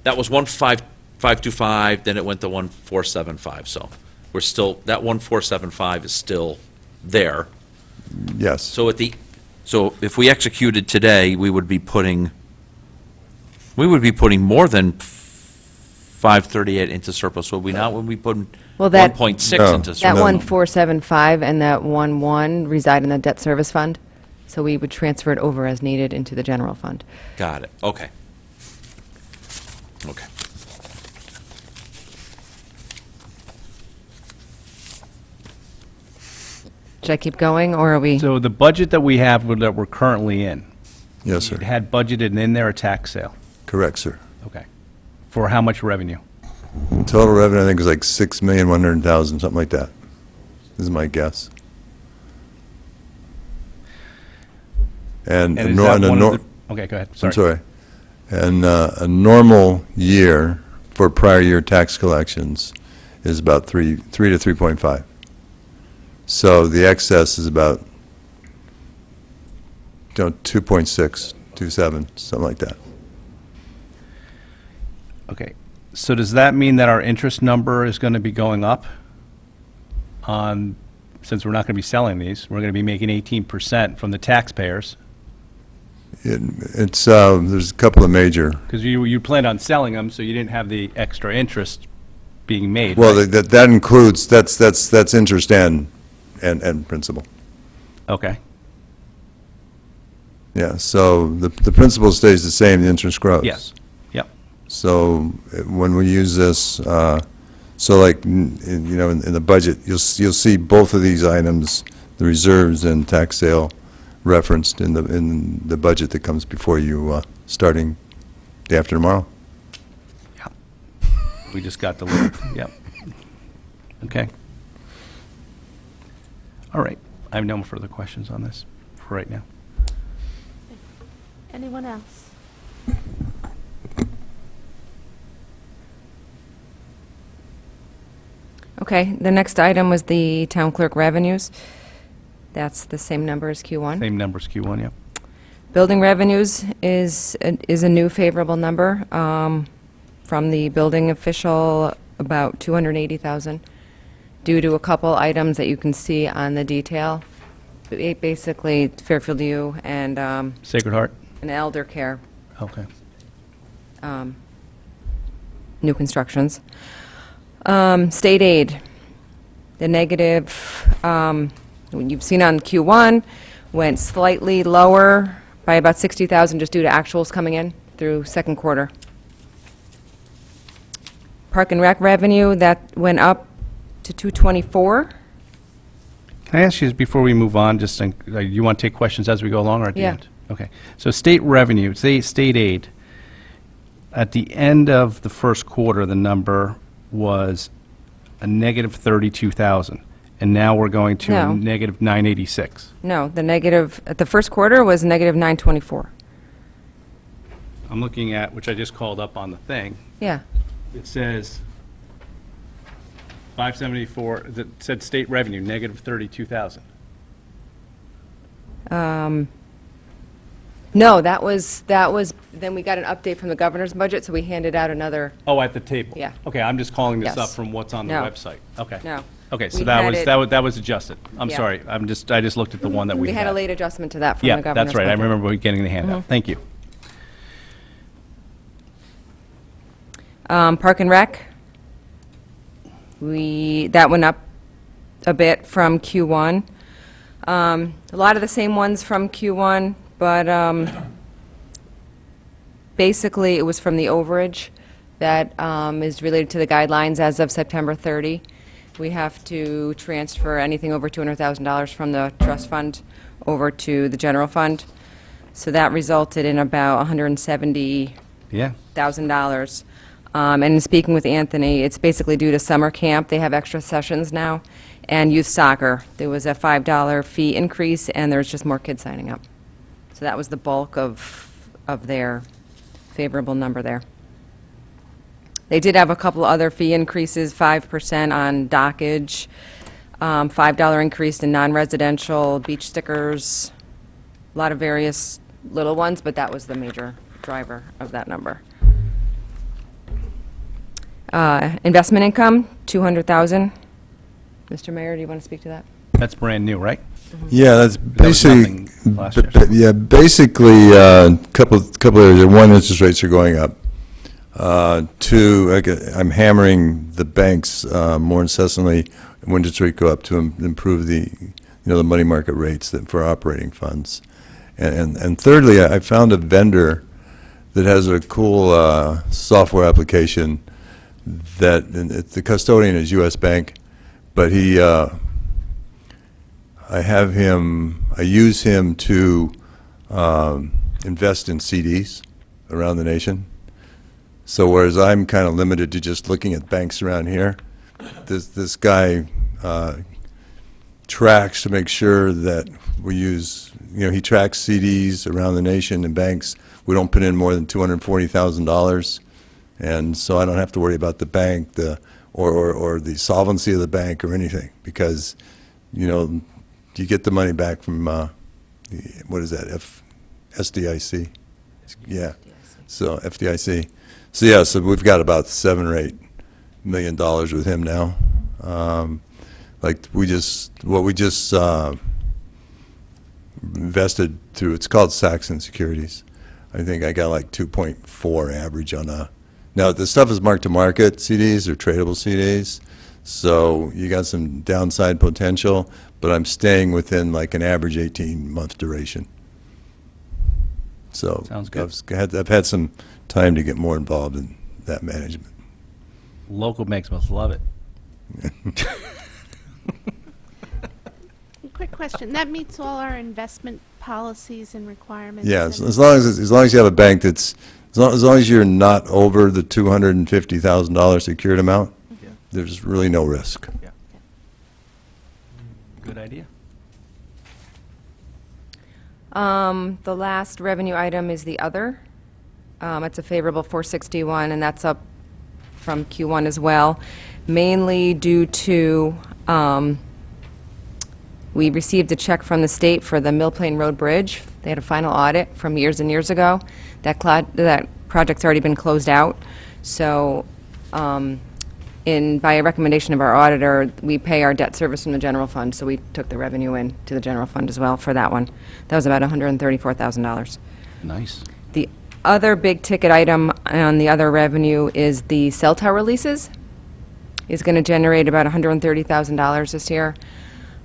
that was 1.525, then it went to 1.475, so we're still, that 1.475 is still there. Yes. So so if we executed today, we would be putting more than 538 into surplus, would we not? Would we put Well, that- 1.6 No. into That surplus? 1,475 and that 1.1 reside in the debt service fund, so we would transfer it over as needed into the general fund. Got it, okay. Okay. Should I keep going, or are we? So the budget that we have, that we're currently in, Yes, sir. it had budgeted in there a tax sale. Correct, sir. Okay. For how much revenue? Total revenue, I think, was like 6,100,000, something like that, is my guess. And And is that one of the, okay, go ahead, I'm sorry. sorry. And a normal year for prior year tax collections is about 3 to 3.5. So the excess is about 2.6, 2.7, something like that. Okay, so does that mean that our interest number is going to be going up on, since we're not going to be selling these, we're going to be making 18% from the taxpayers? It's, there's a couple of major, Because you planned on selling them, so you didn't have the extra interest being made, well, right? that includes, that's interest and principal. Okay, Yeah, so the principal stays the same, the interest grows. yes, yep. So when we use this, so like, in the budget, you'll see both of these items, the reserves and tax sale, referenced in the budget that comes before you, starting day after tomorrow. We just got the, yep. Okay. All right. I have no further questions on this for right now. Anyone else? Okay, the next item was the town clerk revenues. That's the same number as Q1. Same numbers, Q1, yep. Building revenues is a new favorable number from the building official, about 280,000, due to a couple items that you can see on the detail. Basically, Fairfield U and Sacred Heart? and elder care, Okay. new constructions. State aid, the negative, you've seen on Q1, went slightly lower by about 60,000 just due to actuals coming in through second quarter. Park and Rec revenue, that went up to 224. Can I ask you, before we move on, just, you want to take questions as we go along or at the Yeah. end? Okay. So state revenue, state aid, at the end of the first quarter, the number was a negative 32,000, and now we're going to No. a negative 986. No, the negative, at the first quarter was negative 924. I'm looking at, which I just called up on the thing. Yeah. It says 574, that said state revenue, negative 32,000. No, that was, then we got an update from the governor's budget, so we handed out another, Oh, at the table? Yeah. Okay, I'm just calling this Yes. up from what's on the No. website. Okay. no. Okay, so We that had was, it- that was adjusted. I'm Yeah. sorry, I just looked at the one that we We had. had a late adjustment to that from Yeah, the governor's that's right, I budget. remember getting the handout. Thank you. Park and Rec, that went up a bit from Q1. A lot of the same ones from Q1, but basically it was from the overage that is related to the guidelines as of September 30. We have to transfer anything over $200,000 from the trust fund over to the general fund. So that resulted in about $170,000. Yeah. And in speaking with Anthony, it's basically due to summer camp. They have extra sessions now. And youth soccer, there was a $5 fee increase, and there's just more kids signing up. So that was the bulk of their favorable number there. They did have a couple other fee increases, 5% on dockage, $5 increase in non-residential beach stickers, a lot of various little ones, but that was the major driver of that number. Investment income, 200,000. Mr. Mayor, do you want to speak to that? That's brand new, right? Yeah, that's was basically, nothing last year. yeah, basically, couple areas. One, interest rates are going up. Two, I'm hammering the banks more incessantly when interest rates go up to improve the, the money market rates for operating funds. And thirdly, I found a vendor that has a cool software application that, and the custodian is U.S. Bank, but I use him to invest in CDs around the nation. So whereas I'm kind of limited to just looking at banks around here, this guy tracks to make sure that we use, he tracks CDs around the nation and banks. We don't put in more than $240,000. And so I don't have to worry about the bank, or the solvency of the bank or anything, because, you get the money back from, what is that, SDIC? Yeah, so FDIC. So yeah, so we've got about $7 or $8 million with him now. What we just invested through, it's called Saxon Securities. I think I got like 2.4 average on now the stuff is mark to market CDs or tradable CDs, so you got some downside potential, but I'm staying within like an average 18-month duration. So Sounds good. I've had some time to get more involved in that management. Local banks must love it. Quick question, that meets all our investment policies and requirements? Yeah, and- as long as you have a bank that's, as long as you're not over the $250,000 secured amount, there's really no risk. Good idea. The last revenue item is the other. It's a favorable 461, and that's up from Q1 as well, mainly due to, we received a check from the state for the Mill Plain Road Bridge. They had a final audit from years and years ago. That project's already been closed out. So, by a recommendation of our auditor, we pay our debt service from the general fund, so we took the revenue in to the general fund as well for that one. That was about $134,000. Nice. The other big ticket item on the other revenue is the cell tower leases. Is going to generate about $130,000 this year.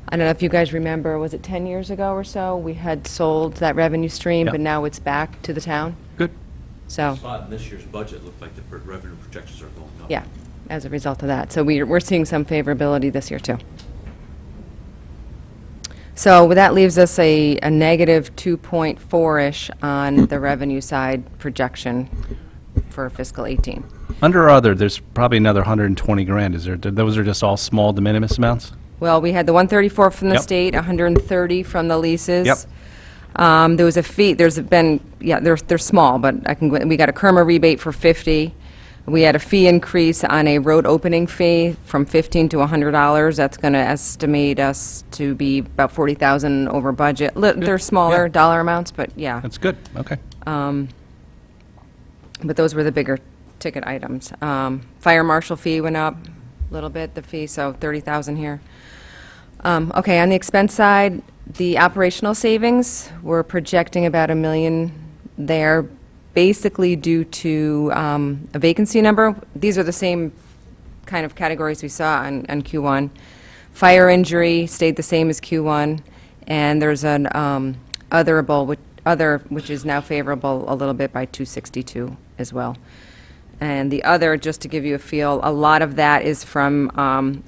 I don't know if you guys remember, was it 10 years ago or so? We had sold that revenue stream, Yep. but now it's back to the town. Good. So, Spot in this year's budget looked like the revenue projections are going up. yeah, as a result of that. So we're seeing some favorability this year, too. So that leaves us a negative 2.4-ish on the revenue side projection for fiscal 18. Under other, there's probably another 120 grand, is there? Those are just all small de minimis amounts? Well, we had the 134 from the Yep. state, 130 from the leases. Yep. There was a fee, there's been, yeah, they're small, but we got a Kerma rebate for 50. We had a fee increase on a road opening fee from $15 to $100. That's going to estimate us to be about 40,000 over budget. They're smaller dollar amounts, but yeah. That's good, okay. But those were the bigger ticket items. Fire marshal fee went up a little bit, the fee, so 30,000 here. Okay, on the expense side, the operational savings, we're projecting about $1 million there, basically due to a vacancy number. These are the same kind of categories we saw on Q1. Fire injury stayed the same as Q1, and there's an other, which is now favorable a little bit by 262 as well. And the other, just to give you a feel, a lot of that is from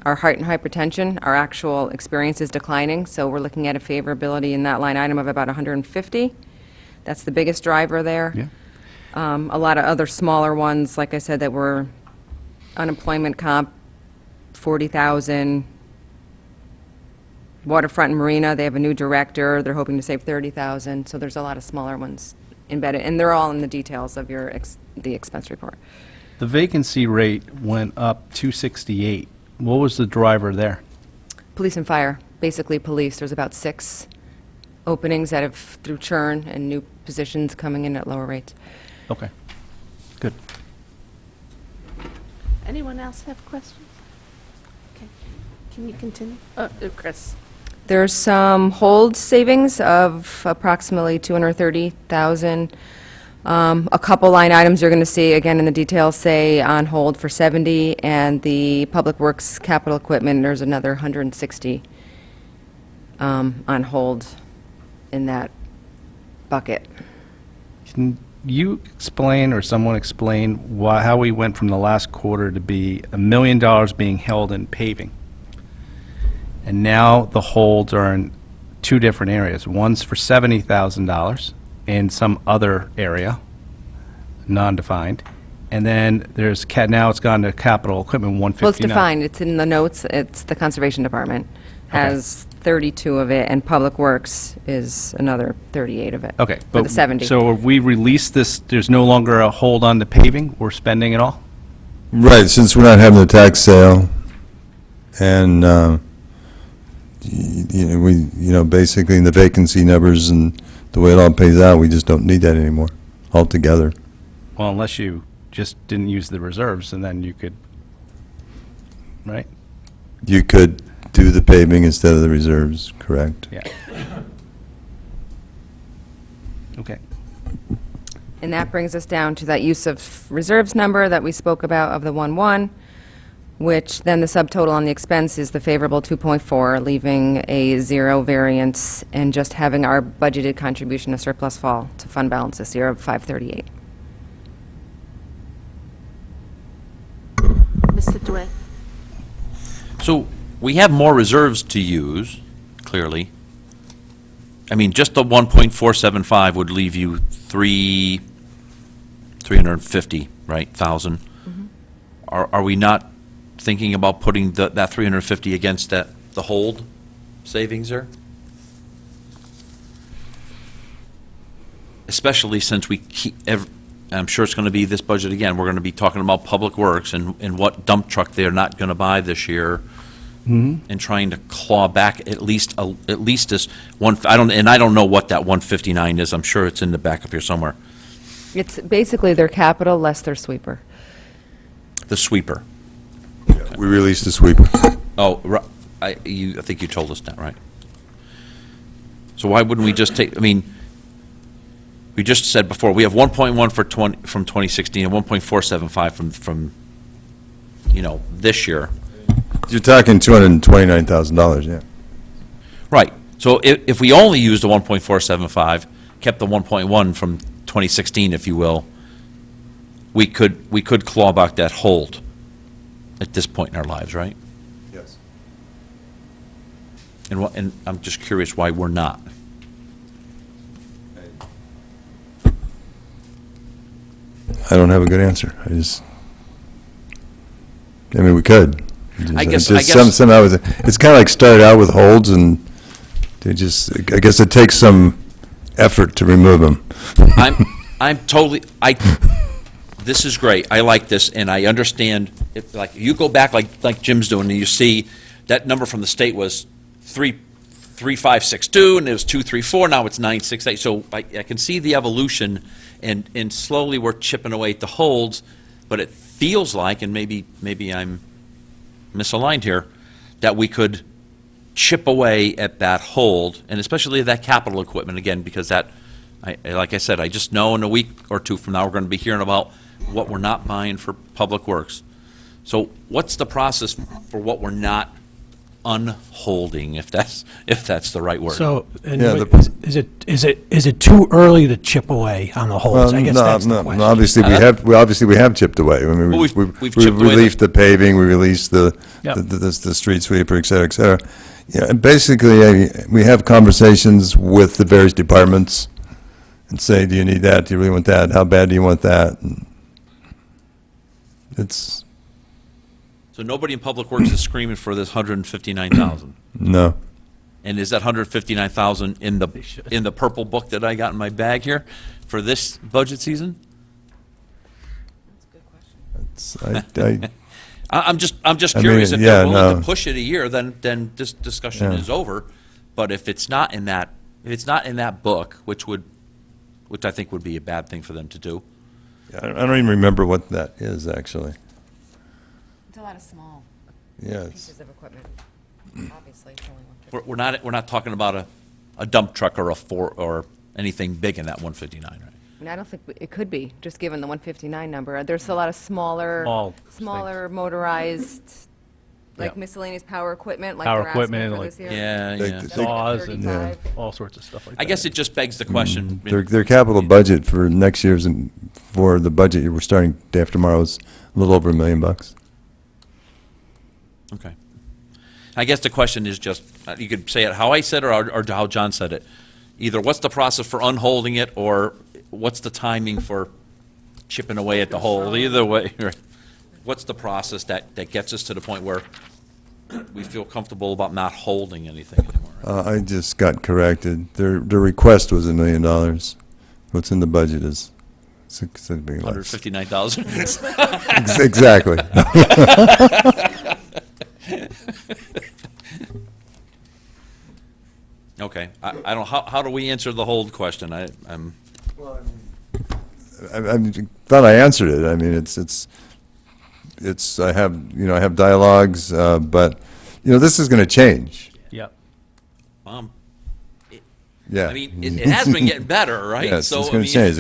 our heart and hypertension. Our actual experience is declining, so we're looking at a favorability in that line item of about 150. That's the biggest driver there. Yeah. A lot of other smaller ones, like I said, that were unemployment comp, 40,000. Waterfront and Marina, they have a new director. They're hoping to save 30,000. So there's a lot of smaller ones embedded, and they're all in the details of the expense report. The vacancy rate went up 268. What was the driver there? Police and fire, basically police. There's about 6 openings that have through churn and new positions coming in at lower rates. Okay, good. Anyone else have questions? Okay. Can you continue? Chris. There's some hold savings of approximately $230,000. A couple line items you're going to see, again, in the details, say on hold for 70, and the Public Works capital equipment, there's another 160 on hold in that bucket. Can you explain, or someone explain, how we went from the last quarter to be $1 million being held in paving? And now the holds are in 2 different areas. One's for $70,000 in some other area, non-defined. And then there's, now it's gone to capital equipment, 159. Well, it's defined. It's in the notes. It's the Conservation Department has 32 of it, and Public Works is another 38 of it. Okay. For the 70. So if we release this, there's no longer a hold on the paving? We're spending it all? Right, since we're not having the tax sale, and basically in the vacancy numbers and the way it all pays out, we just don't need that anymore altogether. Well, unless you just didn't use the reserves, and then you could, right? You could do the paving instead of the reserves, correct? Yeah. Okay. And that brings us down to that use of reserves number that we spoke about of the 1.1, which then the subtotal on the expense is the favorable 2.4, leaving a 0 variance and just having our budgeted contribution to surplus fall to fund balance this year of 538. Mr. DeWitt. So we have more reserves to use, clearly. I mean, just the 1.475 would leave you 350, right, thousand. Are we not thinking about putting that 350 against the hold savings there? especially since we keep, I'm sure it's going to be this budget again, we're going to be talking about Public Works and what dump truck they're not going to buy this year, and trying to claw back at least this one, I don't know what that 159 is, I'm sure it's in the back up here somewhere. It's basically their capital less their sweeper. The sweeper. We released the sweeper. Oh, I think you told us that, right? So why wouldn't we just take, I mean, we just said before, we have 1.1 from 2016 and 1.475 from, this year. You're talking $229,000, yeah. Right. So if we only used the 1.475, kept the 1.1 from 2016, if you will, we could claw back that hold at this point in our lives, right? Yes. And I'm just curious why we're not. I don't have a good answer. I mean, we could. Somehow it's kind of like started out with holds, and I guess it takes some effort to remove them. This is great. I like this, and I understand. Like you go back, like Jim's doing, and you see that number from the state was 3.562, and it was 2.34. Now it's 9.68. So I can see the evolution, and slowly we're chipping away at the holds. But it feels like, and maybe I'm misaligned here, that we could chip away at that hold, and especially that capital equipment again, because that, like I said, I just know in a week or two from now we're going to be hearing about what we're not buying for Public Works. So what's the process for what we're not unholding, if that's the right word? So, and Yeah, is it too early to chip away on the holds? I guess that's the question. Obviously we have chipped away. I mean, Well, we've we've chipped away released the paving, we released the street sweeper, et cetera, et cetera. Yeah, and basically, we have conversations with the various departments and say, do you need that? Do you really want that? How bad do you want that? And it's, So nobody in Public Works is screaming for this 159,000. no. And is that 159,000 in the purple book that I got in my bag here for this budget season? I'm just curious, if they're willing to push it a year, then this discussion is over. But if it's not in that book, which I think would be a bad thing for them to do. I don't even remember what that is, actually. It's a lot of small Yeah, pieces of equipment. Obviously, it's only 150. We're not talking about a dump truck or anything big in that 159, right? And I don't think it could be, just given the 159 number. There's a lot of smaller motorized, like miscellaneous power equipment, like they're asking for this year. Yeah. Saws and 35. all sorts of stuff like that. I guess it just begs the question. Their capital budget for next year's, for the budget we're starting day after tomorrow, is a little over $1 million. Okay. I guess the question is just, you could say it how I said it or how John said it. Either what's the process for unholding it, or what's the timing for chipping away at the hold? Either way, right? What's the process that gets us to the point where we feel comfortable about not holding anything anymore? I just got corrected. Their request was $1 million. What's in the budget is something less. 159,000. Exactly. Okay. I don't. How do we answer the hold question? I thought I answered it. I mean, I have dialogues, but this is going to change. Yep. Yeah. I mean, it has been getting better, right? Yes, So, it's going to change.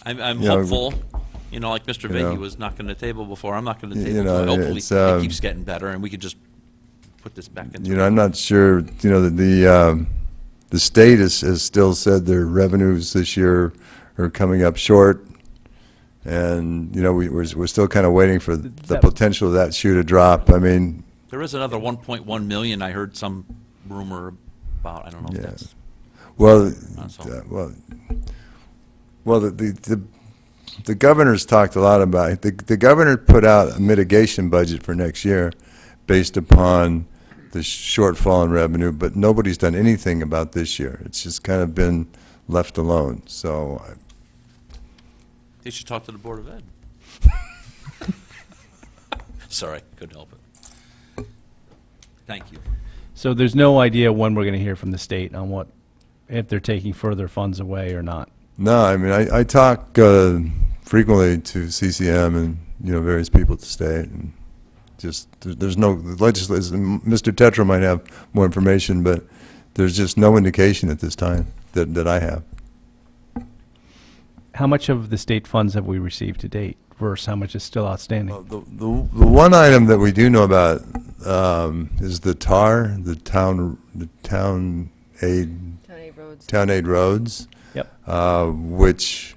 I'm hopeful. Like Mr. Veggie was knocking the table before. I'm knocking the table. But hopefully, it keeps getting better, and we could just put this back into. I'm not sure. The state has still said their revenues this year are coming up short, and we're still kind of waiting for the potential of that shoe to drop. I mean, there is another 1.1 million. I heard some rumor about. I don't know if that's. Well, the governor's talked a lot about it. The governor put out a mitigation budget for next year based upon the shortfall in revenue, but nobody's done anything about this year. It's just kind of been left alone. So They should talk to the Board of Ed. Sorry, couldn't help it. Thank you. So there's no idea when we're going to hear from the state on what, if they're taking further funds away or not. no, I mean, I talk frequently to CCM and, various people at the state, and just, there's no legislation. Mr. Tetra might have more information, but there's just no indication at this time that I have. How much of the state funds have we received to date versus how much is still outstanding? The one item that we do know about is the TAR, the town aid roads. Yep. Which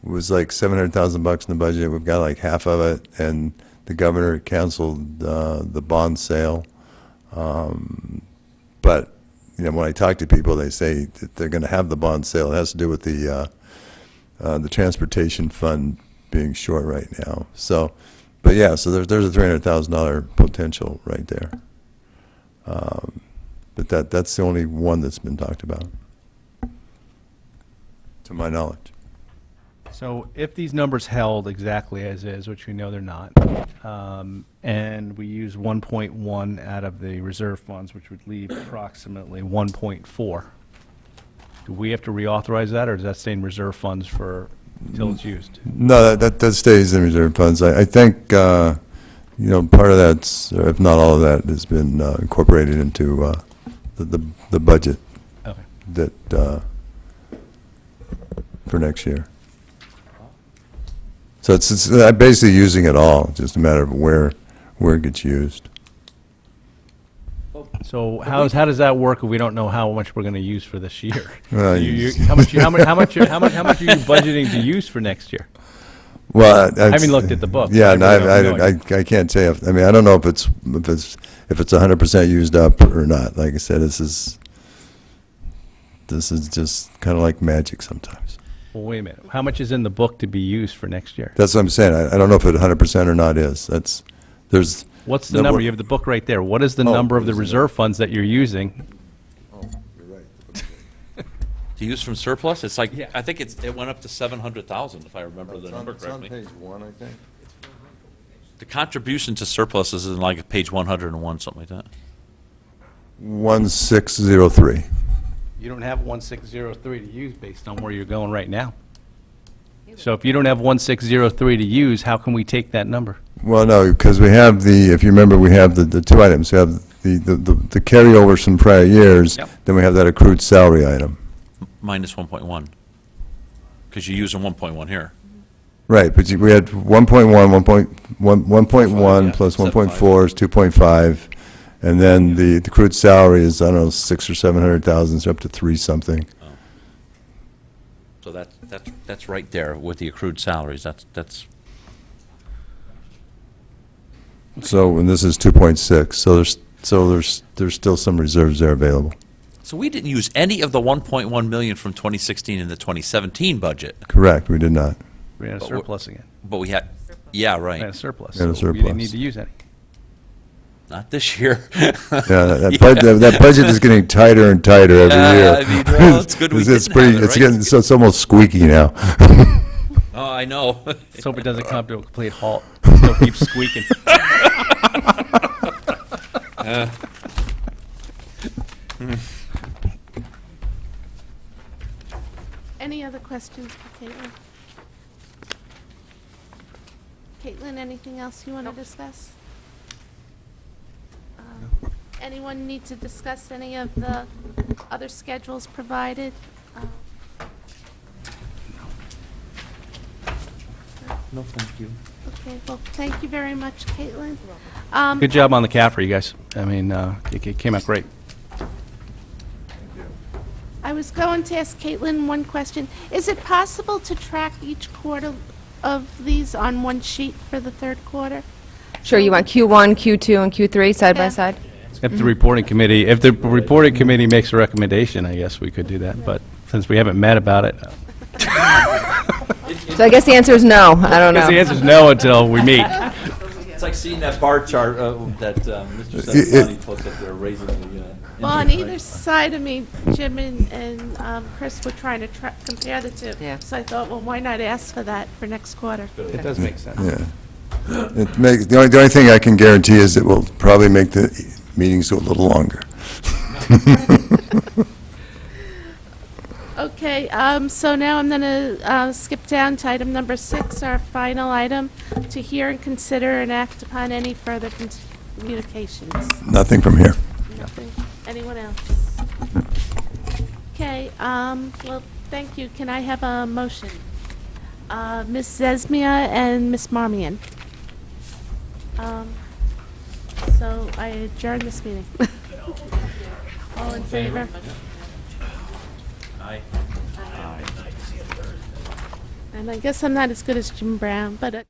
was like $700,000 in the budget. We've got like half of it, and the governor canceled the bond sale. But when I talk to people, they say that they're going to have the bond sale. It has to do with the transportation fund being short right now. So, but yeah, so there's a $300,000 potential right there. But that's the only one that's been talked about, to my knowledge. So if these numbers held exactly as is, which we know they're not, and we use 1.1 out of the reserve funds, which would leave approximately 1.4, do we have to reauthorize that, or does that stay in reserve funds for until it's used? No, that stays in reserve funds. I think, part of that's, or if not all of that, has been incorporated into the budget Okay. that for next year. So it's I'm basically using it all, just a matter of where it gets used. So how does that work if we don't know how much we're going to use for this year? Well, How much are you budgeting to use for next year? Well, I haven't looked at the book. Yeah, I no, really don't know. I can't say. I mean, I don't know if it's 100% used up or not. Like I said, this is just kind of like magic sometimes. Well, wait a minute. How much is in the book to be used for next year? That's what I'm saying. I don't know if it 100% or not is. There's. What's the number? You have the book right there. What is the number of the reserve funds that you're using? Oh, you're right. To use from surplus, it's like, I think it went up to 700,000, if I remember the number correctly. It's on page 1, I think. The contribution to surplus is in like page 101, something like that. 1603. You don't have 1603 to use based on where you're going right now. So if you don't have 1603 to use, how can we take that number? Well, no, because we have if you remember, we have the two items. We have the carryover from prior years, Yep. then we have that accrued salary item. Minus 1.1, because you're using 1.1 here. Right, but we had 1.1 Yeah, plus except 1.4 is 2.5, and then the accrued salary is, I don't know, 600,000 or 700,000, so up to 3 something. So that's right there with the accrued salaries. That's So, and this is 2.6, so there's still some reserves there available. So we didn't use any of the 1.1 million from 2016 in the 2017 budget. Correct, we did not. We had a surplus again. But we had, yeah, We had a right. surplus. We had a so we didn't surplus. need to use any. Not this year. Yeah, that budget is getting tighter and tighter every year. I mean, well, it's good we It's didn't pretty, have it, it's right? getting, so it's almost squeaky now. Oh, I know. Let's hope it doesn't come to a complete halt. Still keep squeaking. Any other questions for Caitlin? Caitlin, anything else you want to discuss? Anyone need to discuss any of the other schedules provided? No, thank you. Okay, well, thank you very much, Caitlin. Good job on the CAFR, you guys. I mean, it came out great. I was going to ask Caitlin one question. Is it possible to track each quarter of these on one sheet for the third quarter? Sure, you want Q1, Q2, and Q3 side by Yeah. side? If the reporting committee makes a recommendation, I guess we could do that. But since we haven't met about it, So I guess the answer is no. I don't I guess the know. answer is no until we meet. It's like seeing that bar chart that Mr. Santoni puts up there, raising the Well, on either side of me, Jim and Chris were trying to compare the two. Yeah. So I thought, well, why not ask for that for next quarter? It does make sense. Yeah. The only thing I can guarantee is it will probably make the meetings go a little longer. Okay, so now I'm going to skip down to item number 6, our final item, to hear and consider and act upon any further communications. Nothing from here. Nothing. Anyone else? Okay, well, thank you. Can I have a motion? Ms. Zesmia and Ms. Marmion. So I adjourn this meeting. All in favor? Aye. And I guess I'm not as good as Jim Brown, but